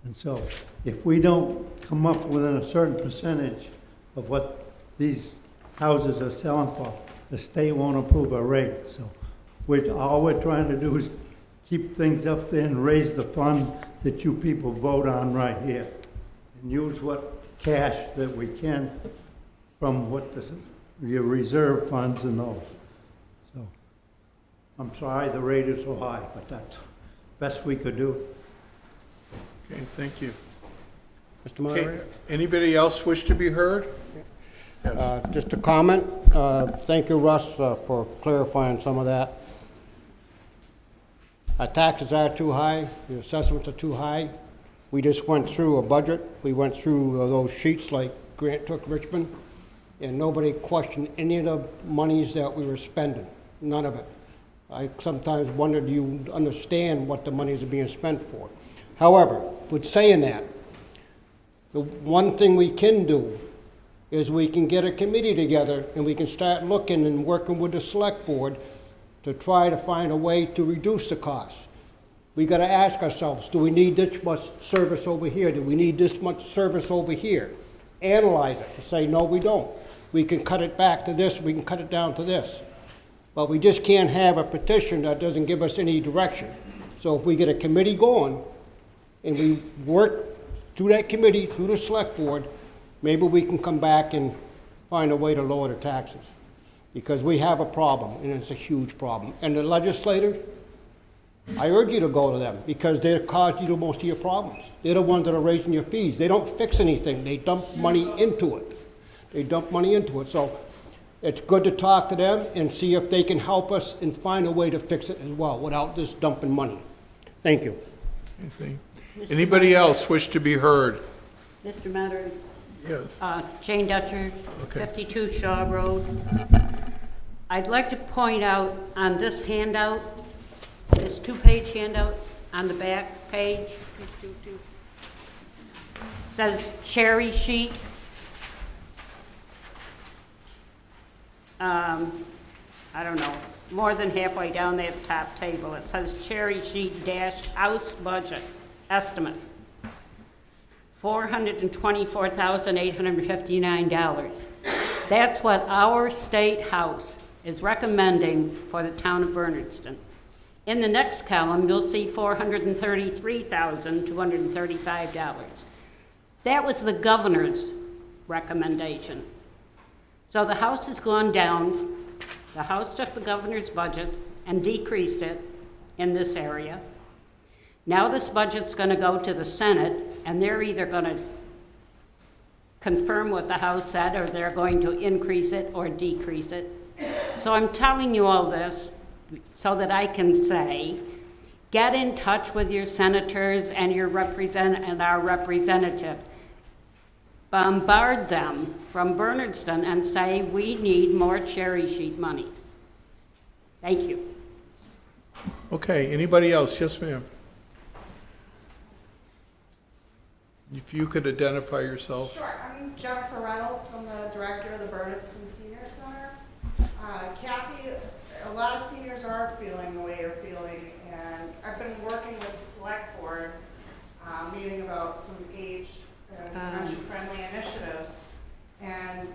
And so, if we don't come up within a certain percentage of what these houses are selling for, the state won't approve a rate. So, all we're trying to do is keep things up there and raise the fund that you people vote on right here, and use what cash that we can from what your reserve funds and those. So, I'm sorry the rate is so high, but that's the best we could do.
Okay, thank you.
Mr. Moderator?
Okay, anybody else wish to be heard? Yes.
Just a comment. Thank you, Russ, for clarifying some of that. Our taxes are too high, the assessments are too high. We just went through a budget. We went through those sheets like Grant took Richmond, and nobody questioned any of the monies that we were spending, none of it. I sometimes wonder, do you understand what the monies are being spent for? However, with saying that, the one thing we can do is we can get a committee together and we can start looking and working with the select board to try to find a way to reduce the costs. We gotta ask ourselves, do we need this much service over here? Do we need this much service over here? Analyze it to say, no, we don't. We can cut it back to this, we can cut it down to this. But we just can't have a petition that doesn't give us any direction. So if we get a committee going and we work through that committee, through the select board, maybe we can come back and find a way to lower the taxes. Because we have a problem, and it's a huge problem. And the legislators, I urge you to go to them, because they cause you the most of your problems. They're the ones that are raising your fees. They don't fix anything, they dump money into it. They dump money into it, so it's good to talk to them and see if they can help us and find a way to fix it as well, without just dumping money. Thank you.
Anything? Anybody else wish to be heard?
Mr. Matter,
Yes.
Jane Dutcher,
Okay.
52 Shaw Road. I'd like to point out on this handout, this two-page handout on the back page, says cherry sheet. I don't know, more than halfway down the top table, it says cherry sheet dash house budget estimate. $424,859. That's what our state house is recommending for the town of Bernardston. In the next column, you'll see $433,235. That was the governor's recommendation. So the house has gone down. The House took the governor's budget and decreased it in this area. Now this budget's going to go to the Senate, and they're either going to confirm what the House said, or they're going to increase it or decrease it. So I'm telling you all this so that I can say, get in touch with your senators and our representative. Bombard them from Bernardston and say, we need more cherry sheet money. Thank you.
Okay, anybody else? Yes, ma'am. If you could identify yourself.
Sure, I'm Jennifer Reynolds, I'm the director of the Bernardston Senior Center. Kathy, a lot of seniors are feeling the way you're feeling, and I've been working with the select board, meeting about some age and dementia-friendly initiatives. And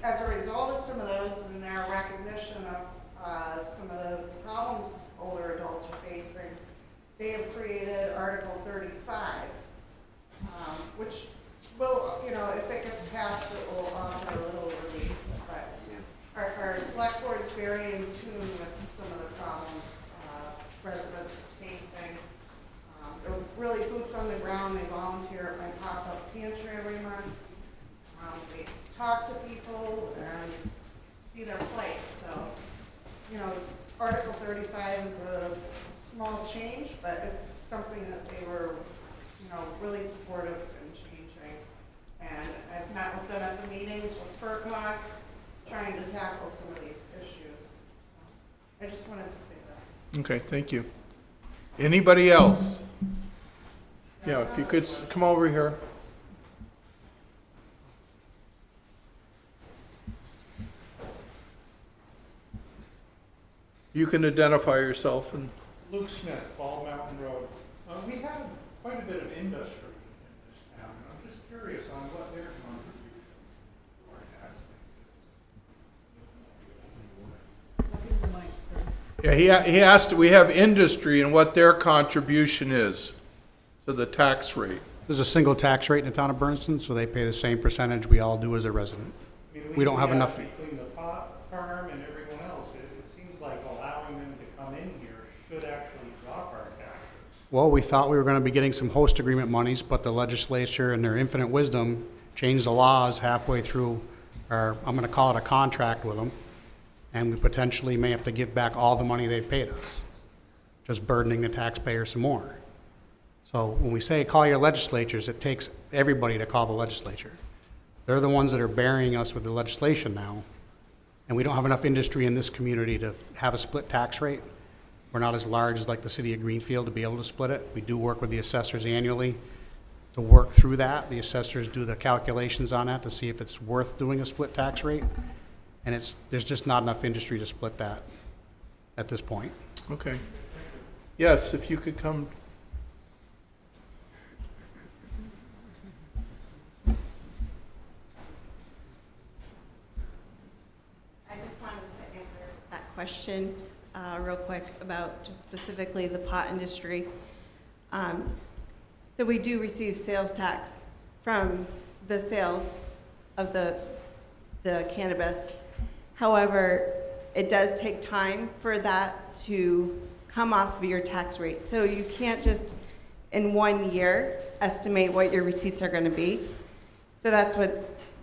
as a result of some of those and their recognition of some of the problems older adults are facing, they have created Article 35. Which will, if it gets passed, it will offer a little relief. But our select board is very in tune with some of the problems residents are facing. They're really boots on the ground. They volunteer at my pop-up pantry every month. They talk to people and see their plight. So, Article 35 is a small change, but it's something that they were really supportive in changing. And I've met with them at the meetings with FERCOG, trying to tackle some of these issues. I just wanted to say that.
Okay, thank you. Anybody else? Yeah, if you could come over here. You can identify yourself and.
Luke Smith, Bald Mountain Road. We have quite a bit of industry in this town, and I'm just curious on what their contribution to our tax base is.
Yeah, he asked, we have industry and what their contribution is to the tax rate.
There's a single tax rate in the town of Bernardston, so they pay the same percentage we all do as a resident. We don't have enough.
Between the pot farm and everyone else, it seems like allowing them to come in here should actually drop our taxes.
Well, we thought we were going to be getting some host agreement monies, but the legislature in their infinite wisdom changed the laws halfway through our, I'm going to call it a contract with them, and we potentially may have to give back all the money they've paid us, just burdening the taxpayer some more. So when we say call your legislatures, it takes everybody to call the legislature. They're the ones that are burying us with the legislation now, and we don't have enough industry in this community to have a split tax rate. We're not as large as like the city of Greenfield to be able to split it. We do work with the assessors annually to work through that. The assessors do the calculations on that to see if it's worth doing a split tax rate, and there's just not enough industry to split that at this point.
Okay. Yes, if you could come.
I just wanted to answer that question real quick about just specifically the pot industry. So we do receive sales tax from the sales of the cannabis. However, it does take time for that to come off of your tax rate. So you can't just, in 1 year, estimate what your receipts are going to be. So that's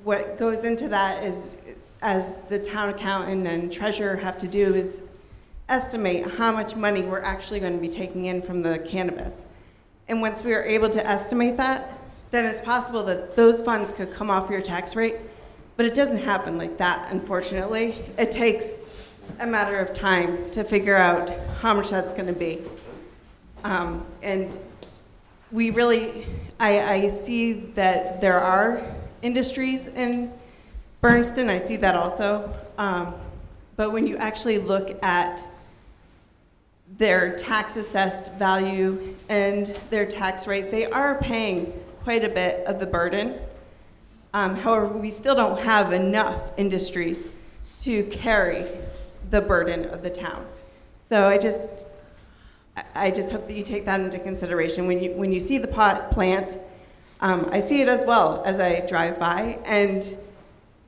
what goes into that is, as the town accountant and treasurer have to do, is estimate how much money we're actually going to be taking in from the cannabis. And once we are able to estimate that, then it's possible that those funds could come off your tax rate, but it doesn't happen like that, unfortunately. It takes a matter of time to figure out how much that's going to be. And we really, I see that there are industries in Bernardston, I see that also. But when you actually look at their tax assessed value and their tax rate, they are paying quite a bit of the burden. However, we still don't have enough industries to carry the burden of the town. So I just hope that you take that into consideration. When you see the pot plant, I see it as well as I drive by, and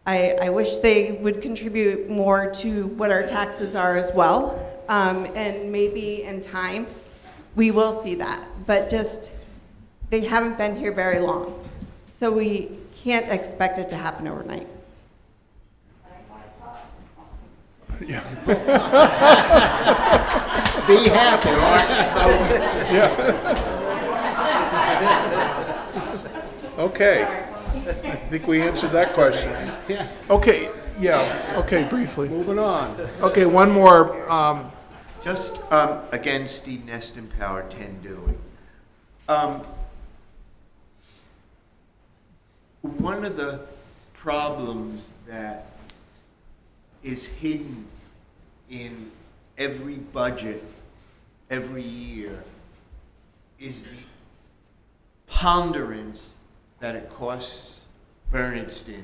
I wish they would contribute more to what our taxes are as well. And maybe in time, we will see that. But just, they haven't been here very long. So we can't expect it to happen overnight.
Yeah.
Be happy,
Okay. I think we answered that question. Okay, yeah, okay, briefly.
Moving on.
Okay, one more.
Just, again, Steve Neston, Power 10 Dewey. One of the problems that is hidden in every budget every year is the ponderance that it costs Bernardston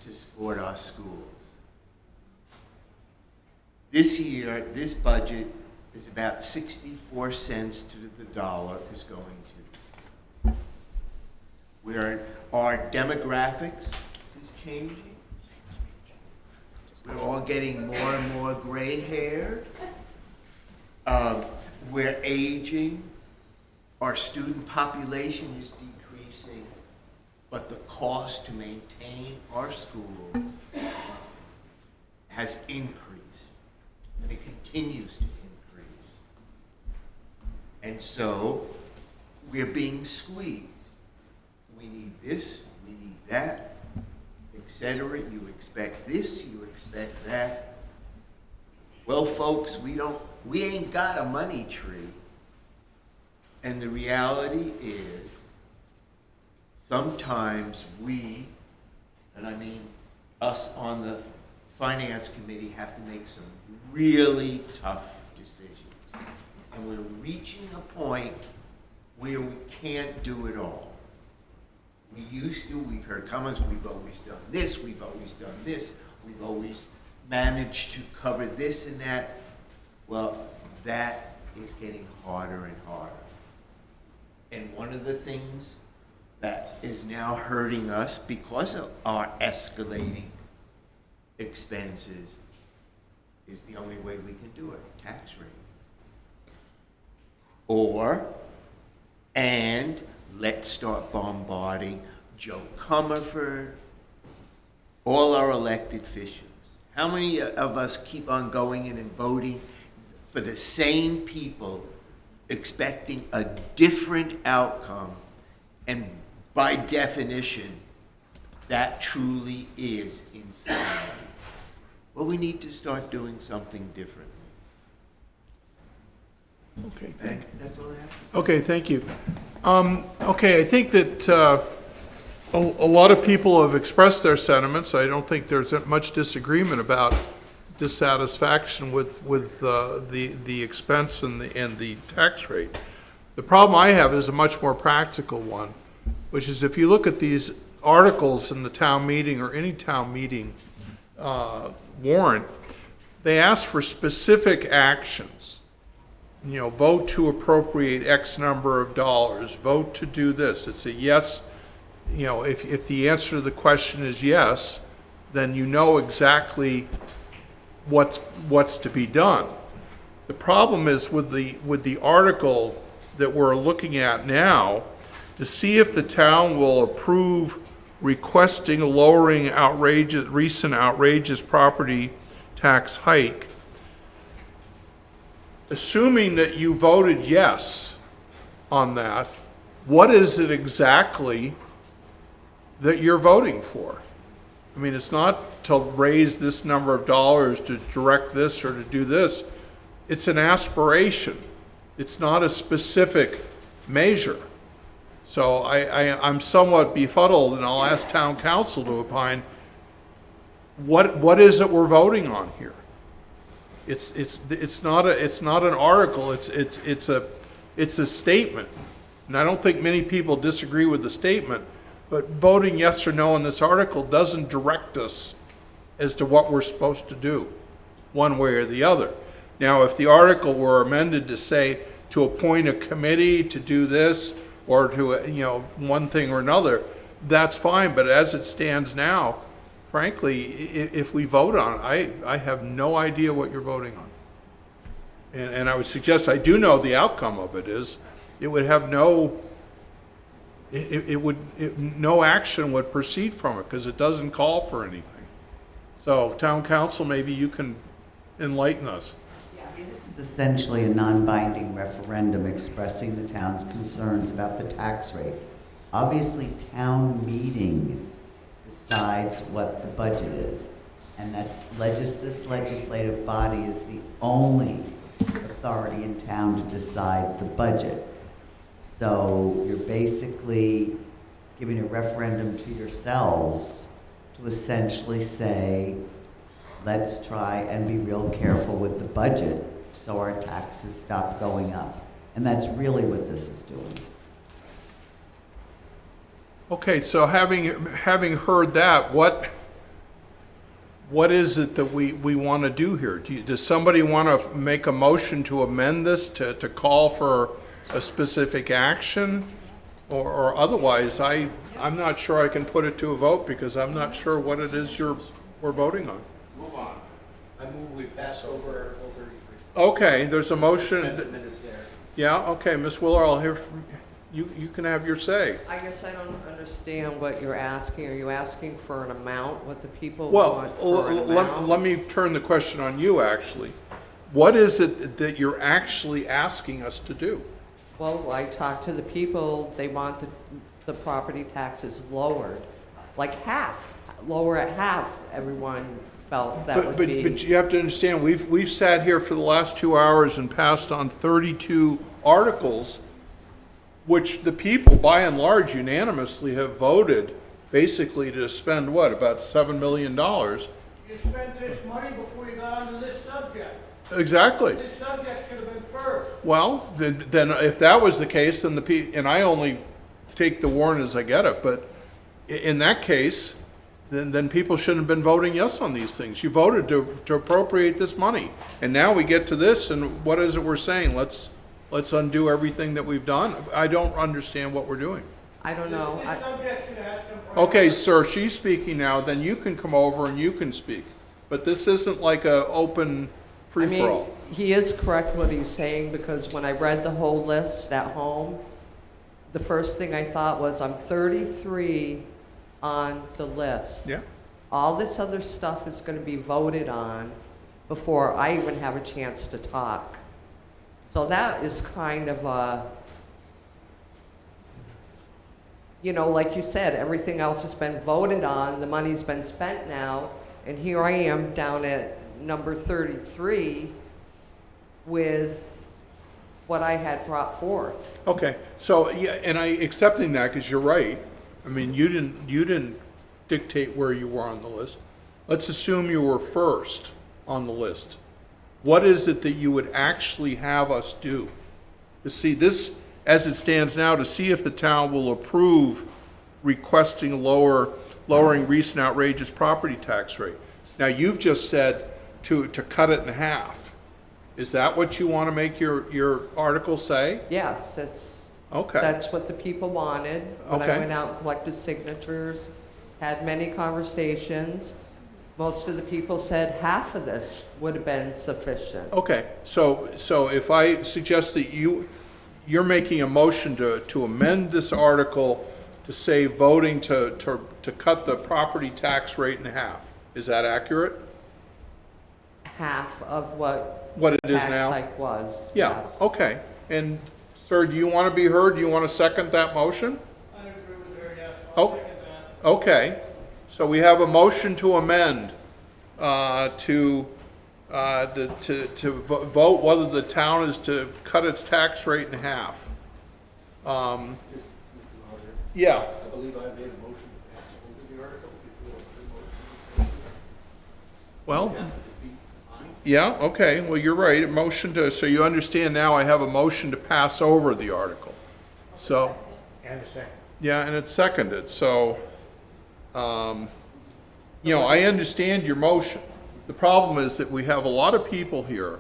to support our schools. This year, this budget is about 64 cents to the dollar is going to. Where our demographics is changing. We're all getting more and more gray haired. We're aging. Our student population is decreasing. But the cost to maintain our schools has increased. And it continues to increase. And so we're being squeezed. We need this, we need that, etc. You expect this, you expect that. Well, folks, we ain't got a money tree. And the reality is, sometimes we, and I mean us on the finance committee, have to make some really tough decisions. And we're reaching a point where we can't do it all. We used to, we've heard comments, we've always done this, we've always done this, we've always managed to cover this and that. Well, that is getting harder and harder. And one of the things that is now hurting us because of our escalating expenses is the only way we can do it, tax rate. And let's start bombarding Joe Comerford, all our elected officials. How many of us keep on going in and voting for the same people, expecting a different outcome, and by definition, that truly is insanity? Well, we need to start doing something differently.
Okay,
That's all I have to say.
Okay, thank you. Okay, I think that a lot of people have expressed their sentiments. I don't think there's much disagreement about dissatisfaction with the expense and the tax rate. The problem I have is a much more practical one, which is if you look at these articles in the town meeting or any town meeting warrant, they ask for specific actions. You know, vote to appropriate X number of dollars, vote to do this. It's a yes, you know, if the answer to the question is yes, then you know exactly what's to be done. The problem is with the article that we're looking at now, to see if the town will approve requesting a lowering recent outrageous property tax hike. Assuming that you voted yes on that, what is it exactly that you're voting for? I mean, it's not to raise this number of dollars, to direct this or to do this. It's an aspiration. It's not a specific measure. So I'm somewhat befuddled, and I'll ask town council to opine, what is it we're voting on here? It's not an article, it's a statement. And I don't think many people disagree with the statement, but voting yes or no on this article doesn't direct us as to what we're supposed to do, one way or the other. Now, if the article were amended to say to appoint a committee to do this, or to, one thing or another, that's fine, but as it stands now, frankly, if we vote on it, I have no idea what you're voting on. And I would suggest, I do know the outcome of it is, it would have no action would proceed from it, because it doesn't call for anything. So, town council, maybe you can enlighten us.
This is essentially a non-binding referendum expressing the town's concerns about the tax rate. Obviously, town meeting decides what the budget is, and this legislative body is the only authority in town to decide the budget. So you're basically giving a referendum to yourselves to essentially say, let's try and be real careful with the budget so our taxes stop going up. And that's really what this is doing.
Okay, so having heard that, what is it that we want to do here? Does somebody want to make a motion to amend this to call for a specific action? Or otherwise, I'm not sure I can put it to a vote, because I'm not sure what it is we're voting on.
Move on. I move we pass over.
Okay, there's a motion.
Minutes there.
Yeah, okay, Ms. Willer, I'll hear from you. You can have your say.
I guess I don't understand what you're asking. Are you asking for an amount, what the people want for an amount?
Let me turn the question on you, actually. What is it that you're actually asking us to do?
Well, I talked to the people, they want the property taxes lowered, like half, lower at half, everyone felt that would be.
But you have to understand, we've sat here for the last 2 hours and passed on 32 articles, which the people, by and large, unanimously have voted basically to spend, what, about $7 million?
You spent this money before you got onto this subject.
Exactly.
This subject should have been first.
Well, then if that was the case, then and I only take the warrant as I get it, but in that case, then people shouldn't have been voting yes on these things. You voted to appropriate this money, and now we get to this, and what is it we're saying? Let's undo everything that we've done. I don't understand what we're doing.
I don't know.
This subject should have had some priority.
Okay, sir, she's speaking now, then you can come over and you can speak. But this isn't like a open free-for-all.
I mean, he is correct what he's saying, because when I read the whole list at home, the first thing I thought was, I'm 33 on the list.
Yeah.
All this other stuff is going to be voted on before I even have a chance to talk. So that is kind of a, like you said, everything else has been voted on, the money's been spent now, and here I am down at number 33 with what I had brought forth.
Okay, so, yeah, and accepting that, because you're right. I mean, you didn't dictate where you were on the list. Let's assume you were first on the list. What is it that you would actually have us do? To see this, as it stands now, to see if the town will approve requesting lowering recent outrageous property tax rate. Now, you've just said to cut it in half. Is that what you want to make your article say?
Yes, it's.
Okay.
That's what the people wanted. When
Okay.
I went out and collected signatures, had many conversations. Most of the people said half of this would have been sufficient.
Okay, so if I suggest that you're making a motion to amend this article to say voting to cut the property tax rate in half, is that accurate?
Half of what
it is now?
tax hike was.
Yeah,
yes.
okay. And, sir, do you want to be heard? Do you want to second that motion?
I agree with her, yes.
Oh, okay. So we have a motion to amend, to vote whether the town is to cut its tax rate in half. Yeah.
I believe I made a motion to pass over the article before the motion.
Well, yeah, okay, well, you're right, a motion to, so you understand now I have a motion to pass over the article. So,
And a second.
yeah, and it's seconded, so, you know, I understand your motion. The problem is that we have a lot of people here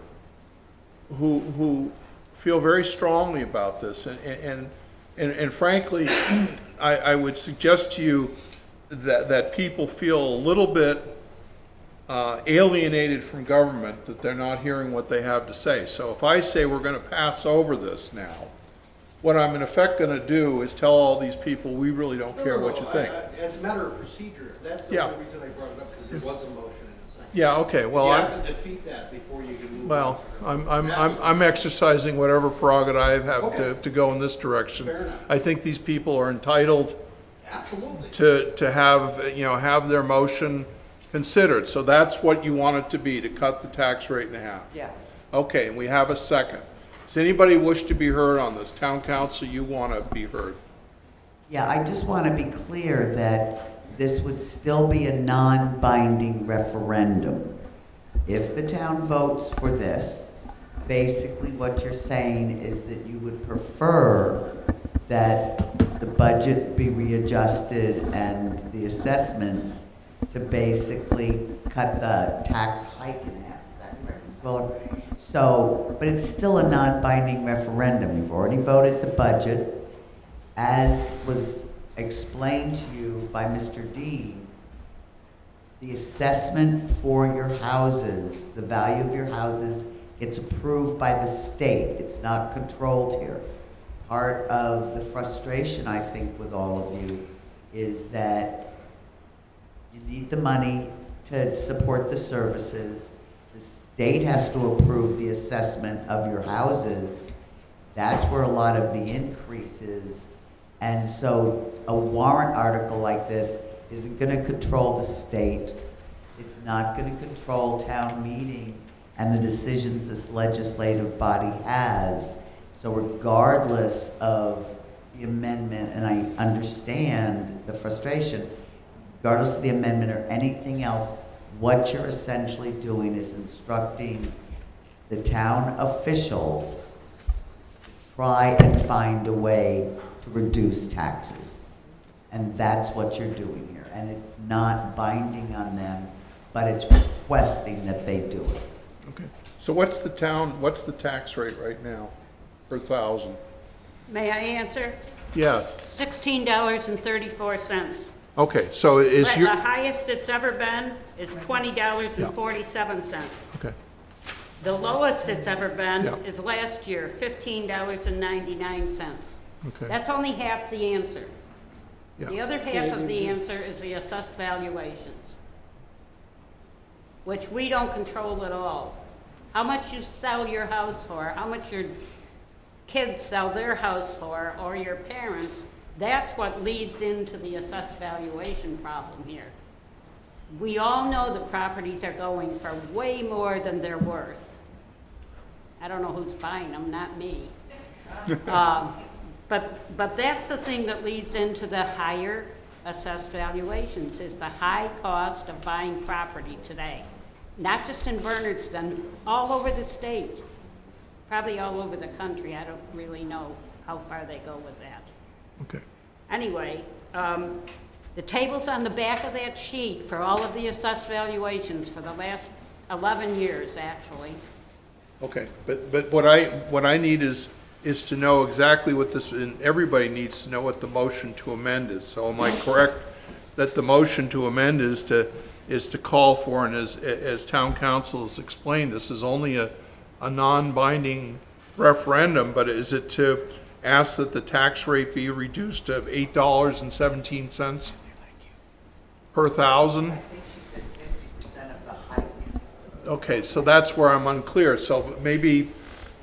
who feel very strongly about this, and frankly, I would suggest to you that people feel a little bit alienated from government, that they're not hearing what they have to say. So if I say we're going to pass over this now, what I'm in effect going to do is tell all these people, we really don't care what you think.
As a matter of procedure, that's the only reason I brought it up, because there was a motion and a second.
Yeah, okay, well,
You have to defeat that before you can move on.
Well, I'm exercising whatever prerogative I have
Okay.
to go in this direction.
Fair enough.
I think these people are entitled
Absolutely.
to have, you know, have their motion considered. So that's what you want it to be, to cut the tax rate in half.
Yes.
Okay, and we have a second. Does anybody wish to be heard on this? Town council, you want to be heard?
Yeah, I just want to be clear that this would still be a non-binding referendum. If the town votes for this, basically what you're saying is that you would prefer that the budget be readjusted and the assessments to basically cut the tax hike in half. Is that correct, Ms. Fuller? So, but it's still a non-binding referendum. You've already voted the budget. As was explained to you by Mr. Dean, the assessment for your houses, the value of your houses, it's approved by the state. It's not controlled here. Part of the frustration, I think, with all of you is that you need the money to support the services. The state has to approve the assessment of your houses. That's where a lot of the increase is. And so a warrant article like this isn't going to control the state. It's not going to control town meeting and the decisions this legislative body has. So regardless of the amendment, and I understand the frustration, regardless of the amendment or anything else, what you're essentially doing is instructing the town officials to try and find a way to reduce taxes. And that's what you're doing here. And it's not binding on them, but it's requesting that they do it.
Okay. So what's the tax rate right now per thousand?
May I answer?
Yes.
$16.34.
Okay, so is
The
your,
highest it's ever been is $20.47.
okay,
The lowest it's ever been
Yeah.
is last year, $15.99.
okay.
That's only half the answer.
Yeah.
The other half of the answer is the assessed valuations, which we don't control at all. How much you sell your house for, how much your kids sell their house for, or your parents, that's what leads into the assessed valuation problem here. We all know the properties are going for way more than they're worth. I don't know who's buying them, not me. But that's the thing that leads into the higher assessed valuations, is the high cost of buying property today. Not just in Bernardston, all over the state, probably all over the country. I don't really know how far they go with that.
Okay.
Anyway, the table's on the back of that sheet for all of the assessed valuations for the last 11 years, actually.
Okay, but what I need is to know exactly what this, and everybody needs to know what the motion to amend is. So am I correct that the motion to amend is to is to call for, and as town council has explained, this is only a non-binding referendum, but is it to ask that the tax rate be reduced to $8.17 per thousand? Okay, so that's where I'm unclear. So maybe,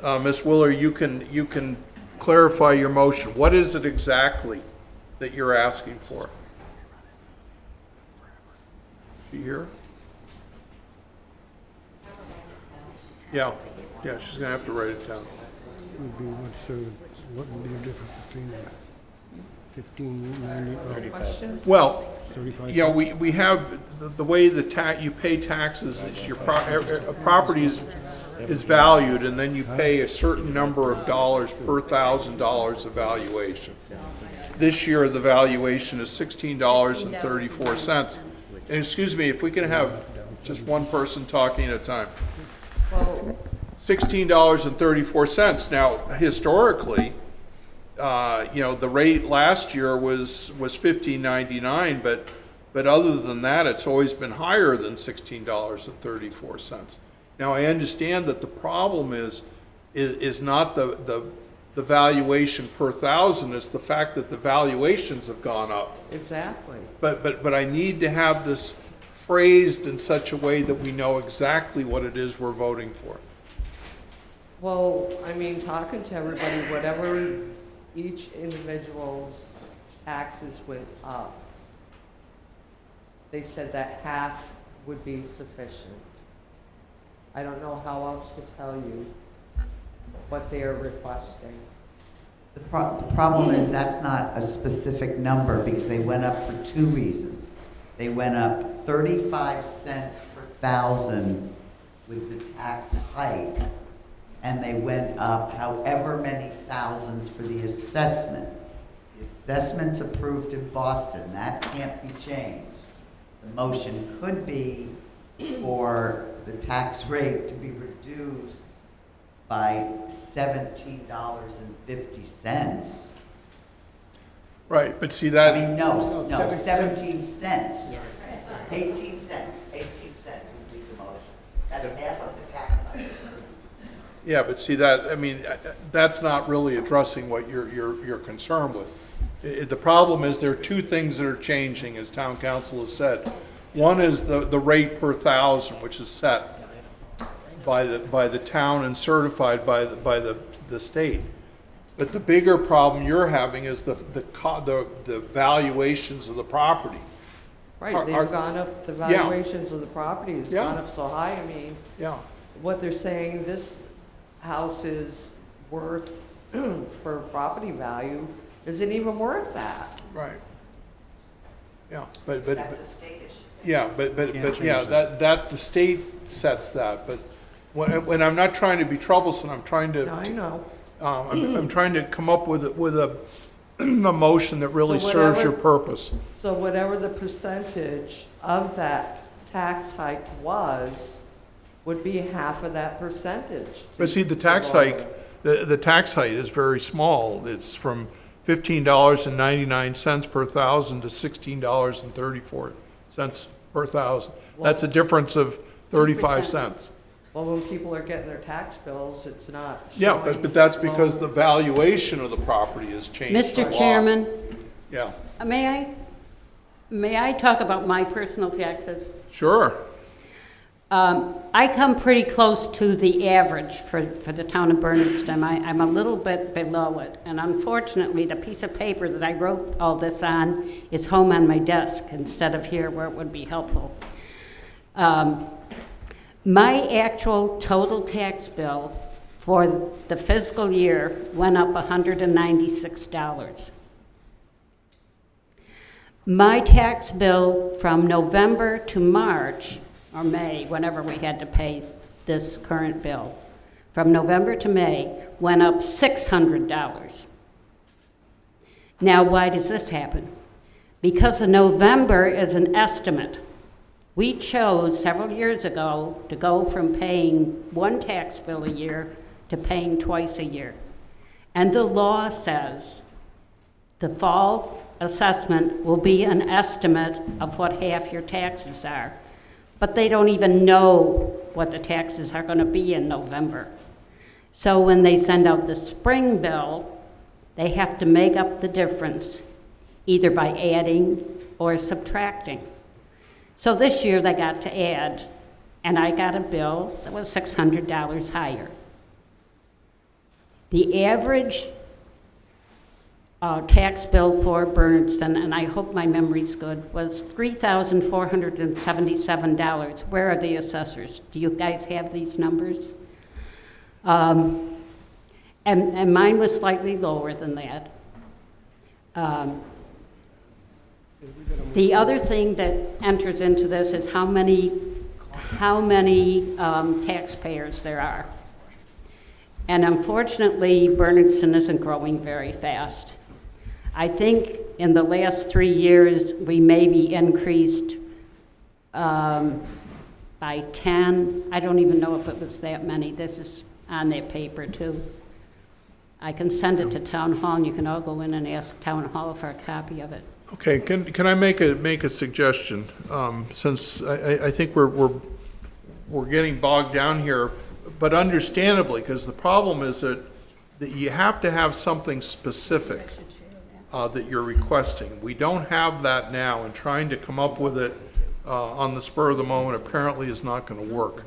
Ms. Willer, you can clarify your motion. What is it exactly that you're asking for? She here? Yeah, she's gonna have to write it down.
Would be what would be the difference between 15.90?
Well,
35
you know, we have, the way you pay taxes is your property is valued, and then you pay a certain number of dollars per $1,000 of valuation. This year, the valuation is $16.34. And excuse me, if we can have just one person talking at a time. $16.34. Now, historically, you know, the rate last year was $15.99, but other than that, it's always been higher than $16.34. Now, I understand that the problem is not the valuation per thousand, it's the fact that the valuations have gone up.
Exactly.
But I need to have this phrased in such a way that we know exactly what it is we're voting for.
Well, I mean, talking to everybody, whatever each individual's taxes went up, they said that half would be sufficient. I don't know how else to tell you what they are requesting.
The problem is that's not a specific number because they went up for two reasons. They went up 35 cents per thousand with the tax hike, and they went up however many thousands for the assessment. The assessment's approved in Boston. That can't be changed. The motion could be for the tax rate to be reduced by $17.50.
Right, but see that...
I mean, no, 17 cents. 18 cents. 18 cents would be the motion. That's half of the tax hike.
Yeah, but see that, I mean, that's not really addressing what you're concerned with. The problem is there are two things that are changing, as town council has said. One is the rate per thousand, which is set by the town and certified by the state. But the bigger problem you're having is the valuations of the property.
Right, they've gone up, the valuations of the property has gone up so high. I mean, what they're saying, this house is worth, for property value, isn't even worth that.
Right. Yeah, but
that's a state issue.
Yeah, but that the state sets that. But when I'm not trying to be troublesome, I'm trying to.
I know.
I'm trying to come up with a motion that really serves your purpose.
So whatever the percentage of that tax hike was, would be half of that percentage.
But see, the tax hike is very small. It's from $15.99 per thousand to $16.34 per thousand. That's a difference of 35 cents.
Well, when people are getting their tax bills, it's not
Yeah,
showing.
but that's because the valuation of the property has changed a lot.
Mr. Chairman?
Yeah.
May I talk about my personal taxes?
Sure.
I come pretty close to the average for the town of Bernardston. I'm a little bit below it. And unfortunately, the piece of paper that I wrote all this on is home on my desk instead of here where it would be helpful. My actual total tax bill for the fiscal year went up $196. My tax bill from November to March, or May, whenever we had to pay this current bill, from November to May, went up $600. Now, why does this happen? Because the November is an estimate. We chose several years ago to go from paying one tax bill a year to paying twice a year. And the law says the fall assessment will be an estimate of what half your taxes are. but they don't even know what the taxes are going to be in November. So when they send out the spring bill, they have to make up the difference, either by adding or subtracting. So this year they got to add, and I got a bill that was $600 higher. The average tax bill for Bernardston, and I hope my memory's good, was $3,477. Where are the assessors? Do you guys have these numbers? And mine was slightly lower than that. The other thing that enters into this is how many taxpayers there are. And unfortunately, Bernardston isn't growing very fast. I think in the last 3 years, we maybe increased by 10. I don't even know if it was that many. This is on their paper too. I can send it to Town Hall, and you can all go in and ask Town Hall for a copy of it.
Okay, can I make a suggestion? Since I think we're getting bogged down here, but understandably, because the problem is that you have to have something specific that you're requesting. We don't have that now, and trying to come up with it on the spur of the moment apparently is not going to work.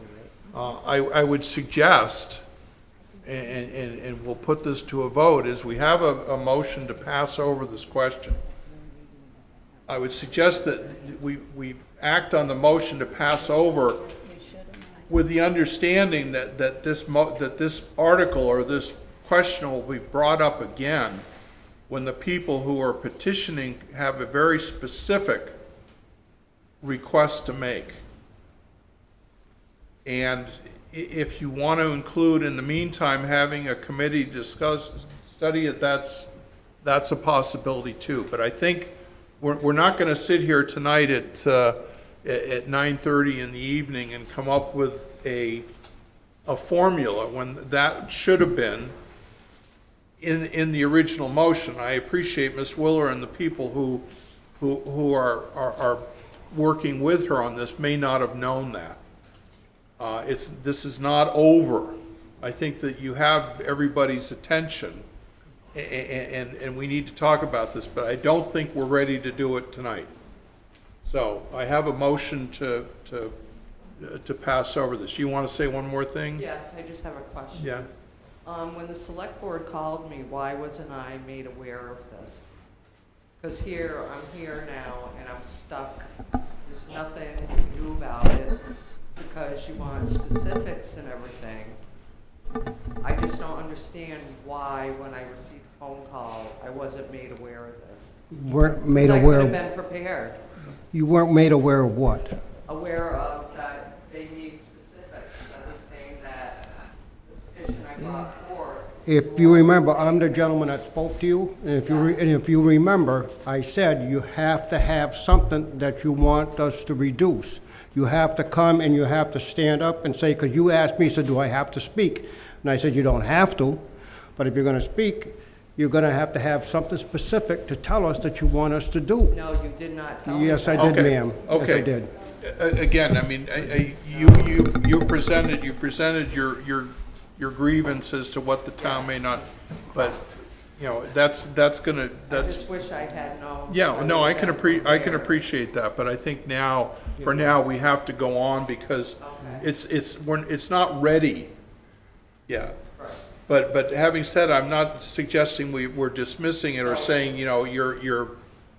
I would suggest, and we'll put this to a vote, is we have a motion to pass over this question. I would suggest that we act on the motion to pass over with the understanding that this article or this question will be brought up again when the people who are petitioning have a very specific request to make. And if you want to include, in the meantime, having a committee study it, that's a possibility too. But I think we're not going to sit here tonight at 9:30 in the evening and come up with a formula when that should have been in the original motion. I appreciate Ms. Willer and the people who are working with her on this may not have known that. This is not over. I think that you have everybody's attention, and we need to talk about this, but I don't think we're ready to do it tonight. So I have a motion to pass over this. You want to say one more thing?
Yes, I just have a question.
Yeah.
When the select board called me, why wasn't I made aware of this? Because I'm here now and I'm stuck. There's nothing you can do about it because you want specifics and everything. I just don't understand why, when I received a phone call, I wasn't made aware of this.
Weren't made
'Cause
aware
I
of...
could have been prepared.
You weren't made aware of what?
Aware of that they need specifics. I was saying that the petition I brought forth.
If you remember, I'm the gentleman that spoke to you, and if you remember, I said you have to have something that you want us to reduce. You have to come and you have to stand up and say, because you asked me, you said, do I have to speak? And I said, you don't have to, but if you're going to speak, you're going to have something specific to tell us that you want us to do.
No, you did not tell me.
Yes, I did, ma'am. Yes, I did.
Again, I mean, you presented your grievance as to what the town may not, but, you know, that's gonna,
I just wish I had known.
yeah, no, I can appreciate that, but I think now, for now, we have to go on because it's not ready yet.
Right.
But having said, I'm not suggesting we're dismissing it or saying, you know, you're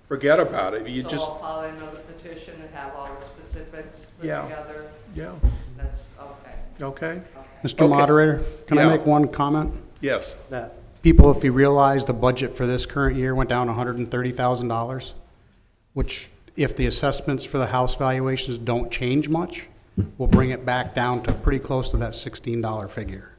forget about it. You
So
just,
I'll file another petition and have all the specifics put
Yeah.
together?
yeah,
That's, okay.
okay?
Mr.
Okay.
Moderator, can I
Yeah.
make one comment?
Yes.
That people, if you realize the budget for this current year went down $130,000, which if the assessments for the house valuations don't change much, will bring it back down to pretty close to that $16 figure.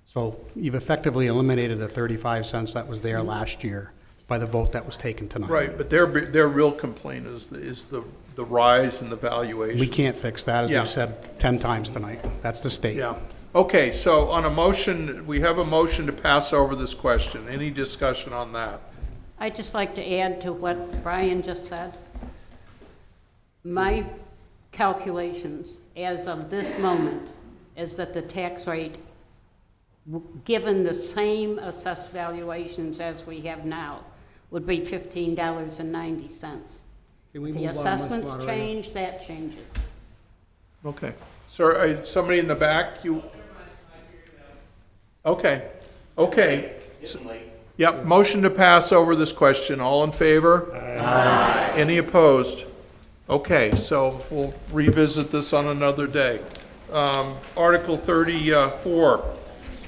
So you've effectively eliminated the 35 cents that was there last year by the vote that was taken tonight.
Right, but their real complaint is the rise in the valuation.
We can't fix that, as
Yeah.
we've said 10 times tonight. That's the state.
Yeah. Okay, so on a motion, we have a motion to pass over this question. Any discussion on that?
I'd just like to add to what Brian just said. My calculations as of this moment is that the tax rate, given the same assessed valuations as we have now, would be $15.90.
Can we
If the
move on, Ms.
assessments
Moderator?
change, that changes.
Okay. Sir, somebody in the back, you? Okay, okay. Yep, motion to pass over this question. All in favor? Aye. Any opposed? Okay, so we'll revisit this on another day. Article 34,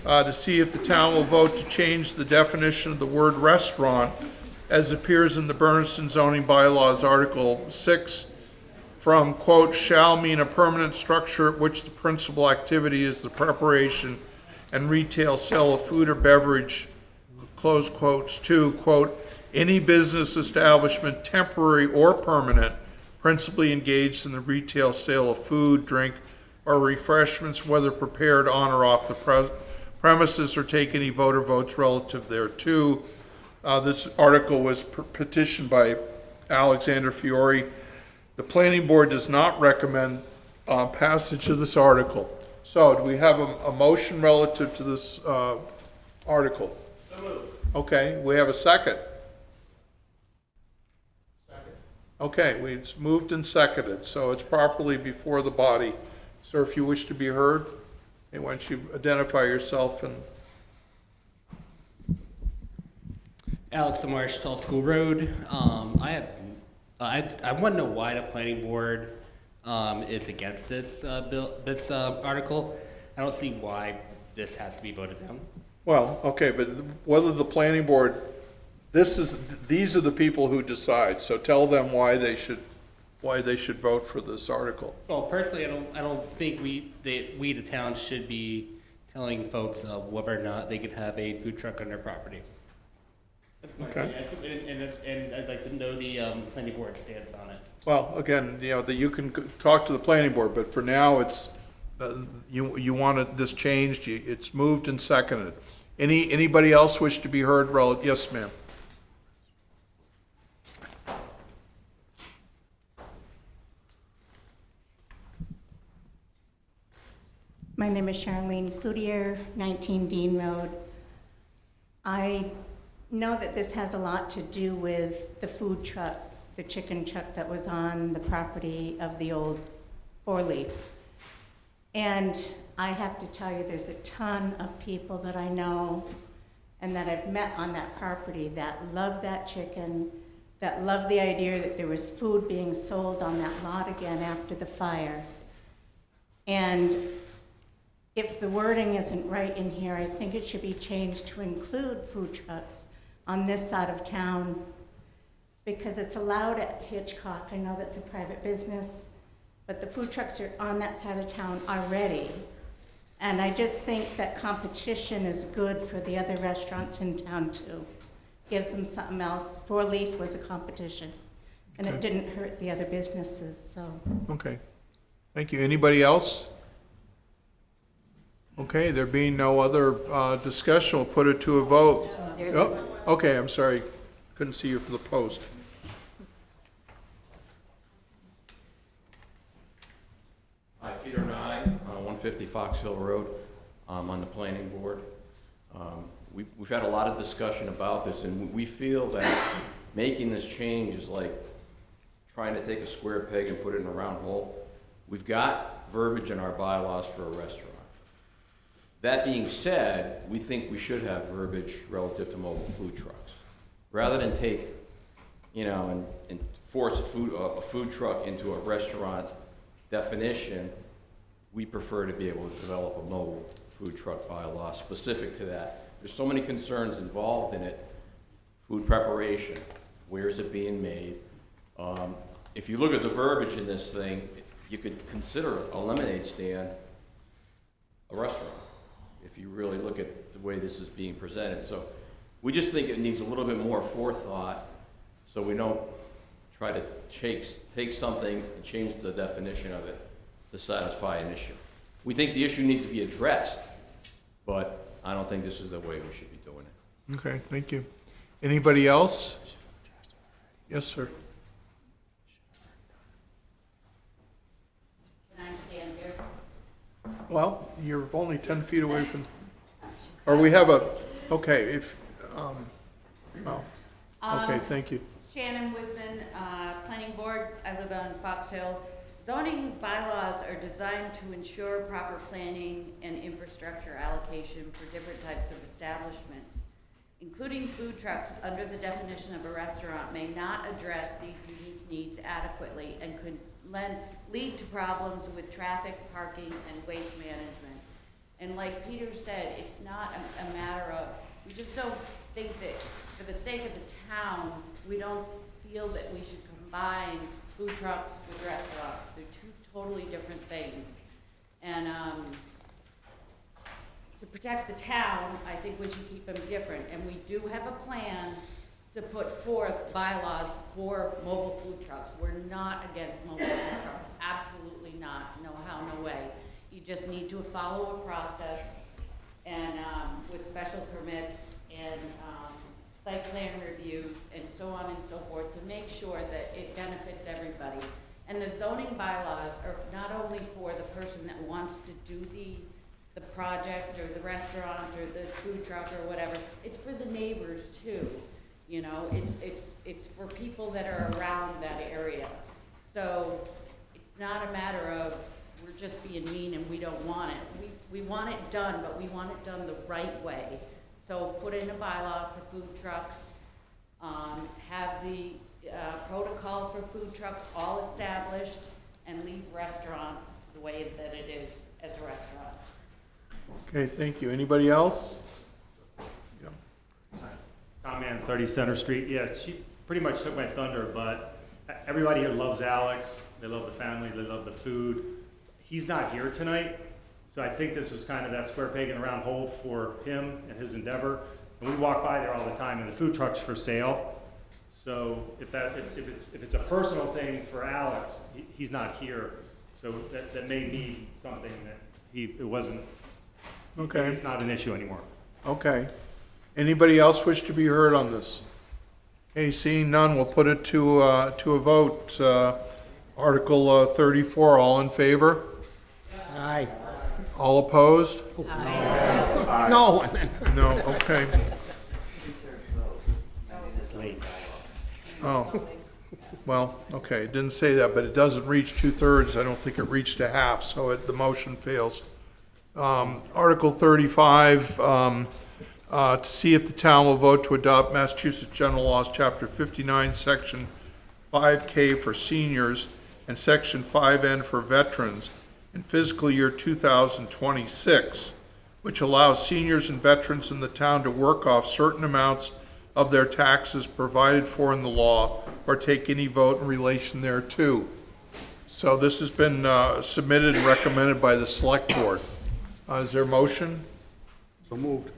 to see if the town will vote to change the definition of the word restaurant as appears in the Bernardston zoning bylaws, Article 6, from, quote, shall mean a permanent structure at which the principal activity is the preparation and retail sale of food or beverage, close quotes, to, quote, any business establishment, temporary or permanent, principally engaged in the retail sale of food, drink, or refreshments, whether prepared on or off the premises, or take any voter votes relative thereto. This article was petitioned by Alexander Fiore. The planning board does not recommend passage of this article. So do we have a motion relative to this article? So moved. Okay, we have a second. Second. Okay, it's moved and seconded, so it's properly before the body. Sir, if you wish to be heard, why don't you identify yourself and...
Alex Marsh, Tall School Road. I want to know why the planning board is against this article. I don't see why this has to be voted down.
Well, okay, but whether the planning board, these are the people who decide, so tell them why they should vote for this article.
Well, personally, I don't think we the town should be telling folks whether or not they could have a food truck on their property. That's my opinion. And I'd like to know the planning board stance on it.
Well, again, that you can talk to the planning board, but for now, it's, you wanted this changed, it's moved and seconded. Anybody else wish to be heard? Yes, ma'am.
My name is Charlene Cloutier, 19 Dean Road. I know that this has a lot to do with the food truck, the chicken truck that was on the property of the old Four Leaf. And I have to tell you, there's a ton of people that I know and that I've met on that property that love that chicken, that love the idea that there was food being sold on that lot again after the fire. And if the wording isn't right in here, I think it should be changed to include food trucks on this side of town, because it's allowed at Hitchcock. I know that's a private business, but the food trucks are on that side of town already. And I just think that competition is good for the other restaurants in town too. Gives them something else. Four Leaf was a competition, and it didn't hurt the other businesses, so.
Okay, thank you. Anybody else? Okay, there being no other discussion, we'll put it to a vote. Oh, okay, I'm sorry, couldn't see you from the post.
Hi, Peter Nye, 150 Fox Hill Road. I'm on the planning board. We've had a lot of discussion about this, and we feel that making this change is like trying to take a square peg and put it in a round hole. We've got verbiage in our bylaws for a restaurant. That being said, we think we should have verbiage relative to mobile food trucks. Rather than take, and force a food truck into a restaurant definition, we prefer to be able to develop a mobile food truck bylaw specific to that. There's so many concerns involved in it. Food preparation, where is it being made? If you look at the verbiage in this thing, you could consider a lemonade stand a restaurant, if you really look at the way this is being presented. So we just think it needs a little bit more forethought, so we don't try to take something and change the definition of it to satisfy an issue. We think the issue needs to be addressed, but I don't think this is the way we should be doing it.
Okay, thank you. Anybody else? Yes, sir. Well, you're only 10 feet away from, or we have a, okay, if, oh, okay, thank you.
Shannon Wisman, Planning Board. I live on Fox Hill. Zoning bylaws are designed to ensure proper planning and infrastructure allocation for different types of establishments. Including food trucks under the definition of a restaurant may not address these unique needs adequately and could lead to problems with traffic, parking, and waste management. And like Peter said, it's not a matter of, we just don't think that for the sake of the town, we don't feel that we should combine food trucks with restaurants. They're two totally different things. And to protect the town, I think we should keep them different. And we do have a plan to put forth bylaws for mobile food trucks. We're not against mobile food trucks, absolutely not, no how, no way. You just need to follow a process and with special permits and site plan reviews and so on and so forth to make sure that it benefits everybody. And the zoning bylaws are not only for the person that wants to do the project or the restaurant or the food truck or whatever, it's for the neighbors too. You know, it's for people that are around that area. So it's not a matter of we're just being mean and we don't want it. We want it done, but we want it done the right way. So put in a bylaw for food trucks, have the protocol for food trucks all established, and leave restaurant the way that it is as a restaurant.
Okay, thank you. Anybody else?
Tom Mann, 30 Center Street. Yeah, she pretty much took my thunder, but everybody here loves Alex. They love the family. They love the food. He's not here tonight, so I think this was kind of that square peg in the round hole for him and his endeavor. And we walk by there all the time, and the food truck's for sale. So if it's a personal thing for Alex, he's not here. So that may be something that it wasn't.
Okay.
It's not an issue anymore.
Okay. Anybody else wish to be heard on this? Okay, seeing none, we'll put it to a vote. Article 34, all in favor?
Aye.
All opposed?
Aye. No.
No, okay. Oh, well, okay, it didn't say that, but it doesn't reach 2/3. I don't think it reached a half, so the motion fails. Article 35, to see if the town will vote to adopt Massachusetts General Laws, Chapter 59, Section 5K for seniors and Section 5N for veterans in fiscal year 2026, which allows seniors and veterans in the town to work off certain amounts of their taxes provided for in the law or take any vote in relation thereto. So this has been submitted and recommended by the Select Board. Is there a motion?
So moved.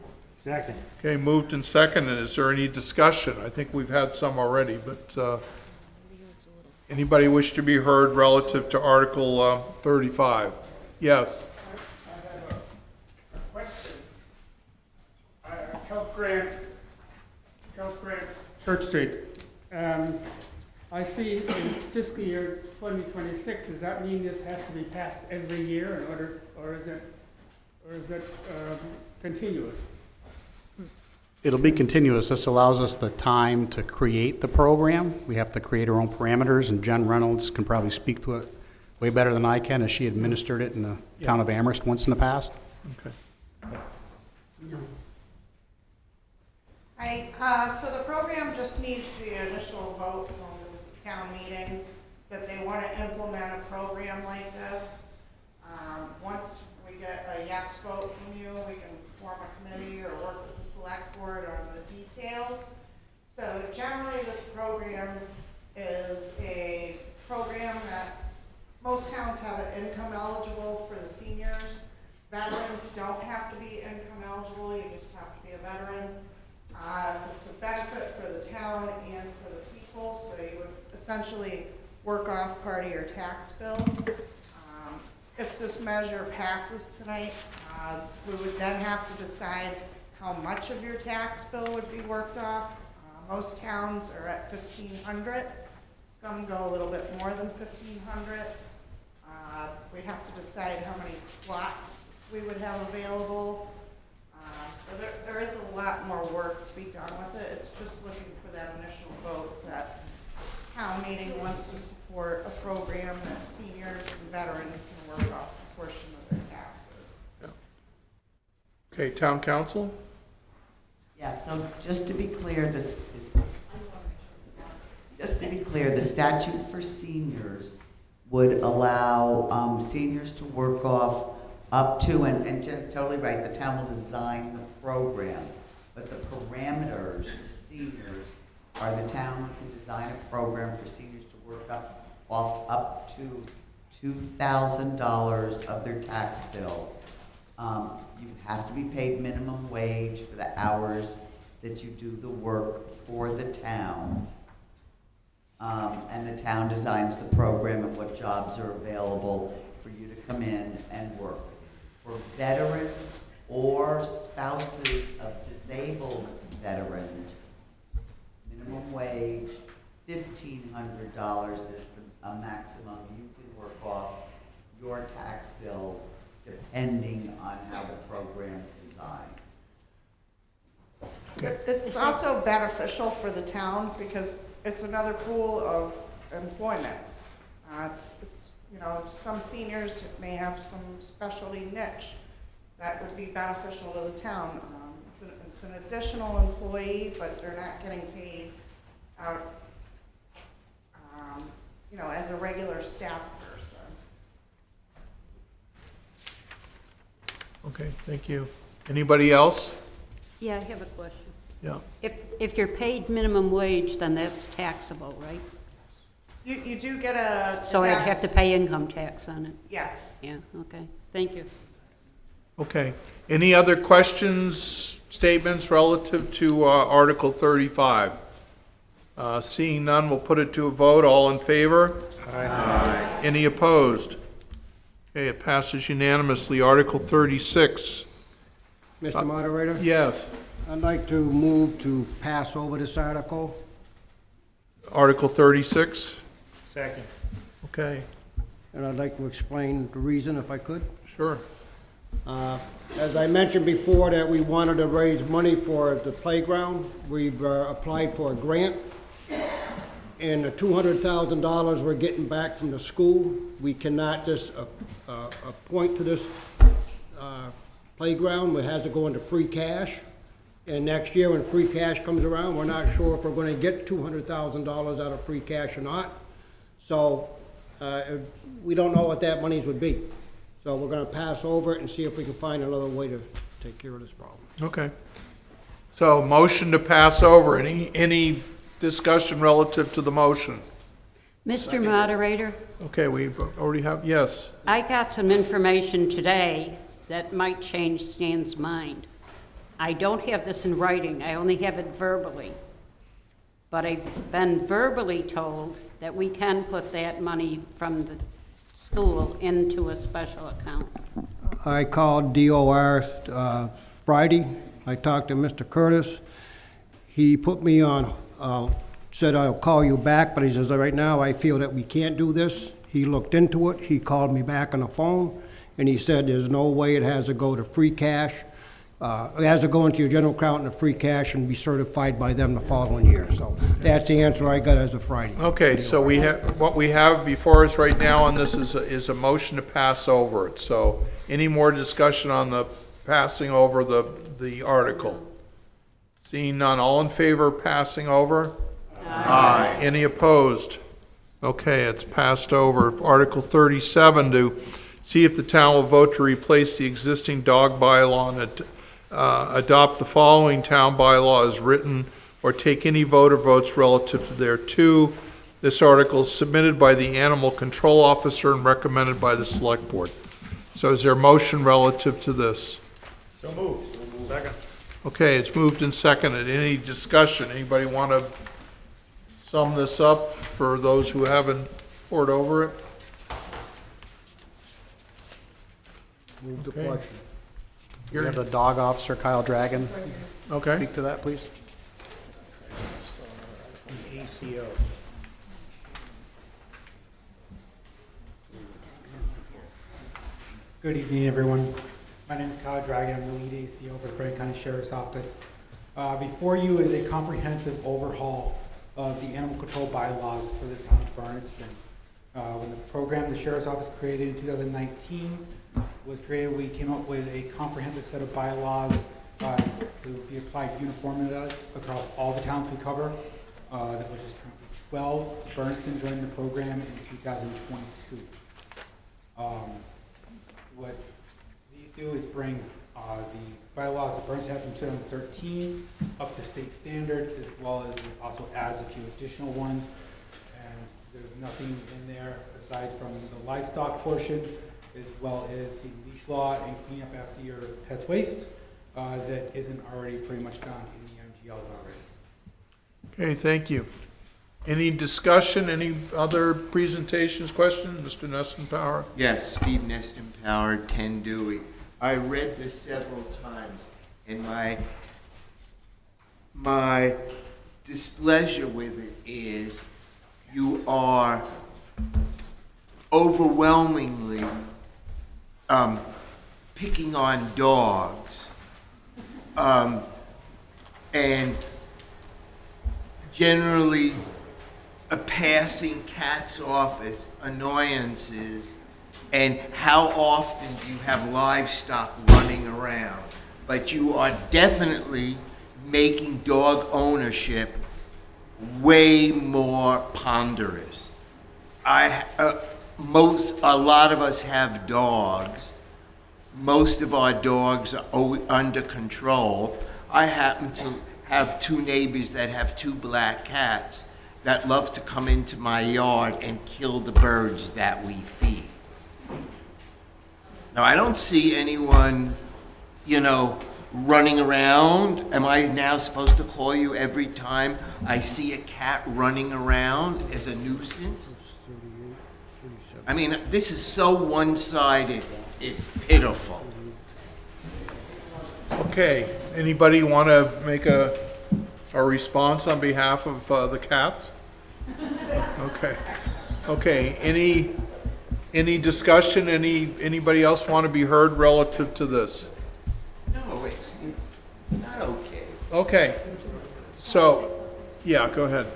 Second.
Okay, moved and seconded. Is there any discussion? I think we've had some already, but anybody wish to be heard relative to Article 35? Yes.
Question. Health Grant, Church Street. I see in fiscal year 2026, does that mean this has to be passed every year in order, or is it continuous?
It'll be continuous. This allows us the time to create the program. We have to create our own parameters, and Jen Reynolds can probably speak to it way better than I can, as she administered it in the town of Amherst once in the past.
Okay.
Hi, so the program just needs the initial vote from the town meeting that they want to implement a program like this. Once we get a yes vote from you, we can form a committee or work with the select board on the details. So generally, this program is a program that most towns have it income eligible for the seniors. Veterans don't have to be income eligible, you just have to be a veteran. It's a benefit for the town and for the people, so you would essentially work off part of your tax bill. If this measure passes tonight, we would then have to decide how much of your tax bill would be worked off. Most towns are at $1,500. Some go a little bit more than $1,500. We'd have to decide how many slots we would have available. So there is a lot more work to be done with it. It's just looking for that initial vote that town meeting wants to support a program that seniors and veterans can work off a portion of their taxes.
Okay, town council?
Yeah, so just to be clear, the statute for seniors would allow seniors to work off up to, and Jen's totally right, the town will design the program, but the parameters for seniors are the town can design a program for seniors to work off up to $2,000 of their tax bill. You have to be paid minimum wage for the hours that you do the work for the town. And the town designs the program and what jobs are available for you to come in and work. For veterans or spouses of disabled veterans, minimum wage, $1,500 is a maximum you can work off your tax bills depending on how the program's designed.
It's also beneficial for the town because it's another pool of employment. It's you know, some seniors may have some specialty niche that would be beneficial to the town. It's an additional employee, but they're not getting paid out, you know, as a regular staff person.
Okay, thank you. Anybody else?
Yeah, I have a question.
Yeah.
If you're paid minimum wage, then that's taxable, right?
You do get a
So I'd have
tax-
to pay income tax on it?
Yeah.
Yeah, okay, thank you.
Okay. Any other questions, statements relative to Article 35? Seeing none, we'll put it to a vote. All in favor? Aye. Any opposed? Okay, it passes unanimously. Article 36.
Mr. Moderator?
Yes.
I'd like to move to pass over this article.
Article 36?
Second.
Okay.
And I'd like to explain the reason, if I could.
Sure.
As I mentioned before, that we wanted to raise money for the playground. We've applied for a grant. And the $200,000 we're getting back from the school, we cannot just appoint to this playground. It has to go into free cash. And next year, when free cash comes around, we're not sure if we're going to get $200,000 out of free cash or not. So we don't know what that monies would be. So we're going to pass over it and see if we can find another way to take care of this problem.
Okay. So motion to pass over. Any discussion relative to the motion?
Mr. Moderator,
Okay, we already have, yes.
I got some information today that might change Stan's mind. I don't have this in writing, I only have it verbally. But I've been verbally told that we can put that money from the school into a special account.
I called DOR Friday. I talked to Mr. Curtis. He put me on, said I'll call you back, but he says, right now I feel that we can't do this. He looked into it. He called me back on the phone, and he said there's no way it has to go to free cash. It has to go into your general account in the free cash and be certified by them the following year. So that's the answer I got as of Friday.
Okay, so we have, what we have before us right now on this is a motion to pass over it. So any more discussion on the passing over the article? Seeing none, all in favor of passing over? Aye. Any opposed? Okay, it's passed over. Article 37, to see if the town will vote to replace the existing dog bylaw and adopt the following town bylaw as written, or take any vote or votes relative to thereto. This article is submitted by the animal control officer and recommended by the select board. So is there a motion relative to this?
So moved. Second.
Okay, it's moved and seconded. Any discussion? Anybody want to sum this up for those who haven't poured over it?
Move the
Okay.
question.
We have the dog officer, Kyle Dragon.
Okay.
Speak to that, please. ACO.
Good evening, everyone. My name is Kyle Dragon. I'm the lead ACO for the Franklin County Sheriff's Office. Before you is a comprehensive overhaul of the animal control bylaws for the town of Bernardston. When the program the Sheriff's Office created in 2019 was created, we came up with a comprehensive set of bylaws to be applied uniformly across all the towns we cover, which is currently 12. Bernardston joined the program in 2022. What these do is bring the bylaws that Bernardston had from 2013 up to state standard, as well as it also adds a few additional ones. And there's nothing in there aside from the livestock portion, as well as the leash law and clean up after your pet's waste that isn't already pretty much done in the MGLs already.
Okay, thank you. Any discussion, any other presentations, questions? Mr. Neston-Power?
Yes, Steve Neston-Power, 10 Dewey. I read this several times, and my displeasure with it is you are overwhelmingly picking on dogs and generally passing cats off as annoyances, and how often do you have livestock running around? But you are definitely making dog ownership way more ponderous. A lot of us have dogs. Most of our dogs are under control. I happen to have 2 neighbors that have 2 black cats that love to come into my yard and kill the birds that we feed. Now, I don't see anyone, running around. Am I now supposed to call you every time I see a cat running around as a nuisance? I mean, this is so one-sided, it's pitiful.
Okay, anybody want to make a response on behalf of the cats? Okay, any discussion, anybody else want to be heard relative to this?
No, it's not okay.
Okay, so, yeah, go ahead.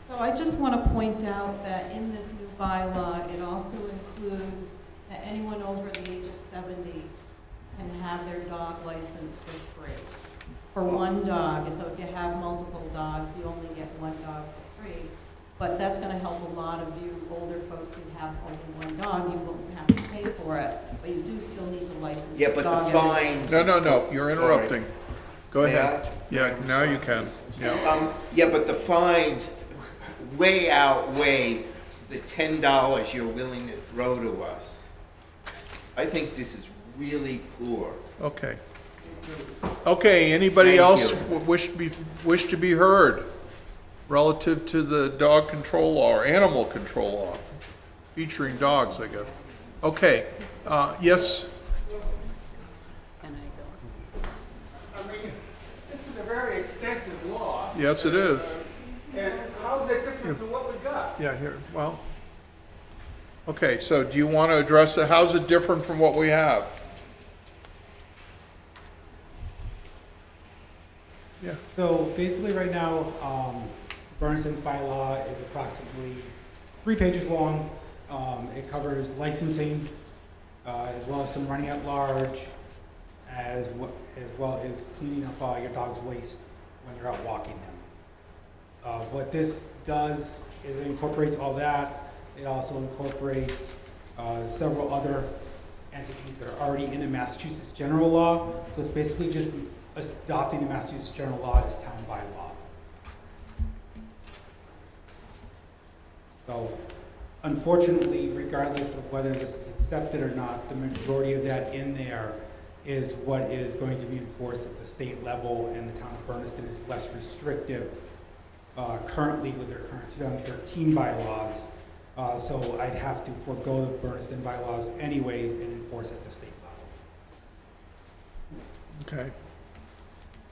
So I just want to point out that in this new bylaw, it also includes that anyone over the age of 70 can have their dog license for free. For one dog, so if you have multiple dogs, you only get one dog for free. But that's going to help a lot of you older folks who have only one dog. You won't have to pay for it, but you do still need to license
Yeah,
the
but
dog.
the fines.
No, you're interrupting.
Sorry.
Go ahead.
May
Yeah, now you can. Yeah.
Yeah, but the fines way outweigh the $10 you're willing to throw to us. I think this is really poor.
Okay, anybody
Thank
else
you.
wish to be heard relative to the dog control law or animal control law, featuring dogs, I guess? Okay, yes?
Can I go?
I mean, this is a very extensive law.
Yes, it is.
And how is it different from what we got?
Yeah, here, well, okay, so do you want to address it? How's it different from what we have? Yeah.
So basically right now, Bernardston's bylaw is approximately 3 pages long. It covers licensing, as well as some running at large, as well as cleaning up all your dog's waste when you're out walking them. What this does is it incorporates all that. It also incorporates several other entities that are already in the Massachusetts general law. So it's basically just adopting the Massachusetts general law as town bylaw. So unfortunately, regardless of whether this is accepted or not, the majority of that in there is what is going to be enforced at the state level, and the town of Bernardston is less restrictive currently with their current 2013 bylaws. So I'd have to forego the Bernardston bylaws anyways and enforce at the state level.
Okay.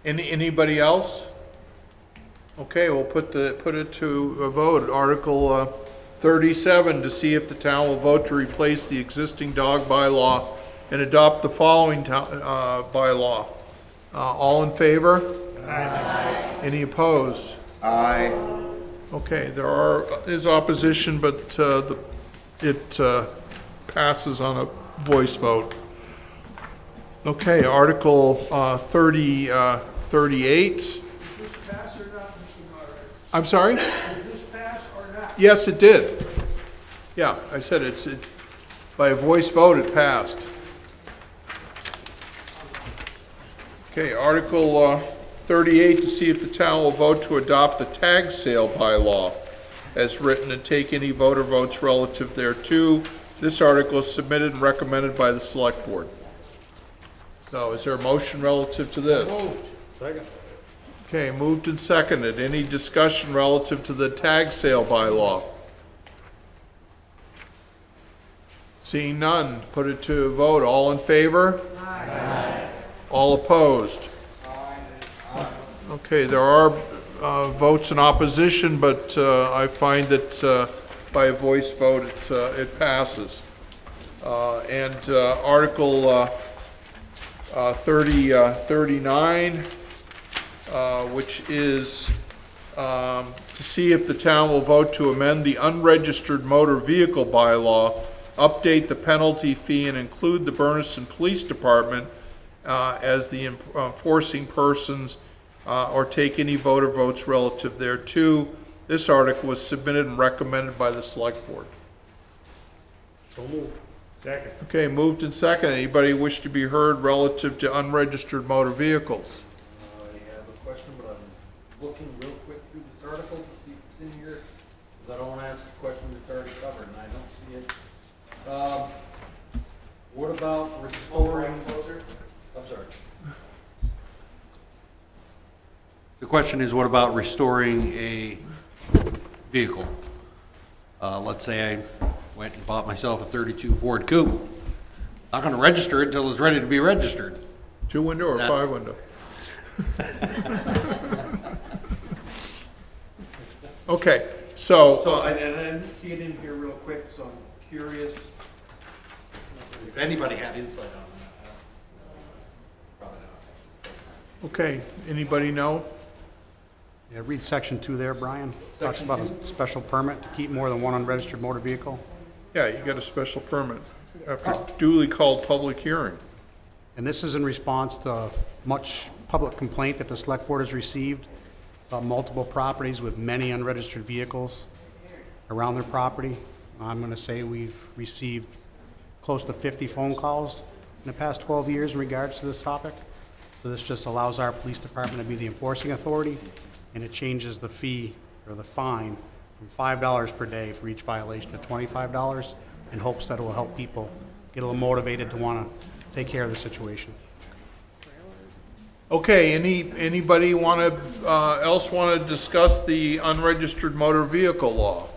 Anybody else? Okay, we'll put it to a vote. Article 37, to see if the town will vote to replace the existing dog bylaw and adopt the following bylaw. All in favor? Aye. Any opposed?
Aye.
Okay, is opposition, but it passes on a voice vote. Okay, Article 38. I'm sorry?
Did this pass or not?
Yes, it did. Yeah, I said by a voice vote, it passed. Okay, Article 38, to see if the town will vote to adopt the tag sale bylaw as written and take any voter votes relative thereto. This article is submitted and recommended by the Select Board. So is there a motion relative to this?
Second.
Okay, moved and seconded. Any discussion relative to the tag sale bylaw? Seeing none, put it to a vote. All in favor? Aye. All opposed? Okay, there are votes in opposition, but I find that by a voice vote, it passes. And Article 39, which is to see if the town will vote to amend the unregistered motor vehicle bylaw, update the penalty fee, and include the Bernardston Police Department as the enforcing persons, or take any voter votes relative thereto. This article was submitted and recommended by the Select Board.
So moved. Second.
Okay, moved and second. Anybody wish to be heard relative to unregistered motor vehicles?
I have a question, but I'm looking real quick through this article to see if it's in here, because I don't want to ask a question that's already covered, and I don't see it. What about restoring? I'm sorry. The question is, what about restoring a vehicle? Let's say I went and bought myself a 32 Ford Coupe. Not going to register it until it's ready to be registered.
2-window or 5-window? Okay, so
I didn't see it in here real quick, so I'm curious if anybody had insight on that. Probably not.
okay, anybody know?
Yeah, read section 2 there, Brian. Talks about a special permit to keep more than one unregistered motor vehicle.
Yeah, you got a special permit after duly called public hearing.
And this is in response to much public complaint that the Select Board has received about multiple properties with many unregistered vehicles around their property. I'm going to say we've received close to 50 phone calls in the past 12 years in regards to this topic. So this just allows our police department to be the enforcing authority, and it changes the fee or the fine from $5 per day for each violation to $25 in hopes that it will help people get a little motivated to want to take care of the situation.
Okay, anybody else want to discuss the unregistered motor vehicle law?